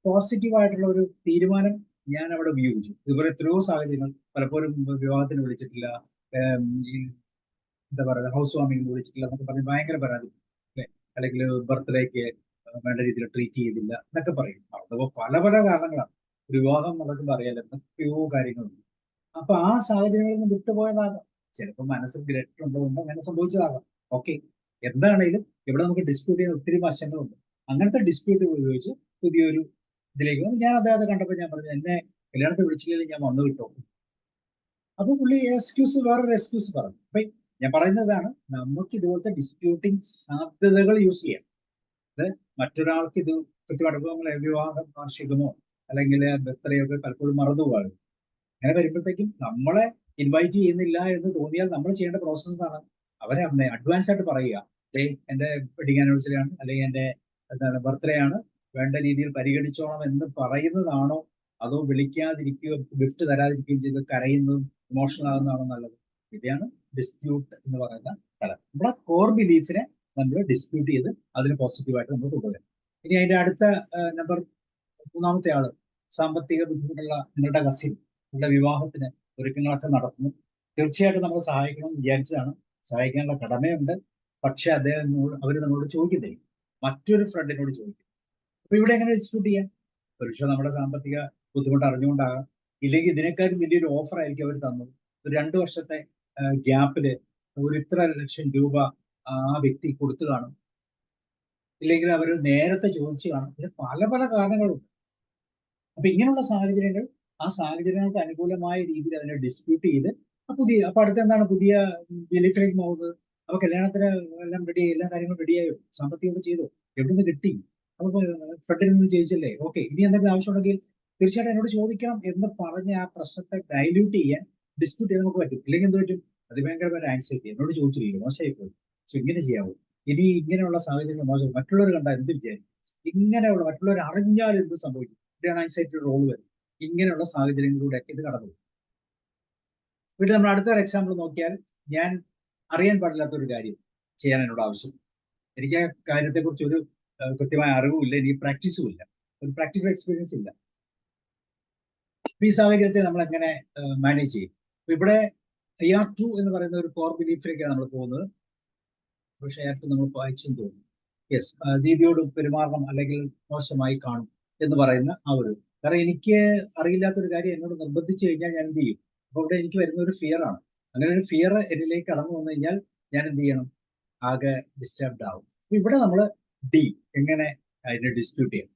പോസിറ്റീവായിട്ടുള്ള ഒരു തീരുമാനം ഞാൻ അവിടെ ഉപയോഗിച്ചു. ഇതുപോലെ എത്രയോ സാഹചര്യങ്ങൾ, പലപ്പോഴും വിവാഹത്തിന് വിളിച്ചിട്ടില്ല, എന്താ പറയുക, ഹൗസ് വാമിങ്ങിന് വിളിച്ചിട്ടില്ല എന്നൊക്കെ പറഞ്ഞ് ഭയങ്കര പരാതി, അല്ലെങ്കിൽ ബർത്ത്ഡേക്ക് വേണ്ട രീതിയിൽ ട്രീറ്റ് ചെയ്തില്ല എന്നൊക്കെ പറയും. അപ്പോൾ പല പല കാരണങ്ങളാണ്. ഒരു വിവാഹം നടക്കുമ്പോൾ അറിയാലോ എന്തൊക്കെയോ കാര്യങ്ങളുണ്ട്. അപ്പൊ ആ സാഹചര്യങ്ങളിൽ നിന്ന് വിട്ടുപോയതാകാം, ചിലപ്പോൾ മനസ്സിൽ ഗ്രറ്റ് ഉണ്ടോ അങ്ങനെ സംഭവിച്ചതാകാം. ഓക്കെ, എന്താണേലും ഇവിടെ നമുക്ക് ഡിസ്പ്യൂട്ട് ചെയ്യാൻ ഒത്തിരി വശങ്ങളുണ്ട്. അങ്ങനത്തെ ഡിസ്പ്യൂട്ട് ഉപയോഗിച്ച് പുതിയൊരു ഇതിലേക്ക് വന്നു. ഞാൻ അദ്ദേഹത്തെ കണ്ടപ്പോൾ ഞാൻ പറഞ്ഞു, എന്നെ കല്യാണത്തിൽ വിളിച്ചില്ലെങ്കിൽ ഞാൻ വന്നു കിട്ടോ. അപ്പൊ പുള്ളി വേറൊരു എക്സ്ക്യൂസ് പറഞ്ഞു. അപ്പൊ ഞാൻ പറയുന്നതാണ്, നമുക്ക് ഇതുപോലത്തെ ഡിസ്പ്യൂട്ടിങ് സാധ്യതകൾ യൂസ് ചെയ്യാം. അത് മറ്റൊരാൾക്ക് ഇത് കൃത്യമായിട്ട് വിവാഹം വാർഷികമോ അല്ലെങ്കിൽ ബർത്ത്ഡേ ഒക്കെ പലപ്പോഴും മറന്നുപോകും. അങ്ങനെ വരുമ്പോഴത്തേക്കും നമ്മളെ ഇൻവൈറ്റ് ചെയ്യുന്നില്ല എന്ന് തോന്നിയാൽ നമ്മൾ ചെയ്യേണ്ട പ്രോസസ് എന്താണ്? അവരെ അഡ്വാൻസ് ആയിട്ട് പറയുക, എന്റെ വെഡിങ് ആനിവേഴ്സറി ആണ്, അല്ലെങ്കിൽ എന്റെ ബർത്ത്ഡേ ആണ്, വേണ്ട രീതിയിൽ പരിഗണിച്ചോണം എന്ന് പറയുന്നതാണോ, അതോ വിളിക്കാതിരിക്കുകയോ ഗിഫ്റ്റ് തരാതിരിക്കുകയും ചെയ്ത് കരയുന്നതും ഇമോഷണൽ ആകുന്നതാണോ നല്ലത്? ഇതാണ് ഡിസ്പ്യൂട്ട് എന്ന് പറയുന്ന തലം. നമ്മുടെ കോർ ബിലീഫിനെ നമ്മൾ ഡിസ്പ്യൂട്ട് ചെയ്ത് അതിന് പോസിറ്റീവായിട്ട് നമ്മൾ കൊണ്ടുവരാം. ഇനി അതിന്റെ അടുത്ത നമ്പർ 3-ാമത്തെ ആള്, സാമ്പത്തിക ബുദ്ധിമുട്ടുള്ള നിങ്ങളുടെ കസിൻ നിങ്ങളുടെ വിവാഹത്തിന് ഒരുക്കങ്ങളൊക്കെ നടത്തുന്നു. തീർച്ചയായിട്ടും നമ്മൾ സഹായിക്കണം എന്ന് വിചാരിച്ചതാണ്, സഹായിക്കാനുള്ള കടമയുണ്ട്. പക്ഷെ അവർ നമ്മളോട് ചോദിക്കുന്നില്ല, മറ്റൊരു ഫ്രണ്ടിനോട് ചോദിക്കും. അപ്പൊ ഇവിടെ എങ്ങനെ ഡിസ്പ്യൂട്ട് ചെയ്യാം? ഒരുപക്ഷെ നമ്മുടെ സാമ്പത്തിക ബുദ്ധിമുട്ട് അറിഞ്ഞുകൊണ്ടാകാം, ഇല്ലെങ്കിൽ ഇതിനേക്കാളും വലിയൊരു ഓഫർ ആയിരിക്കും അവർ തന്നത്. ഒരു 2 വർഷത്തെ ഗ്യാപ്പില് ഒരു ഇത്ര ലക്ഷം രൂപ ആ വ്യക്തി കൊടുത്തു കാണും, ഇല്ലെങ്കിൽ അവർ നേരത്തെ ചോദിച്ചു കാണും. ഇത് പല പല കാരണങ്ങളുണ്ട്. അപ്പൊ ഇങ്ങനെയുള്ള സാഹചര്യങ്ങൾ, ആ സാഹചര്യങ്ങൾക്ക് അനുകൂലമായ രീതിയിൽ അതിനെ ഡിസ്പ്യൂട്ട് ചെയ്ത് അപ്പൊ അടുത്ത എന്താണ് പുതിയ ബിലീഫിലേക്ക് പോകുന്നത്. അപ്പൊ കല്യാണത്തിന് എല്ലാം റെഡി, എല്ലാ കാര്യങ്ങളും റെഡിയായോ, സാമ്പത്തികമൊക്കെ ചെയ്തോ, എവിടുന്ന് കിട്ടി, അപ്പൊ ഫ്രണ്ടിൽ നിന്ന് ചോദിച്ചല്ലേ, ഓക്കെ ഇനി എന്തെങ്കിലും ആവശ്യമുണ്ടെങ്കിൽ തീർച്ചയായിട്ടും എന്നോട് ചോദിക്കണം എന്ന് പറഞ്ഞ് ആ പ്രശ്നത്തെ ഡൈല്യൂട്ട് ചെയ്യാൻ, ഡിസ്പ്യൂട്ട് ചെയ്യാൻ നമുക്ക് പറ്റും. ഇല്ലെങ്കിൽ എന്ത് പറ്റും, അതിഭയങ്കരമായ ആൻസൈറ്റി, എന്നോട് ചോദിച്ചില്ല, മോശമായി പോയി, പക്ഷെ ഇങ്ങനെ ചെയ്യാവൂ, ഇനി ഇങ്ങനെയുള്ള സാഹചര്യങ്ങൾ മോശം, മറ്റുള്ളവർ കണ്ടാൽ എന്ത് വിചാരിക്കും, ഇങ്ങനെയുള്ള മറ്റുള്ളവർ അറിഞ്ഞാൽ എന്ത് സംഭവിക്കും, ഇവിടെയാണ് ആൻസൈറ്റി റോൾ വരുന്നത്. ഇങ്ങനെയുള്ള സാഹചര്യങ്ങളിലൂടെയൊക്കെ ഇത് കടന്നു പോകും. ഇവിടെ നമ്മൾ അടുത്തൊരു എക്സാമ്പിൾ നോക്കിയാൽ, ഞാൻ അറിയാൻ പാടില്ലാത്ത ഒരു കാര്യം ചെയ്യാൻ എന്നോട് ആവശ്യം, എനിക്ക് ആ കാര്യത്തെക്കുറിച്ച് ഒരു കൃത്യമായ അറിവുമില്ല, എനിക്ക് പ്രാക്ടീസും ഇല്ല, ഒരു പ്രാക്ടിക്കൽ എക്സ്പീരിയൻസ് ഇല്ല. ഈ സാഹചര്യത്തെ നമ്മൾ എങ്ങനെ മാനേജ് ചെയ്യും? ഇവിടെ AR2 എന്ന് പറയുന്ന ഒരു കോർ ബിലീഫിലേക്കാണ് നമ്മൾ പോകുന്നത്. പക്ഷേ AR2 നമ്മൾ വായിച്ചെന്ന് തോന്നുന്നു. യെസ്, നീതിയോട് പെരുമാറണം അല്ലെങ്കിൽ മോശമായി കാണും എന്ന് പറയുന്ന ആ ഒരു, കാരണം എനിക്ക് അറിയില്ലാത്തൊരു കാര്യം എന്നോട് നിർബന്ധിച്ചു കഴിഞ്ഞാൽ ഞാൻ എന്ത് ചെയ്യും? അപ്പൊ ഇവിടെ എനിക്ക് വരുന്ന ഒരു ഫിയർ ആണ്. അങ്ങനെ ഒരു ഫിയർ എന്നിലേക്ക് കടന്നു വന്നു കഴിഞ്ഞാൽ ഞാൻ എന്ത് ചെയ്യണം? ആകെ ഡിസ്റ്റർബ്ഡ് ആവും. അപ്പൊ ഇവിടെ നമ്മൾ എങ്ങനെ അതിനെ ഡിസ്പ്യൂട്ട് ചെയ്യാം,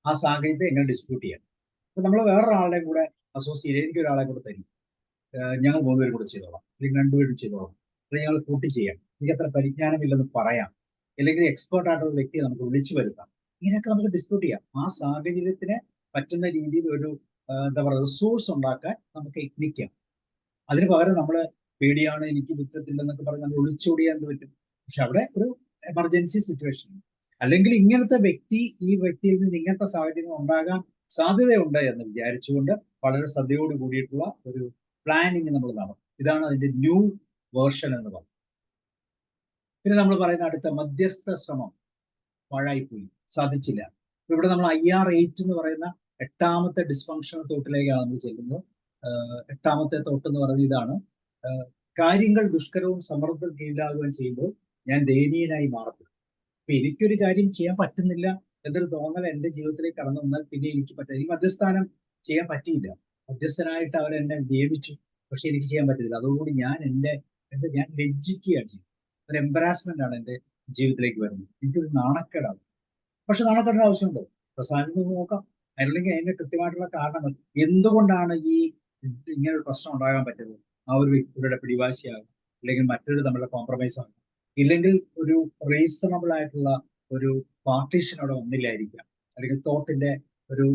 ആ സാഹചര്യത്തെ എങ്ങനെ ഡിസ്പ്യൂട്ട് ചെയ്യാം. അപ്പൊ നമ്മൾ വേറൊരാളുടെ കൂടെ അസോസിയേറ്റ്, എനിക്ക് ഒരാളെ കൂടെ തരും, ഞങ്ങൾ മൂന്നുപേരും കൂടെ ചെയ്തോളാം, അല്ലെങ്കിൽ രണ്ടുപേരും ചെയ്തോളാം, അല്ലെങ്കിൽ ഞങ്ങൾ കൂട്ടി ചെയ്യാം, എനിക്ക് അത്ര പരിജ്ഞാനമില്ലെന്ന് പറയാം, അല്ലെങ്കിൽ എക്സ്പേർട്ട് ആയിട്ടുള്ള വ്യക്തിയെ നമുക്ക് വിളിച്ചു വരുത്താം. ഇങ്ങനെയൊക്കെ നമുക്ക് ഡിസ്പ്യൂട്ട് ചെയ്യാം. ആ സാഹചര്യത്തിന് പറ്റുന്ന രീതിയിൽ ഒരു എന്താ പറയുക, റിസോഴ്സ് ഉണ്ടാക്കാൻ നമുക്ക് യത്നിക്കാം. അതിന് പകരം നമ്മൾ പേടിയാണ്, എനിക്ക് ബുദ്ധിമുട്ടില്ലെന്നൊക്കെ പറഞ്ഞ് നമ്മൾ ഒളിച്ചോടിയാൻ പറ്റും. പക്ഷെ അവിടെ ഒരു എമർജൻസി സിറ്റുവേഷൻ, അല്ലെങ്കിൽ ഇങ്ങനത്തെ വ്യക്തി, ഈ വ്യക്തിയിൽ നിന്ന് ഇങ്ങനത്തെ സാഹചര്യം ഉണ്ടാകാൻ സാധ്യതയുണ്ട് എന്ന് വിചാരിച്ചുകൊണ്ട് വളരെ ശ്രദ്ധയോട് കൂടിയിട്ടുള്ള ഒരു പ്ലാനിങ് നമ്മൾ നടത്തും. ഇതാണ് അതിന്റെ ന്യൂ വേർഷൻ എന്ന് പറയുന്നത്. പിന്നെ നമ്മൾ പറയുന്ന അടുത്ത മധ്യസ്ഥ ശ്രമം പാഴായിപ്പോയി, സാധിച്ചില്ല. ഇവിടെ നമ്മൾ IR8 എന്ന് പറയുന്ന 8ാമത്തെ ഡിസ്ഫങ്ഷണൽ തോട്ടിലേക്കാണ് നമ്മൾ ചെല്ലുന്നത്. 8ാമത്തെ തോട്ട് എന്ന് പറയുന്നത് ഇതാണ്: കാര്യങ്ങൾ ദുഷ്കരവും സമ്മർദ്ദം കീഴിലാകുകയും ചെയ്യുമ്പോൾ ഞാൻ ദയനീയനായി മാറപ്പെടും. അപ്പൊ എനിക്കൊരു കാര്യം ചെയ്യാൻ പറ്റുന്നില്ല എന്നൊരു തോന്നൽ എന്റെ ജീവിതത്തിലേക്ക് കടന്നു വന്നാൽ പിന്നെ എനിക്ക് പറ്റില്ല, ഈ മധ്യസ്ഥാനം ചെയ്യാൻ പറ്റിയില്ല, മധ്യസ്ഥനായിട്ട് അവരെന്നെ നിയമിച്ചു, പക്ഷെ എനിക്ക് ചെയ്യാൻ പറ്റില്ല. അതോടുകൂടി ഞാൻ ഞാൻ ലജ്ജിക്കുകയാണ് ചെയ്യുന്നത്. ഒരു എംബറാസ്മെന്റ് ആണ് എന്റെ ജീവിതത്തിലേക്ക് വരുന്നത്, എനിക്കൊരു നാണക്കേടാണ്. പക്ഷെ നാണക്കേടിന്റെ ആവശ്യമുണ്ടോ? പ്രസാദം നോക്കാം, അല്ലെങ്കിൽ അതിന്റെ കൃത്യമായിട്ടുള്ള കാരണങ്ങൾ എന്തുകൊണ്ടാണ് ഇങ്ങനെ ഒരു പ്രശ്നം ഉണ്ടാകാൻ പറ്റുന്നത്. ആ ഒരു വ്യക്തിയുടെ പിടിവാശിയാകും, അല്ലെങ്കിൽ മറ്റൊരു തമ്മിലുള്ള കോംപ്രമൈസ് ആകും, ഇല്ലെങ്കിൽ ഒരു റീസണബിൾ ആയിട്ടുള്ള ഒരു പാർട്ടീഷൻ അവിടെ വന്നില്ലായിരിക്കാം, അല്ലെങ്കിൽ തോട്ടിന്റെ ഒരു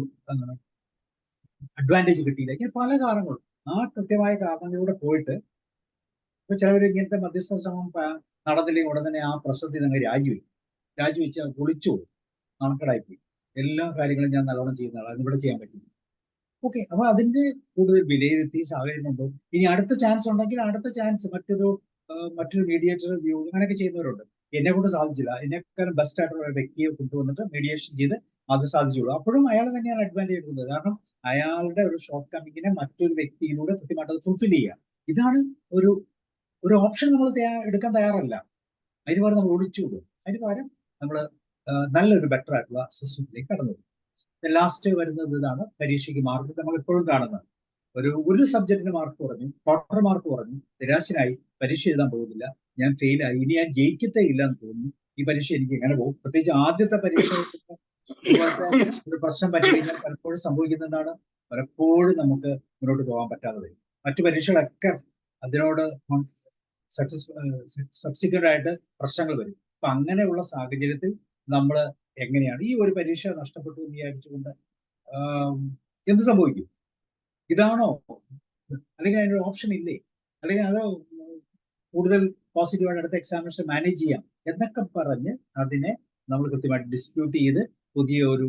അഡ്വാൻറ്റേജ് കിട്ടിയില്ല. ഇങ്ങനെ പല കാരണങ്ങളും, ആ കൃത്യമായ കാരണങ്ങളിലൂടെ പോയിട്ട് ഇപ്പൊ ചിലവർ ഇങ്ങനത്തെ മധ്യസ്ഥ ശ്രമം നടന്നില്ലെങ്കിൽ ഉടൻ തന്നെ ആ പ്രശ്നത്തിൽ നിന്ന് രാജിവെച്ച് ഒളിച്ചു, നാണക്കേടായിപ്പോയി, എല്ലാ കാര്യങ്ങളും ഞാൻ നല്ലോണം ചെയ്യുന്ന ആളാണ്, ഇവിടെ ചെയ്യാൻ പറ്റില്ല. ഓക്കെ, അപ്പൊ അതിന്റെ കൂടുതൽ വിലയിരുത്തി സാഹചര്യം ഉണ്ടോ, ഇനി അടുത്ത ചാൻസ് ഉണ്ടെങ്കിൽ അടുത്ത ചാൻസ് മറ്റൊരു മീഡിയേറ്റർ വ്യൂ അങ്ങനെയൊക്കെ ചെയ്യുന്നവരുണ്ട്. എന്നെ കൊണ്ട് സാധിച്ചില്ല, എന്നെക്കാളും ബെസ്റ്റ് ആയിട്ടുള്ള ഒരു വ്യക്തിയെ കൊണ്ടുവന്നിട്ട് മീഡിയേഷൻ ചെയ്ത് അത് സാധിച്ചുള്ളൂ. അപ്പോഴും അയാൾ തന്നെയാണ് അഡ്വാൻറ്റേജ് എടുക്കുന്നത്, കാരണം അയാളുടെ ഒരു ഷോർട്ട് കമ്മിങ്ങിനെ മറ്റൊരു വ്യക്തിയിലൂടെ കൃത്യമായിട്ട് അത് ഫുൾഫിൽ ചെയ്യുക. ഇതാണ് ഒരു ഓപ്ഷൻ നമ്മൾ എടുക്കാൻ തയ്യാറല്ല. അതിന് പകരം നമ്മൾ ഒളിച്ചുകൂടും. അതിന് പകരം നമ്മൾ നല്ലൊരു ബെറ്റർ ആയിട്ടുള്ള സിസ്റ്റത്തിലേക്ക് കടന്നു പോകും. ലാസ്റ്റ് വരുന്നത് ഇതാണ്, പരീക്ഷയ്ക്ക് മാർക്ക് നമ്മൾ എപ്പോഴും കാണുന്നത്. ഒരു സബ്ജക്റ്റിന് മാർക്ക് കുറഞ്ഞു, ടോട്ടൽ മാർക്ക് കുറഞ്ഞു, നിരാശനായി, പരീക്ഷ എഴുതാൻ പോകുന്നില്ല, ഞാൻ ഫെയിലായി, ഇനി ഞാൻ ജയിക്കത്തേ ഇല്ല എന്ന് തോന്നുന്നു, ഈ പരീക്ഷ എനിക്ക് എങ്ങനെ പോകും. പ്രത്യേകിച്ച് ആദ്യത്തെ പരീക്ഷ ഇതുപോലത്തെ ഒരു പ്രശ്നം പറ്റി കഴിഞ്ഞാൽ പലപ്പോഴും സംഭവിക്കുന്ന എന്താണ്, പലപ്പോഴും നമുക്ക് മുന്നോട്ട് പോകാൻ പറ്റാതെ വരും. മറ്റു പരീക്ഷകളൊക്കെ അതിനോട് സബ്സിക്വന്റ് ആയിട്ട് പ്രശ്നങ്ങൾ വരും. അപ്പൊ അങ്ങനെയുള്ള സാഹചര്യത്തിൽ നമ്മൾ എങ്ങനെയാണ് ഈ ഒരു പരീക്ഷ നഷ്ടപ്പെട്ടു എന്ന് വിചാരിച്ചുകൊണ്ട് എന്ത് സംഭവിക്കും? ഇതാണോ, അല്ലെങ്കിൽ അതിനൊരു ഓപ്ഷൻ ഇല്ലേ, അല്ലെങ്കിൽ അത് കൂടുതൽ പോസിറ്റീവായിട്ട് അടുത്ത എക്സാമിനേഷൻ മാനേജ് ചെയ്യാം എന്നൊക്കെ പറഞ്ഞ് അതിനെ നമ്മൾ കൃത്യമായിട്ട് ഡിസ്പ്യൂട്ട് ചെയ്ത് പുതിയ ഒരു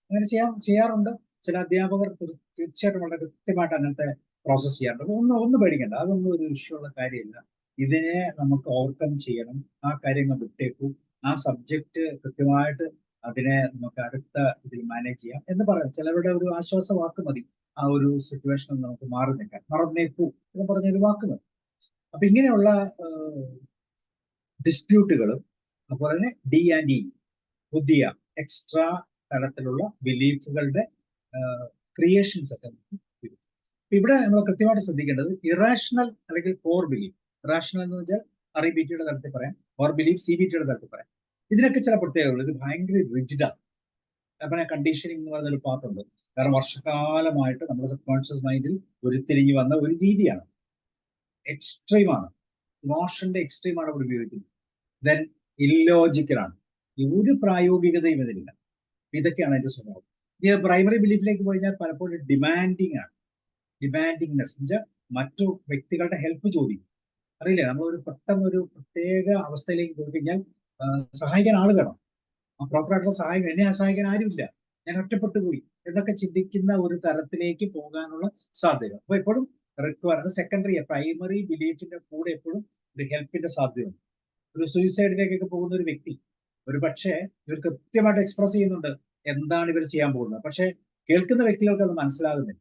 അങ്ങനെ ചെയ്യാറുണ്ട്. ചില അധ്യാപകർ തീർച്ചയായിട്ടും വളരെ കൃത്യമായിട്ട് അങ്ങനത്തെ പ്രോസസ് ചെയ്യാറുണ്ട്. ഒന്നും പേടിക്കണ്ട, അതൊന്നും ഒരു ഇഷ്യൂ ഉള്ള കാര്യമില്ല. ഇതിനെ നമുക്ക് ഓവർകം ചെയ്യണം, ആ കാര്യങ്ങൾ വിട്ടേക്കൂ, ആ സബ്ജക്റ്റ് കൃത്യമായിട്ട് അതിനെ നമുക്ക് അടുത്ത ഇതിൽ മാനേജ് ചെയ്യാം എന്ന് പറയാം. ചിലരുടെ ഒരു ആശ്വാസ വാക്ക് മതി ആ ഒരു സിറ്റുവേഷനിൽ നമുക്ക് മാറി നിൽക്കാൻ, മറന്നേക്കൂ എന്ന് പറഞ്ഞൊരു വാക്ക് മതി. അപ്പൊ ഇങ്ങനെയുള്ള ഡിസ്പ്യൂട്ടുകളും അതുപോലെ തന്നെ D&E പുതിയ എക്സ്ട്രാ തലത്തിലുള്ള ബിലീഫുകളുടെ ക്രിയേഷൻസ് ഒക്കെ വരും. ഇവിടെ നമ്മൾ കൃത്യമായിട്ട് ശ്രദ്ധിക്കേണ്ടത് ഇറാഷണൽ അല്ലെങ്കിൽ കോർ ബിലീഫ്. ഇറാഷണൽ എന്ന് വെച്ചാൽ REBTയുടെ തലത്തിൽ പറയാം, കോർ ബിലീഫ് CBTയുടെ തലത്തിൽ പറയാം. ഇതിനൊക്കെ ചില പ്രത്യേകതകൾ, ഇത് ഭയങ്കര റിജിഡാണ്. അതുപോലെ കണ്ടീഷനിങ് എന്ന് പറയുന്ന ഒരു പാർട്ടുണ്ട്. കാരണം വർഷകാലമായിട്ട് നമ്മുടെ സബ് കോൺഷ്യസ് മൈൻഡിൽ ഉരുത്തിരിഞ്ഞു വന്ന ഒരു രീതിയാണ്. എക്സ്ട്രീമാണ്, ഇമോഷന്റെ എക്സ്ട്രീമാണ് ഇവിടെ ഉപയോഗിക്കുന്നത്. ദെൻ ഇല്ലോജിക്കലാണ്, ഒരു പ്രായോഗികതയും ഇതിലില്ല. ഇതൊക്കെയാണ് അതിന്റെ സ്വഭാവം. ഈ പ്രൈമറി ബിലീഫിലേക്ക് പോയി കഴിഞ്ഞാൽ പലപ്പോഴും ഡിമാൻഡിങ് ആണ്. ഡിമാൻഡിങ്നെസ് എന്ന് വെച്ചാൽ മറ്റു വ്യക്തികളുടെ ഹെൽപ്പ് ചോദിക്കും. അറിയില്ലേ, നമ്മൾ ഒരു പെട്ടെന്ന് ഒരു പ്രത്യേക അവസ്ഥയിലേക്ക് പോയി കഴിഞ്ഞാൽ സഹായിക്കാൻ ആൾ വേണം. ആ പ്രോപ്പറായിട്ടുള്ള സഹായം, എന്നെ സഹായിക്കാൻ ആരുമില്ല, ഞാൻ ഒറ്റപ്പെട്ടു പോയി എന്നൊക്കെ ചിന്തിക്കുന്ന ഒരു തലത്തിലേക്ക് പോകാനുള്ള സാധ്യത. അപ്പൊ എപ്പോഴും റിക്വയർ, അത് സെക്കൻഡറി. പ്രൈമറി ബിലീഫിന്റെ കൂടെ എപ്പോഴും ഒരു ഹെൽപ്പിന്റെ സാധ്യതയുണ്ട്. ഒരു സൂയിസൈഡിലേക്കൊക്കെ പോകുന്ന ഒരു വ്യക്തി ഒരു പക്ഷേ ഇവർ കൃത്യമായിട്ട് എക്സ്പ്രസ് ചെയ്യുന്നുണ്ട് എന്താണ് ഇവർ ചെയ്യാൻ പോകുന്നത്. പക്ഷെ കേൾക്കുന്ന വ്യക്തികൾക്ക് അത് മനസ്സിലാകുന്നില്ല.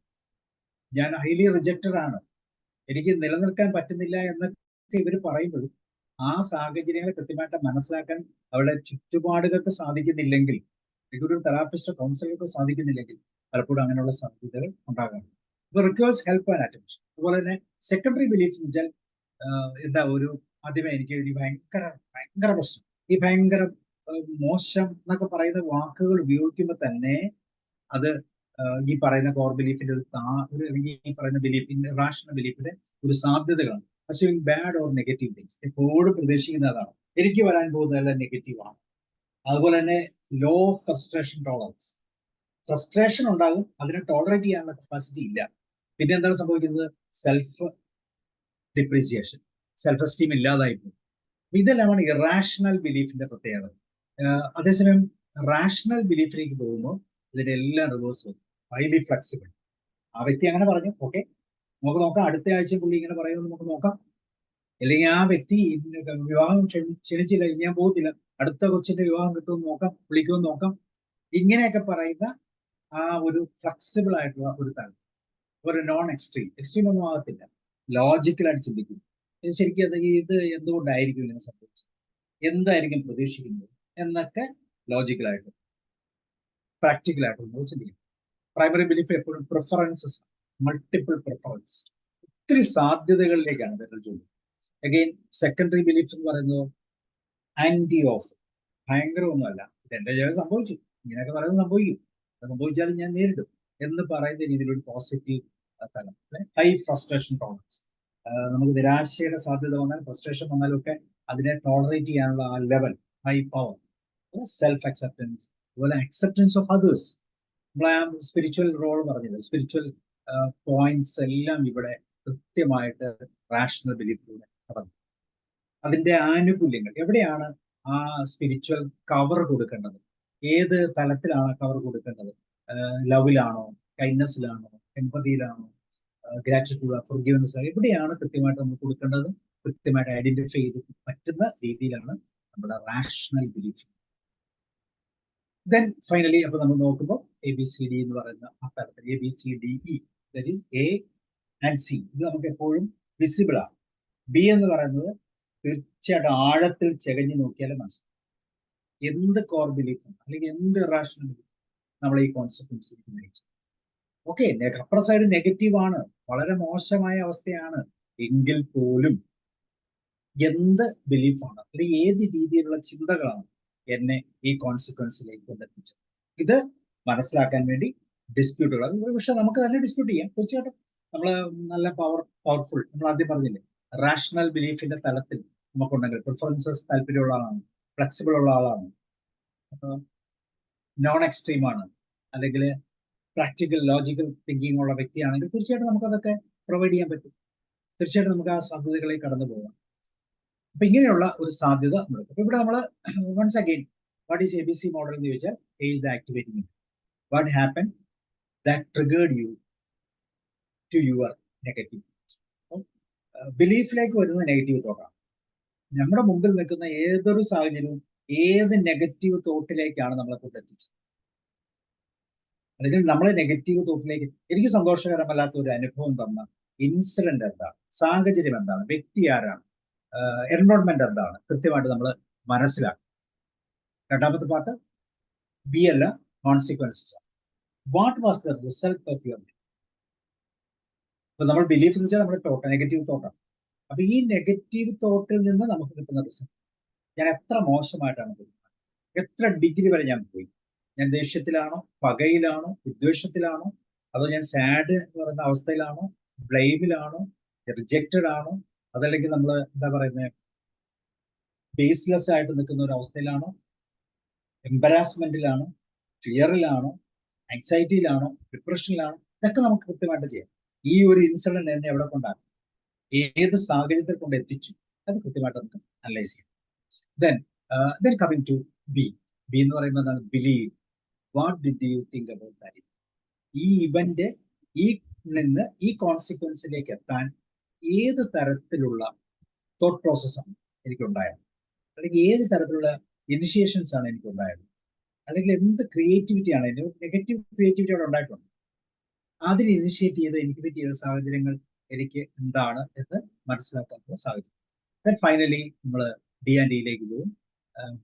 ഞാൻ ഹൈലി റിജക്റ്റഡ് ആണ്, എനിക്ക് നിലനിൽക്കാൻ പറ്റുന്നില്ല എന്നൊക്കെ ഇവർ പറയുമ്പോഴും ആ സാഹചര്യങ്ങളെ കൃത്യമായിട്ട് മനസ്സിലാക്കാൻ അവരുടെ ചുറ്റുപാടുകൾക്ക് സാധിക്കുന്നില്ലെങ്കിൽ, ഒരു തെറാപ്പിസ്റ്റോ കൗൺസിലർക്കോ സാധിക്കുന്നില്ലെങ്കിൽ പലപ്പോഴും അങ്ങനെയുള്ള സാധ്യതകൾ ഉണ്ടാകാറുണ്ട്. ഇപ്പൊ റിക്വേഴ്സ് ഹെൽപ്പ് ആൻഡ് അറ്റൻഷൻ. അതുപോലെ തന്നെ സെക്കൻഡറി ബിലീഫ് എന്ന് വെച്ചാൽ എന്താ, ഒരു ആദ്യമേ എനിക്ക് ഒരു ഭയങ്കര പ്രശ്നം, ഈ ഭയങ്കര മോശം എന്നൊക്കെ പറയുന്ന വാക്കുകൾ ഉപയോഗിക്കുമ്പോൾ തന്നെ അത് ഈ പറയുന്ന കോർ ബിലീഫിന്റെ ഒരു ഈ പറയുന്ന ബിലീഫിന്റെ റാഷണൽ ബിലീഫിന്റെ ഒരു സാധ്യതകളാണ്. Assuming bad or negative things. എപ്പോഴും പ്രതീക്ഷിക്കുന്ന അതാണ്, എനിക്ക് വരാൻ പോകുന്നതെല്ലാം നെഗറ്റീവാണ്. അതുപോലെ തന്നെ ലോ ഫ്രസ്ട്രേഷൻ ടോളറൻസ്. ഫ്രസ്ട്രേഷൻ ഉണ്ടാകും, അതിനെ ടോളറേറ്റ് ചെയ്യാനുള്ള കപ്പാസിറ്റി ഇല്ല. പിന്നെ എന്താണ് സംഭവിക്കുന്നത്? സെൽഫ് ഡിപ്രീസിയേഷൻ, സെൽഫ് എസ്റ്റീം ഇല്ലാതായി പോകും. ഇതെല്ലാമാണ് ഇറാഷണൽ ബിലീഫിന്റെ പ്രത്യേകത. അതേസമയം റാഷണൽ ബിലീഫിലേക്ക് പോകുമ്പോൾ ഇതിന്റെ എല്ലാം റിവേഴ്സ് വരും. Highly flexible. ആ വ്യക്തി അങ്ങനെ പറഞ്ഞു, ഓക്കെ, നമുക്ക് നോക്കാം, അടുത്ത ആഴ്ച പുള്ളി ഇങ്ങനെ പറയുമെന്ന് നമുക്ക് നോക്കാം. അല്ലെങ്കിൽ ആ വ്യക്തി വിവാഹം ക്ഷണിച്ചില്ല, ഇനി ഞാൻ പോകത്തില്ല, അടുത്ത കൊച്ചിന്റെ വിവാഹം കിട്ടുമെന്ന് നോക്കാം, വിളിക്കുമെന്ന് നോക്കാം. ഇങ്ങനെയൊക്കെ പറയുന്ന ആ ഒരു ഫ്ലെക്സിബിൾ ആയിട്ടുള്ള ഒരു തലം, ഒരു നോൺ എക്സ്ട്രീം ഒന്നും ആകത്തില്ല. ലോജിക്കലായിട്ട് ചിന്തിക്കും. ഇത് ശരിക്കും ഇത് എന്തുകൊണ്ടായിരിക്കും ഇങ്ങനെ സംഭവിച്ചത്, എന്തായിരിക്കും പ്രതീക്ഷിക്കുന്നത് എന്നൊക്കെ ലോജിക്കലായിട്ട് പ്രാക്ടിക്കലായിട്ട് നമ്മൾ ചിന്തിക്കും. പ്രൈമറി ബിലീഫ് എപ്പോഴും പ്രിഫറൻസസ്, മൾട്ടിപ്പിൾ പ്രിഫറൻസ്, ഒത്തിരി സാധ്യതകളിലേക്കാണ് ഇവരുടെ ജോലി. അഗെയിൻ സെക്കൻഡറി ബിലീഫ് എന്ന് പറയുന്നത് ആന്റി ഓഫ്, ഭയങ്കരമൊന്നുമല്ല, ഇതെന്റെ ജീവിതം സംഭവിച്ചു, ഇങ്ങനെയൊക്കെ പറയുന്നത് സംഭവിക്കും, അത് സംഭവിച്ചാലും ഞാൻ നേരിടും എന്ന് പറയുന്ന രീതിയിലൊരു പോസിറ്റീവ് തലം. ഹൈ ഫ്രസ്ട്രേഷൻ ടോളറൻസ്, നമുക്ക് നിരാശയുടെ സാധ്യത വന്നാൽ, ഫ്രസ്ട്രേഷൻ വന്നാലും ഒക്കെ അതിനെ ടോളറേറ്റ് ചെയ്യാനുള്ള ആ level, high power. Self acceptance, അതുപോലെ അക്സെപ്റ്റൻസ് ഓഫ് അതേഴ്സ്. നമ്മൾ സ്പിരിച്വൽ റോൾ പറഞ്ഞില്ല, സ്പിരിച്വൽ പോയിന്റ്സ് എല്ലാം ഇവിടെ കൃത്യമായിട്ട് റാഷണൽ ബിലീഫിലൂടെ കടന്നു. അതിന്റെ ആനുകൂല്യങ്ങൾ എവിടെയാണ് ആ സ്പിരിച്വൽ കവർ കൊടുക്കേണ്ടത്, ഏത് തലത്തിലാണ് കവർ കൊടുക്കേണ്ടത്, ലവിലാണോ, കൈൻഡ്നെസ്സിലാണോ, എംപതിയിലാണോ, ഗ്രാറ്റിറ്റ്യൂഡ്, ഫോർഗിവ്നെസ്, എവിടെയാണ് കൃത്യമായിട്ട് നമ്മൾ കൊടുക്കേണ്ടത്, കൃത്യമായിട്ട് ഐഡന്റിഫൈ ചെയ്ത് പറ്റുന്ന രീതിയിലാണ് നമ്മുടെ റാഷണൽ ബിലീഫ്. ദെൻ ഫൈനലി അപ്പൊ നമ്മൾ നോക്കുമ്പോൾ ABCD എന്ന് പറയുന്ന ആ തരത്തിൽ ABCDE, that is A and C, ഇത് നമുക്ക് എപ്പോഴും വിസിബിൾ ആണ്. B എന്ന് പറയുന്നത് തീർച്ചയായിട്ടും ആഴത്തിൽ ചെകഞ്ഞു നോക്കിയാലും മനസ്സിലാവും എന്ത് കോർ ബിലീഫാണ് അല്ലെങ്കിൽ എന്ത് ഇറാഷണൽ ബിലീഫ് നമ്മൾ ഈ കോൺസിക്വൻസിലേക്ക് നയിച്ചത്. ഓക്കെ, അപ്പുറ സൈഡ് നെഗറ്റീവ് ആണ്, വളരെ മോശമായ അവസ്ഥയാണ്, എങ്കിൽ പോലും എന്ത് ബിലീഫാണ് അല്ലെങ്കിൽ ഏത് രീതിയിലുള്ള ചിന്തകളാണ് എന്നെ ഈ കോൺസിക്വൻസിലേക്ക് കൊണ്ടെത്തിച്ചത്, ഇത് മനസ്സിലാക്കാൻ വേണ്ടി ഡിസ്പ്യൂട്ടുകൾ, അത് ഒരു പക്ഷേ നമുക്ക് തന്നെ ഡിസ്പ്യൂട്ട് ചെയ്യാം. തീർച്ചയായിട്ടും നമ്മൾ നല്ല പവർഫുൾ, നമ്മൾ ആദ്യം പറഞ്ഞില്ലേ, റാഷണൽ ബിലീഫിന്റെ തലത്തിൽ നമുക്കുണ്ടെങ്കിൽ പ്രിഫറൻസസ് താല്പര്യമുള്ള ആളാണ്, ഫ്ലെക്സിബിൾ ഉള്ള ആളാണ്, നോൺ എക്സ്ട്രീം ആണ്, അല്ലെങ്കിൽ പ്രാക്ടിക്കൽ ലോജിക്കൽ തിങ്കിങ് ഉള്ള വ്യക്തിയാണെങ്കിൽ തീർച്ചയായിട്ടും നമുക്കതൊക്കെ പ്രൊവൈഡ് ചെയ്യാൻ പറ്റും. തീർച്ചയായിട്ടും നമുക്ക് ആ സാധ്യതകളിലേക്ക് കടന്നു പോകാം. അപ്പൊ ഇങ്ങനെയുള്ള ഒരു സാധ്യത നമ്മൾ, അപ്പൊ ഇവിടെ നമ്മൾ once again what is ABC model എന്ന് ചോദിച്ചാൽ, A is the activating event. What happened that triggered you to your negative thought. ബിലീഫിലേക്ക് വരുന്ന നെഗറ്റീവ് തോട്ടാണ്. നമ്മുടെ മുമ്പിൽ നിൽക്കുന്ന ഏതൊരു സാഹചര്യവും ഏത് നെഗറ്റീവ് തോട്ടിലേക്കാണ് നമ്മളെ കൊണ്ടെത്തിച്ചത്, അല്ലെങ്കിൽ നമ്മളെ നെഗറ്റീവ് തോട്ടിലേക്ക്, എനിക്ക് സന്തോഷകരമല്ലാത്ത ഒരു അനുഭവം തന്ന ഇൻസിഡന്റ് എന്താണ്, സാഹചര്യം എന്താണ്, വ്യക്തി ആരാണ്, എൻവയോൺമെന്റ് എന്താണ്, കൃത്യമായിട്ട് നമ്മൾ മനസ്സിലാക്കും. രണ്ടാമത്തെ പാർട്ട് B അല്ല, consequences. What was the result of your belief. ഇപ്പൊ നമ്മൾ ബിലീഫ് എന്ന് വെച്ചാൽ നമ്മുടെ തോട്ട്, നെഗറ്റീവ് തോട്ടാണ്. അപ്പൊ ഈ നെഗറ്റീവ് തോട്ടിൽ നിന്ന് നമുക്ക് കിട്ടുന്ന റിസൾട്ട്, ഞാൻ എത്ര മോശമായിട്ടാണ് പോയി, എത്ര ഡിഗ്രി വരെ ഞാൻ പോയി, ഞാൻ ദേഷ്യത്തിലാണോ, പകയിലാണോ, വിദ്വേഷത്തിലാണോ, അതോ ഞാൻ സാഡ് എന്ന് പറയുന്ന അവസ്ഥയിലാണോ, ബ്ലെയിമിലാണോ, റിജക്റ്റഡ് ആണോ, അതല്ലെങ്കിൽ നമ്മൾ എന്താ പറയുന്നത് ബേസ്ലെസ് ആയിട്ട് നിൽക്കുന്ന ഒരു അവസ്ഥയിലാണോ, എംബറാസ്മെന്റിലാണോ, ഫിയറിലാണോ, ആങ്സൈറ്റിയിലാണോ, ഡിപ്രഷനിലാണോ, ഇതൊക്കെ നമുക്ക് കൃത്യമായിട്ട് ചെയ്യാം. ഈ ഒരു ഇൻസിഡന്റ് എന്നെ എവിടെ കൊണ്ടാകും, ഏത് സാഹചര്യത്തിൽ കൊണ്ട് എത്തിച്ചു, അത് കൃത്യമായിട്ട് നമുക്ക് അനലൈസ് ചെയ്യാം. ദെൻ കമ്മിങ് ടു ബി എന്ന് പറയുമ്പോൾ എന്താണ്? Believe. What did you think about that? ഈ ഇവന്റ് ഈ നിന്ന് ഈ കോൺസിക്വൻസിലേക്ക് എത്താൻ ഏത് തരത്തിലുള്ള തോട്ട് പ്രോസസ്സാണ് എനിക്കുണ്ടായത്, അല്ലെങ്കിൽ ഏത് തരത്തിലുള്ള ഇനിഷ്യേഷൻസ് ആണ് എനിക്കുണ്ടായത്, അല്ലെങ്കിൽ എന്ത് ക്രിയേറ്റിവിറ്റിയാണ്, നെഗറ്റീവ് ക്രിയേറ്റിവിറ്റി അവിടെ ഉണ്ടായിട്ടുണ്ട്, അതിൽ ഇനിഷ്യേറ്റ് ചെയ്ത് ഇൻക്യുബേറ്റ് ചെയ്ത സാഹചര്യങ്ങൾ എനിക്ക് എന്താണ് എന്ന് മനസ്സിലാക്കാനുള്ള സാഹചര്യം. ദെൻ ഫൈനലി നമ്മൾ ഡി ആൻഡ് ഇയിലേക്ക് പോകും.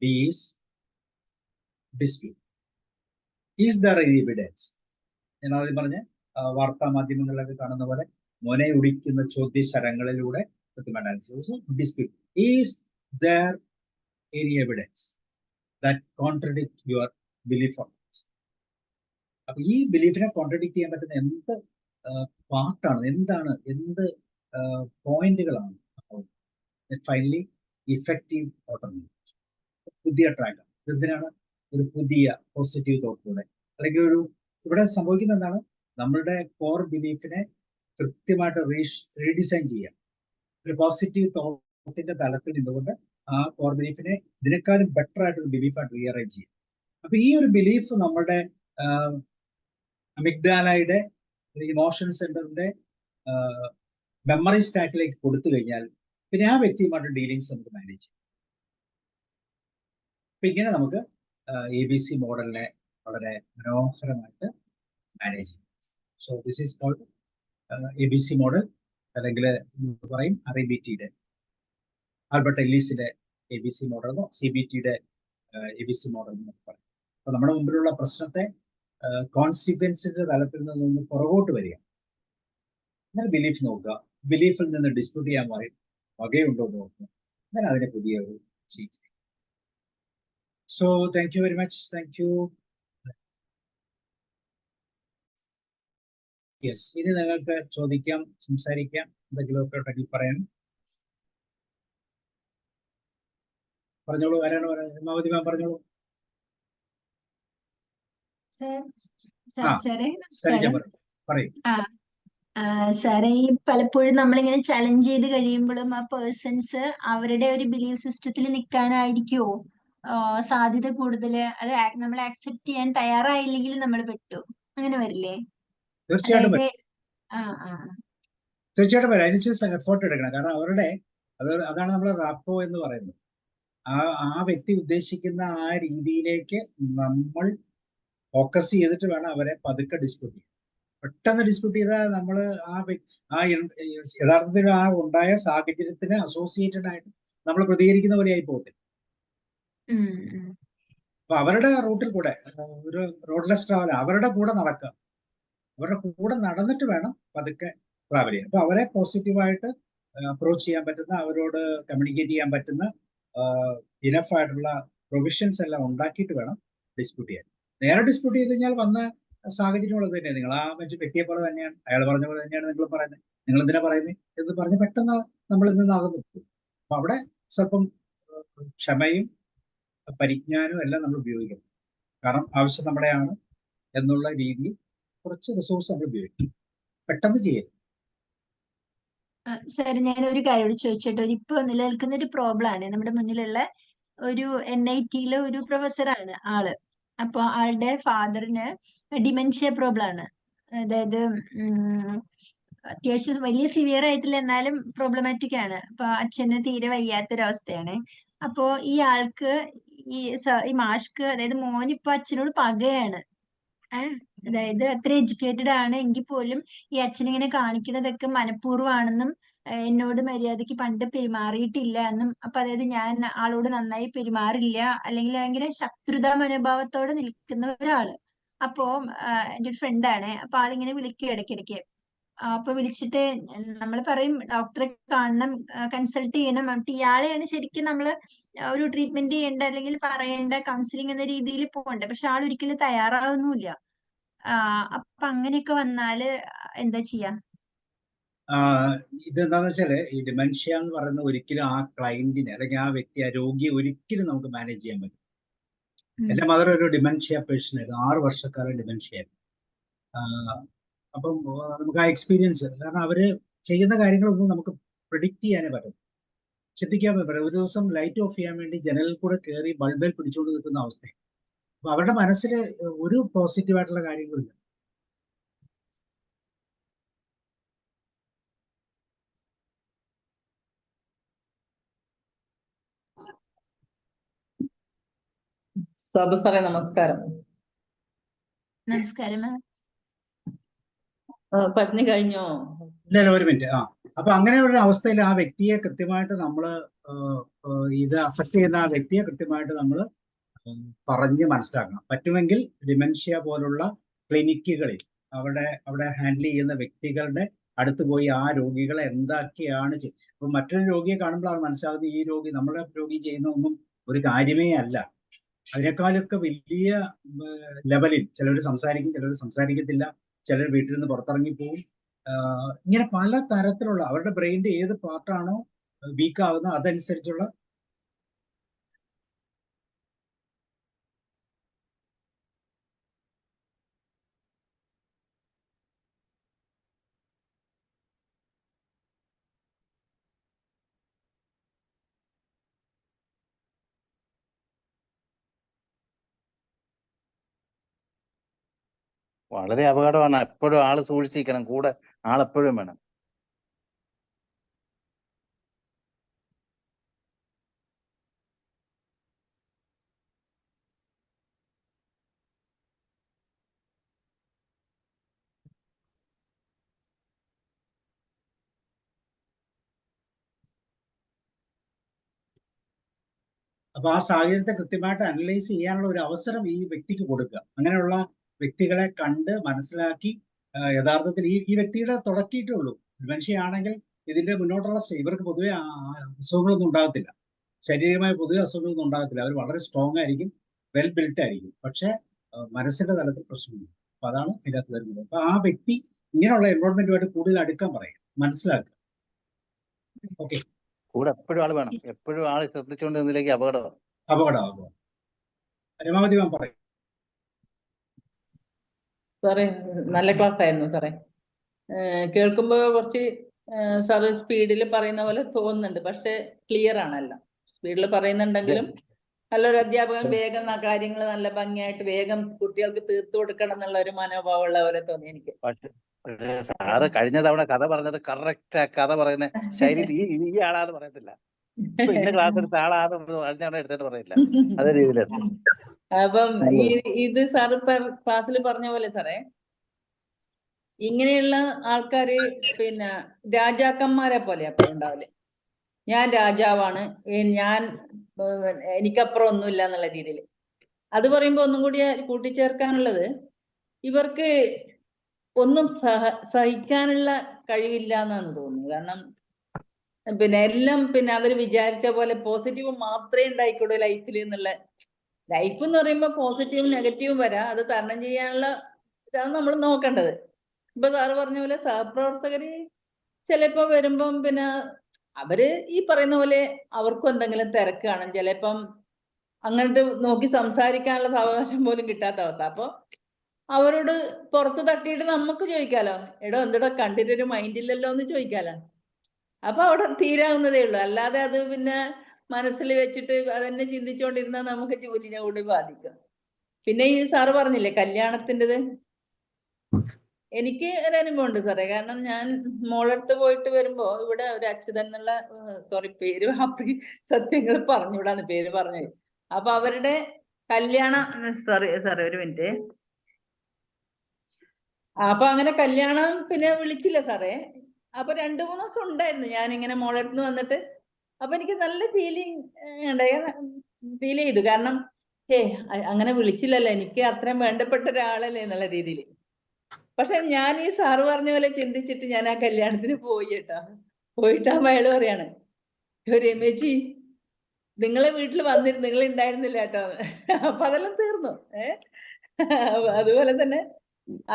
D is dispute. Is there any evidence? ഞാൻ ആദ്യം പറഞ്ഞ വാർത്താ മാധ്യമങ്ങളിലൊക്കെ കാണുന്ന പോലെ മോനെ ഉടിക്കുന്ന ചോദ്യശരങ്ങളിലൂടെ കൃത്യമായിട്ട് answer. Dispute. Is there any evidence that contradict your belief or thoughts? അപ്പൊ ഈ ബിലീഫിനെ കോൺട്രഡിക്ട് ചെയ്യാൻ പറ്റുന്ന എന്ത് പാർട്ടാണ്, എന്ത് പോയിന്റുകളാണ്? ഫൈനലി ഇഫക്റ്റീവ് ഓട്ടോമേഷൻ, പുതിയ ട്രാക്ക്. എന്തിനാണ്? ഒരു പുതിയ പോസിറ്റീവ് തോട്ടിലൂടെ, അല്ലെങ്കിൽ ഇവിടെ സംഭവിക്കുന്ന എന്താണ്? നമ്മളുടെ കോർ ബിലീഫിനെ കൃത്യമായിട്ട് റീഡിസൈൻ ചെയ്യാം. ഒരു പോസിറ്റീവ് തോട്ടിന്റെ തലത്തിൽ നിന്നുകൊണ്ട് ആ കോർ ബിലീഫിനെ ഇതിനേക്കാളും ബെറ്റർ ആയിട്ടൊരു ബിലീഫായിട്ട് റീഅറേഞ്ച് ചെയ്യാം. അപ്പൊ ഈ ഒരു ബിലീഫ് നമ്മുടെ അമിഗ്ഡാലയുടെ ഇമോഷൻ സെന്ററിന്റെ മെമ്മറി സ്റ്റാക്കിലേക്ക് കൊടുത്തു കഴിഞ്ഞാൽ പിന്നെ ആ വ്യക്തിയുമായിട്ട് ഡീലിങ്സ് നമുക്ക് മാനേജ് ചെയ്യാം. അപ്പൊ ഇങ്ങനെ നമുക്ക് ABC മോഡലിനെ വളരെ മനോഹരമായിട്ട് മാനേജ് ചെയ്യും. So this is called ABC model, അല്ലെങ്കിൽ പറയും REBTയുടെ, ആൽബർട്ട് എല്ലീസിന്റെ ABC മോഡൽ എന്നോ CBTയുടെ ABC മോഡൽ എന്നോ പറയും. അപ്പൊ നമ്മുടെ മുമ്പിലുള്ള പ്രശ്നത്തെ കോൺസിക്വൻസിന്റെ തലത്തിൽ നിന്ന് പുറകോട്ട് വരിക, എന്നാൽ ബിലീഫ് നോക്കുക, ബിലീഫിൽ നിന്ന് ഡിസ്പ്യൂട്ട് ചെയ്യാൻ വകയുണ്ടോ നോക്കുക, എന്നാൽ അതിനെ പുതിയ ഒരു change. So thank you very much. Thank you. Yes, ഇനി നിങ്ങൾക്ക് ചോദിക്കാം, സംസാരിക്കാം, എന്തെങ്കിലുമൊക്കെ ഉണ്ടെങ്കിൽ പറയാം. പറഞ്ഞോളൂ. ആരാണ് പറയുന്നത്? രമാവതി മാം പറഞ്ഞോളൂ. പറയൂ. സാറേ, ഈ പലപ്പോഴും നമ്മളിങ്ങനെ ചലഞ്ച് ചെയ്ത് കഴിയുമ്പോഴും ആ പേഴ്സൺസ് അവരുടെ ഒരു ബിലീഫ് സിസ്റ്റത്തിൽ നിൽക്കാനായിരിക്കുമോ സാധ്യത കൂടുതല്? അത് നമ്മൾ ആക്സെപ്റ്റ് ചെയ്യാൻ തയ്യാറായില്ലെങ്കിൽ നമ്മൾ പെട്ടു, അങ്ങനെ വരില്ലേ? തീർച്ചയായിട്ടും തീർച്ചയായിട്ടും വരാം. അതിന് എഫോർട്ട് എടുക്കണം. കാരണം അതാണ് നമ്മൾ റാപ്പോ എന്ന് പറയുന്നത്. ആ വ്യക്തി ഉദ്ദേശിക്കുന്ന ആ രീതിയിലേക്ക് നമ്മൾ ഫോക്കസ് ചെയ്തിട്ട് വേണം അവരെ പതുക്കെ ഡിസ്പ്യൂട്ട് ചെയ്യാൻ. പെട്ടെന്ന് ഡിസ്പ്യൂട്ട് ചെയ്താൽ നമ്മൾ യഥാർത്ഥത്തിൽ ആ ഉണ്ടായ സാഹചര്യത്തിന് അസോസിയേറ്റഡ് ആയിട്ട് നമ്മൾ പ്രതികരിക്കുന്ന പോലെയായി പോകത്തില്ല. അപ്പൊ അവരുടെ റൂട്ടിൽ കൂടെ ഒരു റോഡ്ലെസ് ട്രാവൽ അവരുടെ കൂടെ നടക്കുക, അവരുടെ കൂടെ നടന്നിട്ട് വേണം പതുക്കെ ട്രാവൽ ചെയ്യാൻ. അപ്പൊ അവരെ പോസിറ്റീവായിട്ട് അപ്രോച്ച് ചെയ്യാൻ പറ്റുന്ന, അവരോട് കമ്മ്യൂണിക്കേറ്റ് ചെയ്യാൻ പറ്റുന്ന ഇനഫ് ആയിട്ടുള്ള പ്രൊവിഷൻസ് എല്ലാം ഉണ്ടാക്കിയിട്ട് വേണം ഡിസ്പ്യൂട്ട് ചെയ്യാൻ. നേരെ ഡിസ്പ്യൂട്ട് ചെയ്ത് കഴിഞ്ഞാൽ വന്ന സാഹചര്യമുള്ളത് തന്നെയാണ്. നിങ്ങൾ ആ മറ്റു വ്യക്തിയെ പോലെ തന്നെയാണ്, അയാൾ പറഞ്ഞ പോലെ തന്നെയാണ് നിങ്ങൾ പറയുന്നത്. നിങ്ങൾ എന്തിനാ പറയുന്നത് എന്ന് പറഞ്ഞ് പെട്ടെന്ന് നമ്മൾ ഇന്ന് അകന്നു പോകും. അപ്പൊ അവിടെ സ്വല്പം ക്ഷമയും പരിജ്ഞാനവും എല്ലാം നമ്മൾ ഉപയോഗിക്കണം. കാരണം ആവശ്യം നമ്മുടെയാണ് എന്നുള്ള രീതിയിൽ കുറച്ച് റിസോഴ്സ് നമ്മൾ ഉപയോഗിക്കും. പെട്ടെന്ന് ചെയ്യരുത്. സാർ, ഞാൻ ഒരു കാര്യം ചോദിച്ചോട്ടെ? ഇപ്പൊ നിലനിൽക്കുന്ന ഒരു പ്രോബ്ലം ആണ്. നമ്മുടെ മുന്നിലുള്ള ഒരു NITയിലെ ഒരു പ്രൊഫസറാണ് ആള്. അപ്പൊ ആളുടെ ഫാദറിന് ഡിമെൻഷ്യ പ്രോബ്ലം ആണ്. അതായത് അത്യാവശ്യം വലിയ സിവിയർ ആയിട്ടില്ല, എന്നാലും പ്രോബ്ലമാറ്റിക് ആണ്. അപ്പൊ അച്ഛന് തീരെ വയ്യാത്തൊരവസ്ഥയാണ്. അപ്പോ ഈ ആൾക്ക് ഈ മാഷ്ക്ക്, അതായത് മോനിപ്പോ അച്ഛനോട് പകയാണ്. അതായത് അത്ര എഡ്യൂക്കേറ്റഡ് ആണ് എങ്കിൽ പോലും ഈ അച്ഛനിങ്ങനെ കാണിക്കുന്നതൊക്കെ മനഃപൂർവ്വമാണെന്നും എന്നോട് മര്യാദയ്ക്ക് പണ്ട് പെരുമാറിയിട്ടില്ല എന്നും, അപ്പൊ അതായത് ഞാൻ ആളോട് നന്നായി പെരുമാറില്ല, അല്ലെങ്കിൽ ഭയങ്കര ശത്രുതാ മനോഭാവത്തോടെ നിൽക്കുന്ന ഒരാള്. അപ്പോ എന്റെ ഒരു ഫ്രണ്ടാണ്. അപ്പൊ ആളിങ്ങനെ വിളിക്കും ഇടയ്ക്കിടയ്ക്ക്. അപ്പൊ വിളിച്ചിട്ട് നമ്മൾ പറയും ഡോക്ടറെ കാണണം, കൺസൾട്ട് ചെയ്യണം. എന്നിട്ട് ഇയാളെയാണ് ശരിക്കും നമ്മള് ഒരു ട്രീറ്റ്മെന്റ് ചെയ്യേണ്ട അല്ലെങ്കിൽ പറയേണ്ട, കൗൺസിലിംഗ് എന്ന രീതിയിൽ പോകണ്ടേ. പക്ഷെ ആൾ ഒരിക്കലും തയ്യാറാവുന്നുമില്ല. അപ്പൊ അങ്ങനെയൊക്കെ വന്നാല് എന്താ ചെയ്യാ? ഇതെന്താന്ന് വെച്ചാല് ഈ ഡിമെൻഷ്യ എന്ന് പറയുന്ന ഒരിക്കലും ആ ക്ലയന്റിനെ അല്ലെങ്കിൽ ആ വ്യക്തി, ആ രോഗിയെ ഒരിക്കലും നമുക്ക് മാനേജ് ചെയ്യാൻ പറ്റും. എന്റെ മദർ ഒരു ഡിമെൻഷ്യ പേഷ്യന്റ് ആയിരുന്നു, 6 വർഷക്കാലം ഡിമെൻഷ്യ ആയിരുന്നു. അപ്പം നമുക്ക് ആ എക്സ്പീരിയൻസ്, കാരണം അവര് ചെയ്യുന്ന കാര്യങ്ങളൊന്നും നമുക്ക് പ്രിഡിക്റ്റ് ചെയ്യാനേ പറ്റും. ശ്രദ്ധിക്കാൻ പറ്റും. ഒരു ദിവസം ലൈറ്റ് ഓഫ് ചെയ്യാൻ വേണ്ടി ജനലിൽ കൂടെ കയറി ബൾബിൽ പിടിച്ചുകൊണ്ട് നിൽക്കുന്ന അവസ്ഥ. അപ്പൊ അവരുടെ മനസ്സിൽ ഒരു പോസിറ്റീവായിട്ടുള്ള കാര്യങ്ങളില്ല. സാബു സാറേ നമസ്കാരം. നമസ്കാരം. പട്ടിണി കഴിഞ്ഞോ? ഇല്ല, ഒരു മിനിറ്റ്. അപ്പൊ അങ്ങനെയുള്ള അവസ്ഥയിൽ ആ വ്യക്തിയെ കൃത്യമായിട്ട് നമ്മള് ഇത് അഫക്ട് ചെയ്യുന്ന ആ വ്യക്തിയെ കൃത്യമായിട്ട് നമ്മൾ പറഞ്ഞ് മനസ്സിലാക്കണം. പറ്റുമെങ്കിൽ ഡിമെൻഷ്യ പോലുള്ള ക്ലിനിക്കുകളിൽ അവിടെ ഹാൻഡിൽ ചെയ്യുന്ന വ്യക്തികളുടെ അടുത്ത് പോയി ആ രോഗികളെ എന്തൊക്കെയാണ് അപ്പൊ മറ്റൊരു രോഗിയെ കാണുമ്പോഴാണ് മനസ്സിലാകുന്നത് ഈ രോഗി, നമ്മുടെ രോഗി ചെയ്യുന്ന ഒന്നും ഒരു കാര്യമേ അല്ല. അതിനേക്കാളൊക്കെ വലിയ ലെവലിൽ ചിലർ സംസാരിക്കും, ചിലർ സംസാരിക്കത്തില്ല, ചിലർ വീട്ടിൽ നിന്ന് പുറത്തിറങ്ങി പോകും. ഇങ്ങനെ പല തരത്തിലുള്ള അവരുടെ ബ്രെയിനിന്റെ ഏത് പാർട്ടാണോ വീക്ക് ആകുന്നത് അതനുസരിച്ചുള്ള വളരെ അപകടമാണ്. എപ്പോഴും ആള് സൂക്ഷിച്ചിരിക്കണം, കൂടെ ആളെപ്പോഴും വേണം. അപ്പൊ ആ സാഹചര്യത്തെ കൃത്യമായിട്ട് അനലൈസ് ചെയ്യാനുള്ള ഒരു അവസരം ഈ വ്യക്തിക്ക് കൊടുക്കുക. അങ്ങനെയുള്ള വ്യക്തികളെ കണ്ട് മനസ്സിലാക്കി യഥാർത്ഥത്തിൽ ഈ വ്യക്തിയുടെ തുടക്കിയിട്ടേ ഉള്ളൂ. ഡിമെൻഷ്യ ആണെങ്കിൽ ഇതിന്റെ മുന്നോട്ടുള്ള ഇവർക്ക് പൊതുവെ അസുഖങ്ങളൊന്നും ഉണ്ടാകത്തില്ല, ശാരീരികമായ പൊതുവെ അസുഖങ്ങളൊന്നും ഉണ്ടാകത്തില്ല. അവർ വളരെ സ്ട്രോങ് ആയിരിക്കും, വെൽ ബിൽറ്റ് ആയിരിക്കും. പക്ഷെ മനസ്സിന്റെ തലത്തിൽ പ്രശ്നമുണ്ട്. അപ്പൊ അതാണ് ഇതിനകത്ത് വരുന്നത്. അപ്പൊ ആ വ്യക്തി ഇങ്ങനെയുള്ള എൻവയോൺമെന്റുമായിട്ട് കൂടുതൽ അടുക്കാൻ പറയും, മനസ്സിലാക്കുക. ഓക്കെ, കൂടെ എപ്പോഴും ആള് വേണം. എപ്പോഴും ആള് ശ്രദ്ധിച്ചുകൊണ്ട് നിന്നിലേക്ക് അപകടമാകും. പരമാവധി ഞാൻ പറയും. സാറേ നല്ല ക്ലാസ് ആയിരുന്നു സാറേ. കേൾക്കുമ്പോ കുറച്ച് സാറ് സ്പീഡിൽ പറയുന്ന പോലെ തോന്നുന്നുണ്ട്, പക്ഷെ ക്ലിയർ ആണല്ല. സ്പീഡിൽ പറയുന്നുണ്ടെങ്കിലും നല്ലൊരു അധ്യാപകൻ വേഗം ആ കാര്യങ്ങൾ നല്ല ഭംഗിയായിട്ട് വേഗം കുട്ടികൾക്ക് തീർത്തു കൊടുക്കണം എന്നുള്ള ഒരു മനോഭാവമുള്ള പോലെ തോന്നി എനിക്ക്. സാറ് കഴിഞ്ഞ തവണ കഥ പറഞ്ഞത് കറക്റ്റ്, കഥ പറയുന്ന ശൈലി ഈ ആളാന്ന് പറയത്തില്ല. ഇപ്പൊ ഇന്ന ക്ലാസ് എടുത്ത ആളാന്ന് കഴിഞ്ഞ തവണ എടുത്തിട്ട് പറയില്ല, അതേ രീതിയിലാണ്. അപ്പം ഇത് സാറ് ക്ലാസ്സിൽ പറഞ്ഞ പോലെ സാറേ, ഇങ്ങനെയുള്ള ആൾക്കാര് പിന്നെ രാജാക്കന്മാരെ പോലെ അപ്പോഴും ഉണ്ടാവില്ലേ. ഞാൻ രാജാവാണ്, ഞാൻ എനിക്കപ്പുറം ഒന്നുമില്ല എന്നുള്ള രീതിയിൽ. അത് പറയുമ്പോ ഒന്നും കൂടി കൂട്ടിച്ചേർക്കാനുള്ളത്, ഇവർക്ക് ഒന്നും സഹിക്കാനുള്ള കഴിവില്ല എന്നാണ് തോന്നുന്നത്. കാരണം പിന്നെ എല്ലാം പിന്നെ അവര് വിചാരിച്ച പോലെ പോസിറ്റീവ് മാത്രമേ ഉണ്ടായിക്കൂടൂ ലൈഫിൽ എന്നുള്ള. ലൈഫ് എന്ന് പറയുമ്പോൾ പോസിറ്റീവും നെഗറ്റീവും വരാം, അത് തരണം ചെയ്യാനുള്ള ഇതാണ് നമ്മൾ നോക്കേണ്ടത്. ഇപ്പൊ സാറ് പറഞ്ഞ പോലെ സഹപ്രവർത്തകര് ചിലപ്പോ വരുമ്പം പിന്നെ അവര് ഈ പറയുന്ന പോലെ അവർക്കും എന്തെങ്കിലും തിരക്ക് കാണും, ചിലപ്പം അങ്ങോട്ട് നോക്കി സംസാരിക്കാനുള്ള അവകാശം പോലും കിട്ടാത്ത അവസ്ഥ. അപ്പൊ അവരോട് പുറത്ത് തട്ടിയിട്ട് നമുക്ക് ചോദിക്കാലോ, എടോ എന്തിടാ കണ്ടിട്ടൊരു മൈൻഡ് ഇല്ലല്ലോ എന്ന് ചോദിക്കാലോ. അപ്പൊ അവിടെ തീരാവുന്നതേ ഉള്ളൂ. അല്ലാതെ അത് പിന്നെ മനസ്സിൽ വെച്ചിട്ട് അതന്നെ ചിന്തിച്ചുകൊണ്ടിരുന്നാൽ നമുക്ക് ജോലിനെ കൂടി ബാധിക്കും. പിന്നെ ഈ സാറ് പറഞ്ഞില്ലേ കല്യാണത്തിൻ്റെത്, എനിക്ക് ഒരു അനുഭവം ഉണ്ട് സാറേ. കാരണം ഞാൻ മോളടുത്ത് പോയിട്ട് വരുമ്പോ ഇവിടെ ഒരു അച്യുതൻ എന്നുള്ള, സോറി പേര് സത്യങ്ങൾ പറഞ്ഞുകൂടാണ് പേര് പറഞ്ഞത്. അപ്പൊ അവരുടെ കല്യാണം, സോറി ഒരു മിനിറ്റ്. അപ്പൊ അങ്ങനെ കല്യാണം പിന്നെ വിളിച്ചില്ല സാറേ. അപ്പൊ 2-3 ദിവസം ഉണ്ടായിരുന്നു ഞാൻ ഇങ്ങനെ മോളടുത്ത് വന്നിട്ട്. അപ്പൊ എനിക്ക് നല്ല ഫീൽ ചെയ്തു. കാരണം അങ്ങനെ വിളിച്ചില്ലല്ലോ, എനിക്ക് അത്രയും വേണ്ടപ്പെട്ട ഒരാളല്ലേ എന്നുള്ള രീതിയിൽ. പക്ഷെ ഞാൻ ഈ സാറ് പറഞ്ഞ പോലെ ചിന്തിച്ചിട്ട് ഞാൻ ആ കല്യാണത്തിന് പോയി കേട്ടോ. പോയിട്ടാകുമ്പോ അയാള് പറയാണ്, രമേശി നിങ്ങളെ വീട്ടിൽ വന്നിരുന്നു, നിങ്ങൾ ഉണ്ടായിരുന്നില്ല കേട്ടോ. അപ്പൊ അതെല്ലാം തീർന്നു. അതുപോലെ തന്നെ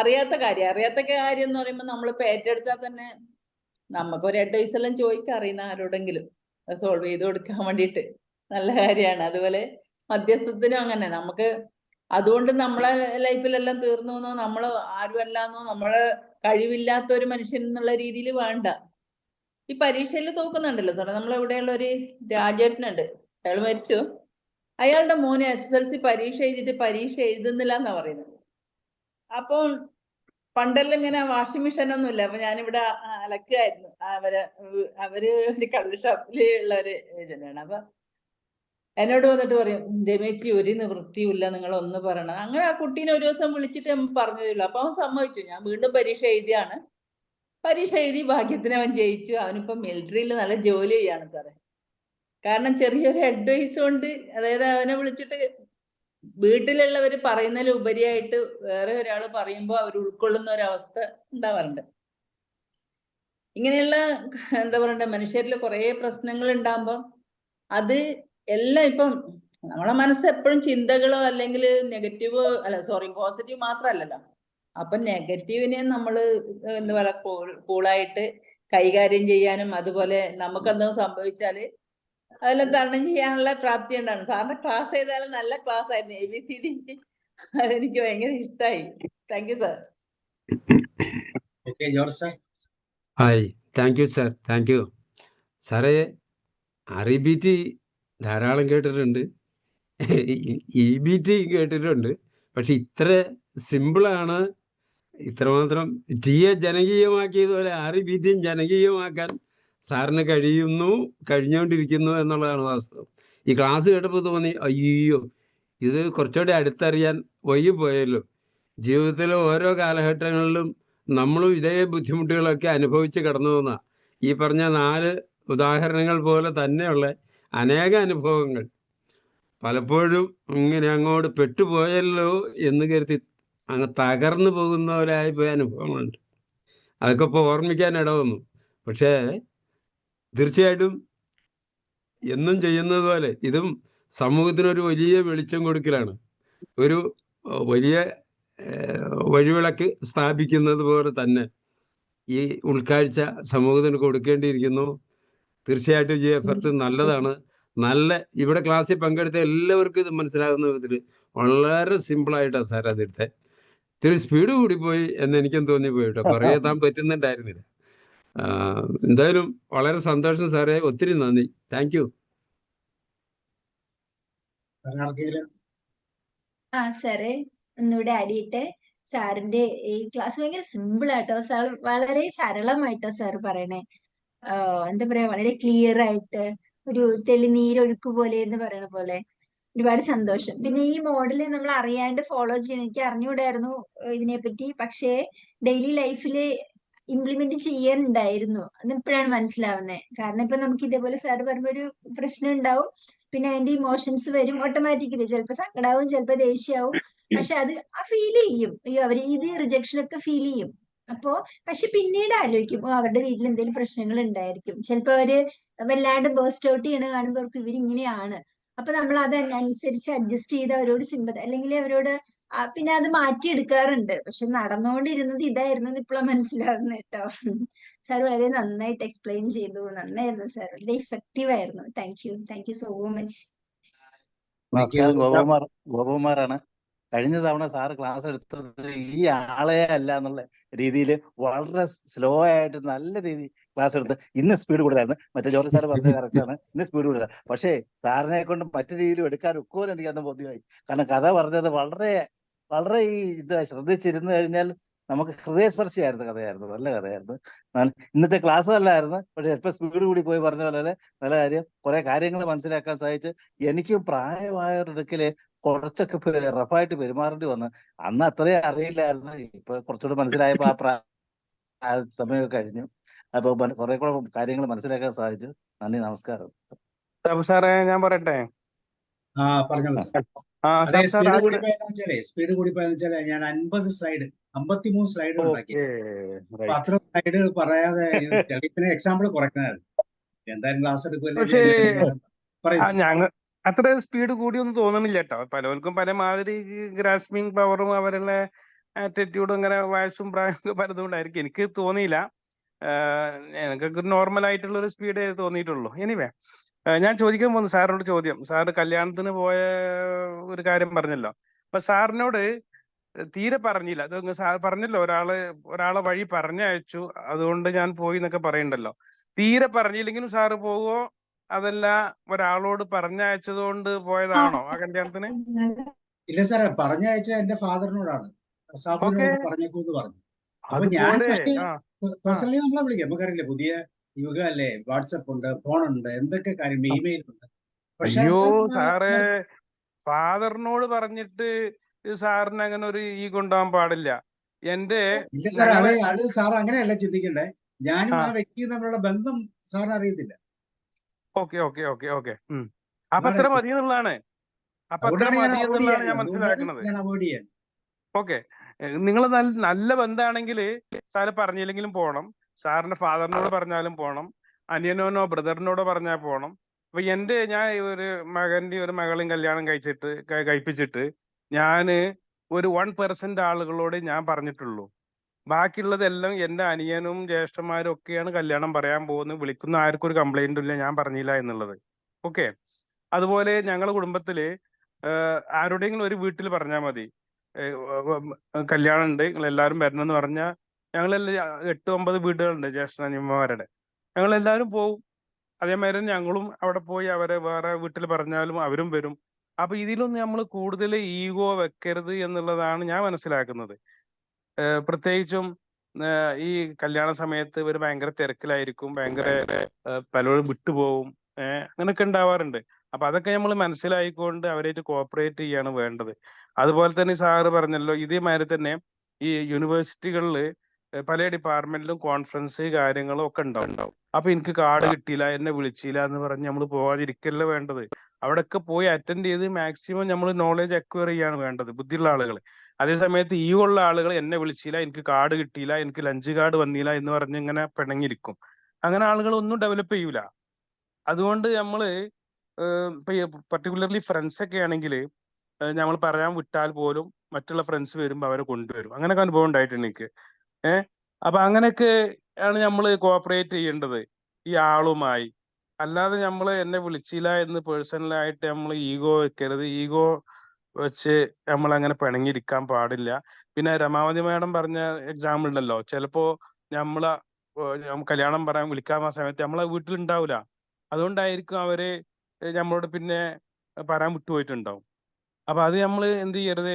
അറിയാത്ത കാര്യം എന്ന് പറയുമ്പോൾ നമ്മളിപ്പോ ഏറ്റെടുത്താൽ തന്നെ നമുക്കൊരു അഡ്വൈസ് എല്ലാം ചോദിക്കാൻ അറിയുന്ന ആരോടെങ്കിലും സോൾവ് ചെയ്ത് കൊടുക്കാൻ വേണ്ടിയിട്ട് നല്ല കാര്യമാണ്. അതുപോലെ മധ്യസ്ഥത്തിനും അങ്ങനെ നമുക്ക് അതുകൊണ്ട് നമ്മളെ ലൈഫിലെല്ലാം തീർന്നു എന്നോ നമ്മൾ ആരുമല്ലാന്നോ നമ്മളെ കഴിവില്ലാത്ത ഒരു മനുഷ്യൻ എന്നുള്ള രീതിയിൽ വേണ്ട. ഈ പരീക്ഷയിൽ തോക്കുന്നുണ്ടല്ലോ സാറേ, നമ്മളിവിടെയുള്ള ഒരു രാജേട്ടനുണ്ട്, അയാൾ മരിച്ചു. അയാളുടെ മോന് SSLC പരീക്ഷ എഴുതുന്നില്ല എന്നാ പറയുന്നത്. അപ്പോൾ പണ്ടെല്ലാം ഇങ്ങനെ വാഷിംഗ് മെഷീൻ ഒന്നും ഇല്ല. അപ്പൊ ഞാനിവിടെ അലക്കുകയായിരുന്നു. അവര് ഒരു കള്ള് ഷോപ്പില് ഉള്ള ഒരു ഏജന്റാണ്. അപ്പൊ എന്നോട് വന്നിട്ട് പറയും, രമേശി ഒരു നിവൃത്തിയുമില്ല, നിങ്ങൾ ഒന്ന് പറയണം. അങ്ങനെ ആ കുട്ടീനെ ഒരു ദിവസം വിളിച്ചിട്ട് പറഞ്ഞതേ ഉള്ളൂ. അപ്പൊ അവൻ സമ്മതിച്ചു. ഞാൻ വീണ്ടും പരീക്ഷ എഴുതിയാണ്. പരീക്ഷ എഴുതി, ഭാഗ്യത്തിന് അവൻ ജയിച്ചു. അവനിപ്പം മിലിറ്ററിയിൽ നല്ല ജോലി ചെയ്യാണ് സാറേ. കാരണം ചെറിയൊരു അഡ്വൈസ് കൊണ്ട്, അതായത് അവനെ വിളിച്ചിട്ട് വീട്ടിലുള്ളവർ പറയുന്നതിൽ ഉപരിയായിട്ട് വേറെ ഒരാൾ പറയുമ്പോൾ അവർ ഉൾക്കൊള്ളുന്ന ഒരവസ്ഥ ഉണ്ടാവാറുണ്ട്. ഇങ്ങനെയുള്ള എന്താ പറയണ്ടേ, മനുഷ്യരിൽ കുറെ പ്രശ്നങ്ങൾ ഉണ്ടാകുമ്പോൾ അത് എല്ലാം ഇപ്പം നമ്മളെ മനസ്സ് എപ്പോഴും ചിന്തകളോ അല്ലെങ്കിൽ പോസിറ്റീവ് മാത്രമല്ലല്ലോ. അപ്പൊ നെഗറ്റീവിനെ നമ്മൾ എന്താ പറയാ കൂളായിട്ട് കൈകാര്യം ചെയ്യാനും, അതുപോലെ നമുക്കെന്തോ സംഭവിച്ചാല് അതെല്ലാം തരണം ചെയ്യാനുള്ള പ്രാപ്തി ഉണ്ടാണ്. സാറിന്റെ ക്ലാസ് ചെയ്താലും നല്ല ക്ലാസ് ആയിരുന്നു. ABCD അതെനിക്ക് ഭയങ്കര ഇഷ്ടമായി. Thank you sir. Okay, George sir. Hi, thank you sir, thank U സാറേ. REBT ധാരാളം കേട്ടിട്ടുണ്ട്, EBT കേട്ടിട്ടുണ്ട്. പക്ഷെ ഇത്ര സിമ്പിളാണ്, ഇത്രമാത്രം TA ജനകീയമാക്കിയതുപോലെ REBTയും ജനകീയമാക്കാൻ സാറിന് കഴിഞ്ഞുകൊണ്ടിരിക്കുന്നു എന്നുള്ളതാണ് വാസ്തവം. ഈ ക്ലാസ് കേട്ടപ്പോൾ തോന്നി, അയ്യോ ഇത് കുറച്ചുകൂടെ അടുത്തറിയാൻ വൈകിപ്പോയല്ലോ. ജീവിതത്തിലെ ഓരോ കാലഘട്ടങ്ങളിലും നമ്മളും ഇതേ ബുദ്ധിമുട്ടുകളൊക്കെ അനുഭവിച്ച് കടന്നു പോകുന്ന ഈ പറഞ്ഞ 4 ഉദാഹരണങ്ങൾ പോലെ തന്നെയുള്ള അനേക അനുഭവങ്ങൾ പലപ്പോഴും ഇങ്ങനെ അങ്ങോട്ട് പെട്ടുപോയല്ലോ എന്ന് കരുതി അങ്ങ് തകർന്നു പോകുന്നവരായി പോയ അനുഭവങ്ങളുണ്ട്. അതൊക്കെ ഇപ്പോൾ ഓർമ്മിക്കാൻ ഇടവന്നു. പക്ഷേ തീർച്ചയായിട്ടും എന്നും ചെയ്യുന്നത് പോലെ ഇതും സമൂഹത്തിനൊരു വലിയ വെളിച്ചം കൊടുക്കലാണ്. ഒരു വലിയ വഴിവിളക്ക് സ്ഥാപിക്കുന്നത് പോലെ തന്നെ ഈ ഉൾക്കാഴ്ച സമൂഹത്തിന് കൊടുക്കേണ്ടിയിരിക്കുന്നു. തീർച്ചയായിട്ടും ഈ എഫർട്ട് നല്ലതാണ്. ഇവിടെ ക്ലാസ്സിൽ പങ്കെടുത്ത എല്ലാവർക്കും ഇത് മനസ്സിലാകുന്ന വിധത്തിൽ വളരെ സിമ്പിളായിട്ടാണ് സാർ അതെടുത്തെ. ഇത്തിരി സ്പീഡ് കൂടിപ്പോയി എന്ന് എനിക്കും തോന്നിപ്പോയി കേട്ടോ, കുറേ താൻ പറ്റുന്നുണ്ടായിരുന്നില്ല. എന്തായാലും വളരെ സന്തോഷം സാറേ, ഒത്തിരി നന്ദി, താങ്ക് യു. സാറേ ഒന്നുകൂടെ ആഡ് ചെയ്യട്ടെ. സാറിന്റെ ഈ ക്ലാസ് ഭയങ്കര സിമ്പിൾ ആട്ടോ. സാർ വളരെ സരളമായിട്ടോ സാർ പറയണേ. എന്താ പറയാ, വളരെ ക്ലിയർ ആയിട്ട് ഒരു തെളിനീരൊഴുക്ക് പോലെ എന്ന് പറയണ പോലെ. ഒരുപാട് സന്തോഷം. പിന്നെ ഈ മോഡല് നമ്മൾ അറിയാണ്ട് ഫോളോ ചെയ്യണം. എനിക്ക് അറിഞ്ഞുകൂടായിരുന്നു ഇതിനെപ്പറ്റി. പക്ഷേ ഡെയിലി ലൈഫില് ഇംപ്ലിമെന്റ് ചെയ്യാനുണ്ടായിരുന്നു. അതിപ്പോഴാണ് മനസ്സിലാവുന്നത്. കാരണം ഇപ്പൊ നമുക്ക് ഇതേപോലെ സാറ് പറയുമ്പോ ഒരു പ്രശ്നം ഉണ്ടാവും, പിന്നെ അതിന്റെ ഇമോഷൻസ് വരും ഓട്ടോമാറ്റിക്കലി. ചിലപ്പോ സങ്കടാവും, ചിലപ്പോ ദേഷ്യാവും. പക്ഷെ അത് ഫീൽ ചെയ്യും. അയ്യോ അവര് ഇത് റിജക്ഷൻ ഒക്കെ ഫീൽ ചെയ്യും. പക്ഷെ പിന്നീട് ആലോചിക്കും, അവരുടെ വീട്ടിൽ എന്തെങ്കിലും പ്രശ്നങ്ങൾ ഉണ്ടായിരിക്കും. ചിലപ്പോ അവര് വല്ലാണ്ട് ബേസ്റ്റ് ഔട്ട് ചെയ്യണ കാണുമ്പോൾ അവർക്ക് ഇവരിങ്ങനെയാണ്. അപ്പൊ നമ്മൾ അതനുസരിച്ച് അഡ്ജസ്റ്റ് ചെയ്ത് അവരോട് സിമ്പതി അല്ലെങ്കിൽ അവരോട് പിന്നെ അത് മാറ്റിയെടുക്കാറുണ്ട്. പക്ഷെ നടന്നുകൊണ്ടിരുന്നത് ഇതായിരുന്നു ഇപ്പോഴാണ് മനസ്സിലാവുന്നത് കേട്ടോ. സാർ വളരെ നന്നായിട്ട് എക്സ്പ്ലെയിൻ ചെയ്തു. നന്നായിരുന്നു സാർ, വളരെ ഇഫക്റ്റീവ് ആയിരുന്നു. Thank you so much. നമസ്കാരം, ഗോപകുമാറാണ്. കഴിഞ്ഞ തവണ സാറ് ക്ലാസ് എടുത്തത് ഈ ആളെ അല്ല എന്നുള്ള രീതിയിൽ വളരെ സ്ലോ ആയിട്ട് നല്ല രീതിയിൽ ക്ലാസ് എടുത്ത്. ഇന്ന് സ്പീഡ് കൂടുതലായിരുന്നു. മറ്റേ ജോർജ് സാറ് പറഞ്ഞത് കറക്റ്റാണ്, ഇന്ന് സ്പീഡ് കൂടുതലാണ്. പക്ഷേ സാറിനെ കൊണ്ട് മറ്റു രീതിയിലും എടുക്കാൻ ഒക്കുമെന്ന് എനിക്ക് അന്ന് ബോധ്യമായി. കാരണം കഥ പറഞ്ഞത് വളരെ വളരെ ശ്രദ്ധിച്ചിരുന്നു കഴിഞ്ഞാൽ നമുക്ക് ഹൃദയസ്പർശിയായിരുന്ന കഥയായിരുന്നു, നല്ല കഥയായിരുന്നു. ഇന്നത്തെ ക്ലാസ് നല്ലായിരുന്നു. പക്ഷെ ചിലപ്പോൾ സ്പീഡ് കൂടി പോയി പറഞ്ഞ പോലെ നല്ല കാര്യം, കുറെ കാര്യങ്ങൾ മനസ്സിലാക്കാൻ സാധിച്ചു. എനിക്ക് പ്രായമായവരുടെ കുറച്ചൊക്കെ റഫായിട്ട് പെരുമാറേണ്ടി വന്നു. അന്ന് അത്രയും അറിയില്ലായിരുന്നു. ഇപ്പൊ കുറച്ചുകൂടെ മനസ്സിലായപ്പോ ആ സമയമൊക്കെ കഴിഞ്ഞു. അപ്പൊ കുറെ കൂടെ കാര്യങ്ങൾ മനസ്സിലാക്കാൻ സാധിച്ചു. നന്ദി, നമസ്കാരം. സാറേ ഞാൻ പറയട്ടെ? പറഞ്ഞോളൂ സാർ. അതെ, സ്പീഡ് കൂടി പോയെന്ന് വെച്ചാലേ ഞാൻ 50 സ്ലൈഡ് 53 സ്ലൈഡ് ഉണ്ടാക്കി. ഓക്കെ അപ്പൊ അത്ര സ്ലൈഡ് പറയാതെ പിന്നെ എക്സാമ്പിൾ കുറയ്ക്കണമായിരുന്നു. എന്തായാലും ക്ലാസ് എടുക്കുമല്ലേ പക്ഷേ പറയും സർ. ഞങ്ങൾ അത്ര സ്പീഡ് കൂടിയൊന്നും തോന്നുന്നില്ല കേട്ടോ. പലർക്കും പല മാതിരി ഗ്രാസ്പിംഗ് പവറും അവരുടെ ആറ്റിറ്റ്യൂഡും ഇങ്ങനെ വയസ്സും പ്രായമൊക്കെ പലതും ഉണ്ടായിരിക്കും. എനിക്ക് തോന്നിയില്ല. എനിക്കൊക്കെ നോർമൽ ആയിട്ടുള്ള ഒരു സ്പീഡേ തോന്നിയിട്ടുള്ളൂ. എനിവേ ഞാൻ ചോദിക്കാൻ പോകുന്നു സാറിനോട് ചോദ്യം. സാറ് കല്യാണത്തിന് പോയ ഒരു കാര്യം പറഞ്ഞല്ലോ. അപ്പൊ സാറിനോട് തീരെ പറഞ്ഞില്ല. അത് സാർ പറഞ്ഞല്ലോ, ഒരാളെ വഴി പറഞ്ഞയച്ചു, അതുകൊണ്ട് ഞാൻ പോയി എന്നൊക്കെ പറയണ്ടല്ലോ. തീരെ പറഞ്ഞില്ലെങ്കിലും സാറ് പോവോ, അതല്ല ഒരാളോട് പറഞ്ഞയച്ചത് കൊണ്ട് പോയതാണോ ആ കല്യാണത്തിന്? ഇല്ല സാറേ, പറഞ്ഞയച്ച എന്റെ ഫാദറിനോടാണ്, ഓക്കെ, സാബുവിനോട് പറഞ്ഞേക്കൂന്ന് പറഞ്ഞു. അപ്പൊ ഞാൻ അതുപോലെ പക്ഷേ ആ പേഴ്സണലി നമ്മളെ വിളിക്കാം. നമുക്കറിയില്ല, പുതിയ യുഗം അല്ലേ, വാട്സപ്പ് ഉണ്ട്, ഫോണുണ്ട്, എന്തൊക്കെ കാര്യം, ഇമെയിൽ ഉണ്ട്. പക്ഷെ അയ്യോ അത് സാറ് ഫാദറിനോട് പറഞ്ഞിട്ട് സാറിന് അങ്ങനെ ഒരു ഈ കൊണ്ടുപോകാൻ പാടില്ല. എന്റെ ഇല്ല സാറേ, ഞങ്ങളെ അത് സാർ അങ്ങനെയല്ല ചിന്തിക്കണ്ടേ. ഞാനും ആ ആ വ്യക്തിയും തമ്മിലുള്ള ബന്ധം സാറിന് അറിയത്തില്ല. ഓക്കെ ഓക്കെ ഓക്കെ ഓക്കെ അപ്പൊ അതാണ് അത്ര എൻ്റെ. മതി എന്നുള്ളതാണ്. അപ്പൊ അത്ര അതുകൊണ്ടാണ് ഞാൻ മതി അവോയ്ഡ് എന്നുള്ളതാണ് ഞാൻ ചെയ്യാഞ്ഞത്. അതുകൊണ്ടാണ് മനസ്സിലാക്കുന്നത്. ഞാൻ അവോയ്ഡ് ചെയ്യാൻ. ഓക്കെ, നിങ്ങൾ നല്ല ബന്ധമാണെങ്കിൽ സാറ് പറഞ്ഞില്ലെങ്കിലും പോകണം. സാറിന്റെ ഫാദറിനോട് പറഞ്ഞാലും പോകണം, അനിയനോനോ ബ്രദറിനോടോ പറഞ്ഞാൽ പോകണം. അപ്പൊ ഞാൻ ഒരു ഒരു മകളെയും കല്യാണം കഴിപ്പിച്ചിട്ട് ഞാന് ഒരു 1% ആളുകളോട് ഞാൻ പറഞ്ഞിട്ടുള്ളൂ. ബാക്കിയുള്ളതെല്ലാം എന്റെ അനിയനും ജ്യേഷ്ഠന്മാരും ഒക്കെയാണ് കല്യാണം പറയാൻ പോകുന്നത്. വിളിക്കുന്ന ആർക്കും ഒരു കംപ്ലൈന്റും ഇല്ല ഞാൻ പറഞ്ഞില്ല എന്നുള്ളത്. ഓക്കെ, അതുപോലെ ഞങ്ങളുടെ കുടുംബത്തില് ആരുടെയെങ്കിലും ഒരു വീട്ടിൽ പറഞ്ഞാൽ മതി, കല്യാണം ഉണ്ട്, നിങ്ങൾ എല്ലാവരും വരണം എന്ന് പറഞ്ഞാൽ ഞങ്ങളെല്ലാം 8-9 വീടുകളുണ്ട് ജ്യേഷ്ഠനിയന്മാരുടെ, ഞങ്ങളെല്ലാവരും പോവും. അതേമാതിരി ഞങ്ങളും അവിടെ പോയി അവരെ വേറെ വീട്ടിൽ പറഞ്ഞാലും അവരും വരും. അപ്പൊ ഇതിലൊന്നും നമ്മൾ കൂടുതൽ ഈഗോ വെക്കരുത് എന്നുള്ളതാണ് ഞാൻ മനസ്സിലാക്കുന്നത്. പ്രത്യേകിച്ചും ഈ കല്യാണ സമയത്ത് ഇവർ ഭയങ്കര തിരക്കിലായിരിക്കും, ഭയങ്കര പലരും വിട്ടുപോകും, അങ്ങനെയൊക്കെ ഉണ്ടാവാറുണ്ട്. അപ്പൊ അതൊക്കെ നമ്മൾ മനസ്സിലായിക്കൊണ്ട് അവരായിട്ട് കോപ്പറേറ്റ് ചെയ്യാണ് വേണ്ടത്. അതുപോലെ തന്നെ സാറ് പറഞ്ഞല്ലോ, ഇതേമാതിരി തന്നെ ഈ യൂണിവേഴ്സിറ്റികളിൽ പല ഡിപ്പാർട്ട്മെന്റിലും കോൺഫറൻസ് കാര്യങ്ങളും ഒക്കെ ഉണ്ടാവും. അപ്പൊ എനിക്ക് കാർഡ് കിട്ടിയില്ല, എന്നെ വിളിച്ചില്ല എന്ന് പറഞ്ഞ് നമ്മൾ പോകാതിരിക്കല്ല വേണ്ടത്. അവിടെയൊക്കെ പോയി അറ്റൻഡ് ചെയ്ത് മാക്സിമം നമ്മൾ നോളജ് അക്വയർ ചെയ്യാണ് വേണ്ടത്, ബുദ്ധിയുള്ള ആളുകൾ. അതേ സമയത്ത് ഈ ഉള്ള ആളുകൾ എന്നെ വിളിച്ചില്ല, എനിക്ക് കാർഡ് കിട്ടിയില്ല, എനിക്ക് ലഞ്ച് കാർഡ് വന്നില്ല എന്ന് പറഞ്ഞ് ഇങ്ങനെ പിണങ്ങിയിരിക്കും. അങ്ങനെ ആളുകൾ ഒന്നും ഡെവലപ്പ് ചെയ്യൂല. അതുകൊണ്ട് നമ്മള് ഇപ്പൊ പർട്ടിക്കുലർലി ഫ്രണ്ട്സ് ഒക്കെ ആണെങ്കിൽ നമ്മൾ പറയാൻ വിട്ടാൽ പോലും മറ്റുള്ള ഫ്രണ്ട്സ് വരുമ്പോൾ അവരെ കൊണ്ടുവരും. അങ്ങനെയൊക്കെ അനുഭവം ഉണ്ടായിട്ടുണ്ട് എനിക്ക്. അപ്പൊ അങ്ങനെയൊക്കെ ആണ് നമ്മൾ കോപ്പറേറ്റ് ചെയ്യേണ്ടത് ഈ ആളുമായി. അല്ലാതെ നമ്മൾ എന്നെ വിളിച്ചില്ല എന്ന് പേഴ്സണലായിട്ട് നമ്മൾ ഈഗോ വെക്കരുത്. ഈഗോ വെച്ച് നമ്മൾ അങ്ങനെ പിണങ്ങിയിരിക്കാൻ പാടില്ല. പിന്നെ രമാവതി മാഡം പറഞ്ഞ എക്സാമ്പിൾ ഉണ്ടല്ലോ, ചിലപ്പോ നമ്മളെ കല്യാണം പറയാൻ വിളിക്കാൻ ആ സമയത്ത് നമ്മളെ വീട്ടിലുണ്ടാവില്ല. അതുകൊണ്ടായിരിക്കും അവര് നമ്മളോട് പിന്നെ പറയാൻ വിട്ടുപോയിട്ടുണ്ടാവും. അപ്പൊ അത് നമ്മൾ എന്ത് ചെയ്യരുത്,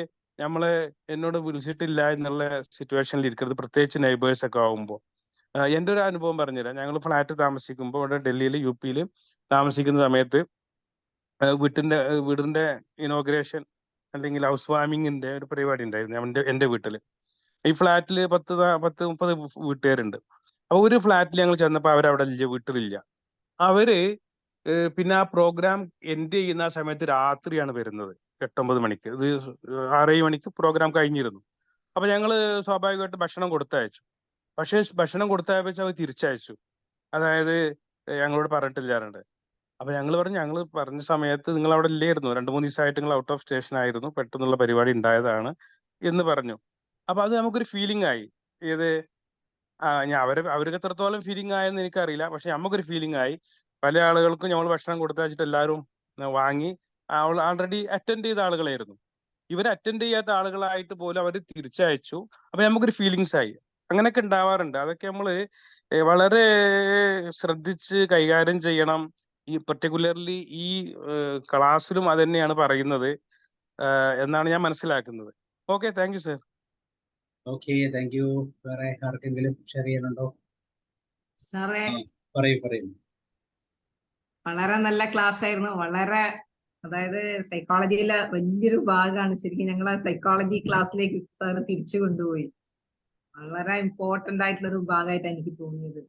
എന്നോട് വിളിച്ചിട്ടില്ല എന്നുള്ള സിറ്റുവേഷനിൽ ഇരിക്കരുത്, പ്രത്യേകിച്ച് നെയ്ബേഴ്സ് ഒക്കെ ആകുമ്പോൾ. എൻ്റെ ഒരു അനുഭവം പറഞ്ഞുതരാം. ഞങ്ങൾ ഫ്ലാറ്റ് താമസിക്കുമ്പോൾ ഇവിടെ ഡൽഹിയിൽ UP-യിൽ താമസിക്കുന്ന സമയത്ത് വീടിന്റെ ഇനോഗ്രേഷൻ അല്ലെങ്കിൽ ഹൗസ് വാമിങ്ങിന്റെ ഒരു പരിപാടി ഉണ്ടായിരുന്നു എന്റെ വീട്ടിൽ. ഈ ഫ്ലാറ്റിൽ 10-30 വീട്ടുകാരുണ്ട്. അപ്പൊ ഒരു ഫ്ലാറ്റിൽ ഞങ്ങൾ ചെന്നപ്പോൾ അവരവിടെ വീട്ടിലില്ല. അവര് പിന്നെ ആ പ്രോഗ്രാം എൻഡ് ചെയ്യുന്ന ആ സമയത്ത് രാത്രിയാണ് വരുന്നത്, 8-9 മണിക്ക്. ഇത് 6-7 മണിക്ക് പ്രോഗ്രാം കഴിഞ്ഞിരുന്നു. അപ്പൊ ഞങ്ങള് സ്വാഭാവികമായിട്ട് ഭക്ഷണം കൊടുത്തയച്ചു. പക്ഷേ ഭക്ഷണം കൊടുത്തയച്ചു അവർ തിരിച്ചയച്ചു. അതായത് ഞങ്ങളോട് പറഞ്ഞിട്ടില്ലാറുണ്ട്. അപ്പൊ ഞങ്ങൾ പറഞ്ഞ സമയത്ത് നിങ്ങൾ അവിടെ ഇല്ലായിരുന്നു, 2-3 ദിവസമായിട്ട് നിങ്ങൾ ഔട്ട് ഓഫ് സ്റ്റേഷൻ ആയിരുന്നു, പെട്ടെന്നുള്ള പരിപാടി ഉണ്ടായതാണ് എന്ന് പറഞ്ഞു. അപ്പൊ അത് നമുക്കൊരു ഫീലിംഗ് ആയി. ഏത് അവർക്ക് എത്രത്തോളം ഫീലിംഗ് ആയെന്ന് എനിക്കറിയില്ല, പക്ഷെ നമുക്കൊരു ഫീലിംഗ് ആയി. പല ആളുകൾക്കും നമ്മൾ ഭക്ഷണം കൊടുത്തയച്ചിട്ട് എല്ലാവരും വാങ്ങി ആൾറെഡി അറ്റൻഡ് ചെയ്ത ആളുകളായിരുന്നു. ഇവർ അറ്റൻഡ് ചെയ്യാത്ത ആളുകളായിട്ട് പോലും അവർ തിരിച്ചയച്ചു. അപ്പൊ നമുക്കൊരു ഫീലിങ്സ് ആയി. അങ്ങനെയൊക്കെ ഉണ്ടാവാറുണ്ട്. അതൊക്കെ നമ്മൾ വളരെ ശ്രദ്ധിച്ച് കൈകാര്യം ചെയ്യണം. ഈ പർട്ടിക്കുലർലി ഈ ക്ലാസ്സിലും അത് തന്നെയാണ് പറയുന്നത് എന്നാണ് ഞാൻ മനസ്സിലാക്കുന്നത്. Okay, thank you sir. Okay, thank U. വേറെ ആർക്കെങ്കിലും ഷെയർ ചെയ്യാനുണ്ടോ? സാറേ, പറയൂ. വളരെ നല്ല ക്ലാസ് ആയിരുന്നു. വളരെ, അതായത് സൈക്കോളജിയിലെ വലിയൊരു ഭാഗമാണ് ശരിക്കും. ഞങ്ങൾ ആ സൈക്കോളജി ക്ലാസ്സിലേക്ക് സാറ് തിരിച്ചു കൊണ്ടുപോയി. വളരെ ഇമ്പോർട്ടന്റ് ആയിട്ടുള്ള ഒരു ഭാഗമായിട്ടാണ് എനിക്ക് തോന്നിയത്.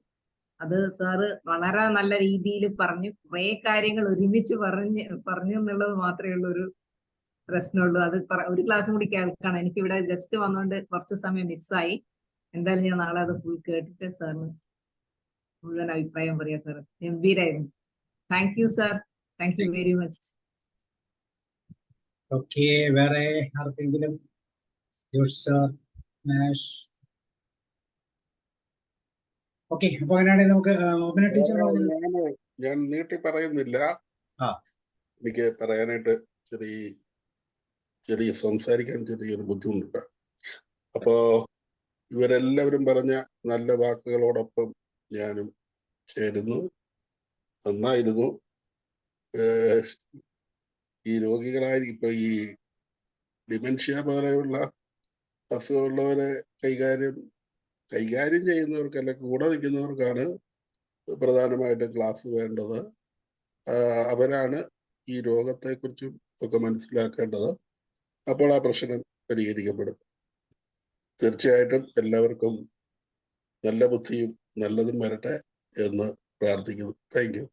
അത് സാറ് വളരെ നല്ല രീതിയിൽ പറഞ്ഞു. കുറെ കാര്യങ്ങൾ ഒരുമിച്ച് പറഞ്ഞു എന്നുള്ളത് മാത്രമേ ഉള്ളൂ ഒരു പ്രശ്നമുള്ളൂ. അത് ഒരു ക്ലാസ്സും കൂടി കേൾക്കണം. എനിക്ക് ഇവിടെ ഗസ്റ്റ് വന്നുകൊണ്ട് കുറച്ച് സമയം മിസ്സായി. എന്തായാലും ഞാൻ നാളെ അത് ഫുൾ കേട്ടിട്ട് സാറിന് മുഴുവൻ അഭിപ്രായം പറയാം. സാർ ഗംഭീരായിരുന്നു. Thank you sir, thank you very much. Okay, വേറെ ആർക്കെങ്കിലും? George sir, Nash. ഓക്കെ, അപ്പൊ അങ്ങനെയാണെങ്കിൽ നമുക്ക് ഓമന ടീച്ചർ പറഞ്ഞു. ഞാൻ നീട്ടി പറയുന്നില്ല. എനിക്ക് പറയാനായിട്ട് ചെറിയ സംസാരിക്കാൻ ചെറിയൊരു ബുദ്ധിമുട്ടുണ്ട്. അപ്പോ ഇവരെല്ലാവരും പറഞ്ഞ നല്ല വാക്കുകളോടൊപ്പം ഞാനും ചേരുന്നു. നന്നായിരുന്നു. ഈ രോഗികളായി ഇപ്പൊ ഈ ഡിമെൻഷ്യ പോലെയുള്ള അസുഖമുള്ളവരെ കൈകാര്യം ചെയ്യുന്നവർക്കല്ല, കൂടെ നിൽക്കുന്നവർക്കാണ് പ്രധാനമായിട്ട് ക്ലാസ് വേണ്ടത്. അവരാണ് ഈ രോഗത്തെക്കുറിച്ചും ഒക്കെ മനസ്സിലാക്കേണ്ടത്. അപ്പോൾ ആ പ്രശ്നം പരിഹരിക്കപ്പെടും. തീർച്ചയായിട്ടും എല്ലാവർക്കും നല്ല ബുദ്ധിയും നല്ലതും വരട്ടെ എന്ന് പ്രാർത്ഥിക്കുന്നു. Thank you.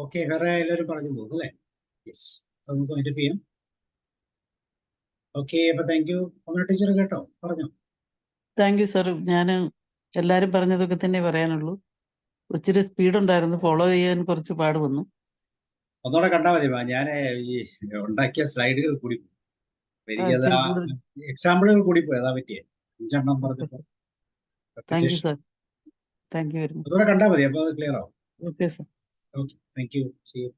ഓക്കെ, വേറെ എല്ലാവരും പറഞ്ഞു തോന്നുന്നു അല്ലേ? യെസ്, നമുക്ക് വൈൻഡപ്പ് ചെയ്യാം. ഓക്കെ, അപ്പൊ താങ്ക് യു. ഓമന ടീച്ചർ കേട്ടോ, പറഞ്ഞു. Thank you sir. ഞാൻ എല്ലാരും പറഞ്ഞതൊക്കെ തന്നെ പറയാനുള്ളൂ. ഒത്തിരി സ്പീഡ് ഉണ്ടായിരുന്നു, ഫോളോ ചെയ്യാൻ കുറച്ച് പാട് വന്നു. ഒന്നുകൂടെ കണ്ടാൽ മതി. ഞാൻ ഈ ഉണ്ടാക്കിയ സ്ലൈഡുകൾ കൂടി എനിക്കത് ഇച്ചിരി കൂടുതൽ. എക്സാമ്പിളുകൾ കൂടി പോയി, അതാ പറ്റിയേ. 5 പറഞ്ഞപ്പോ. Thank you sir, thank you very much. അതുകൂടെ കണ്ടാൽ മതി, അപ്പൊ അത് ക്ലിയർ ആവും. Okay sir. Okay, thank you. See U.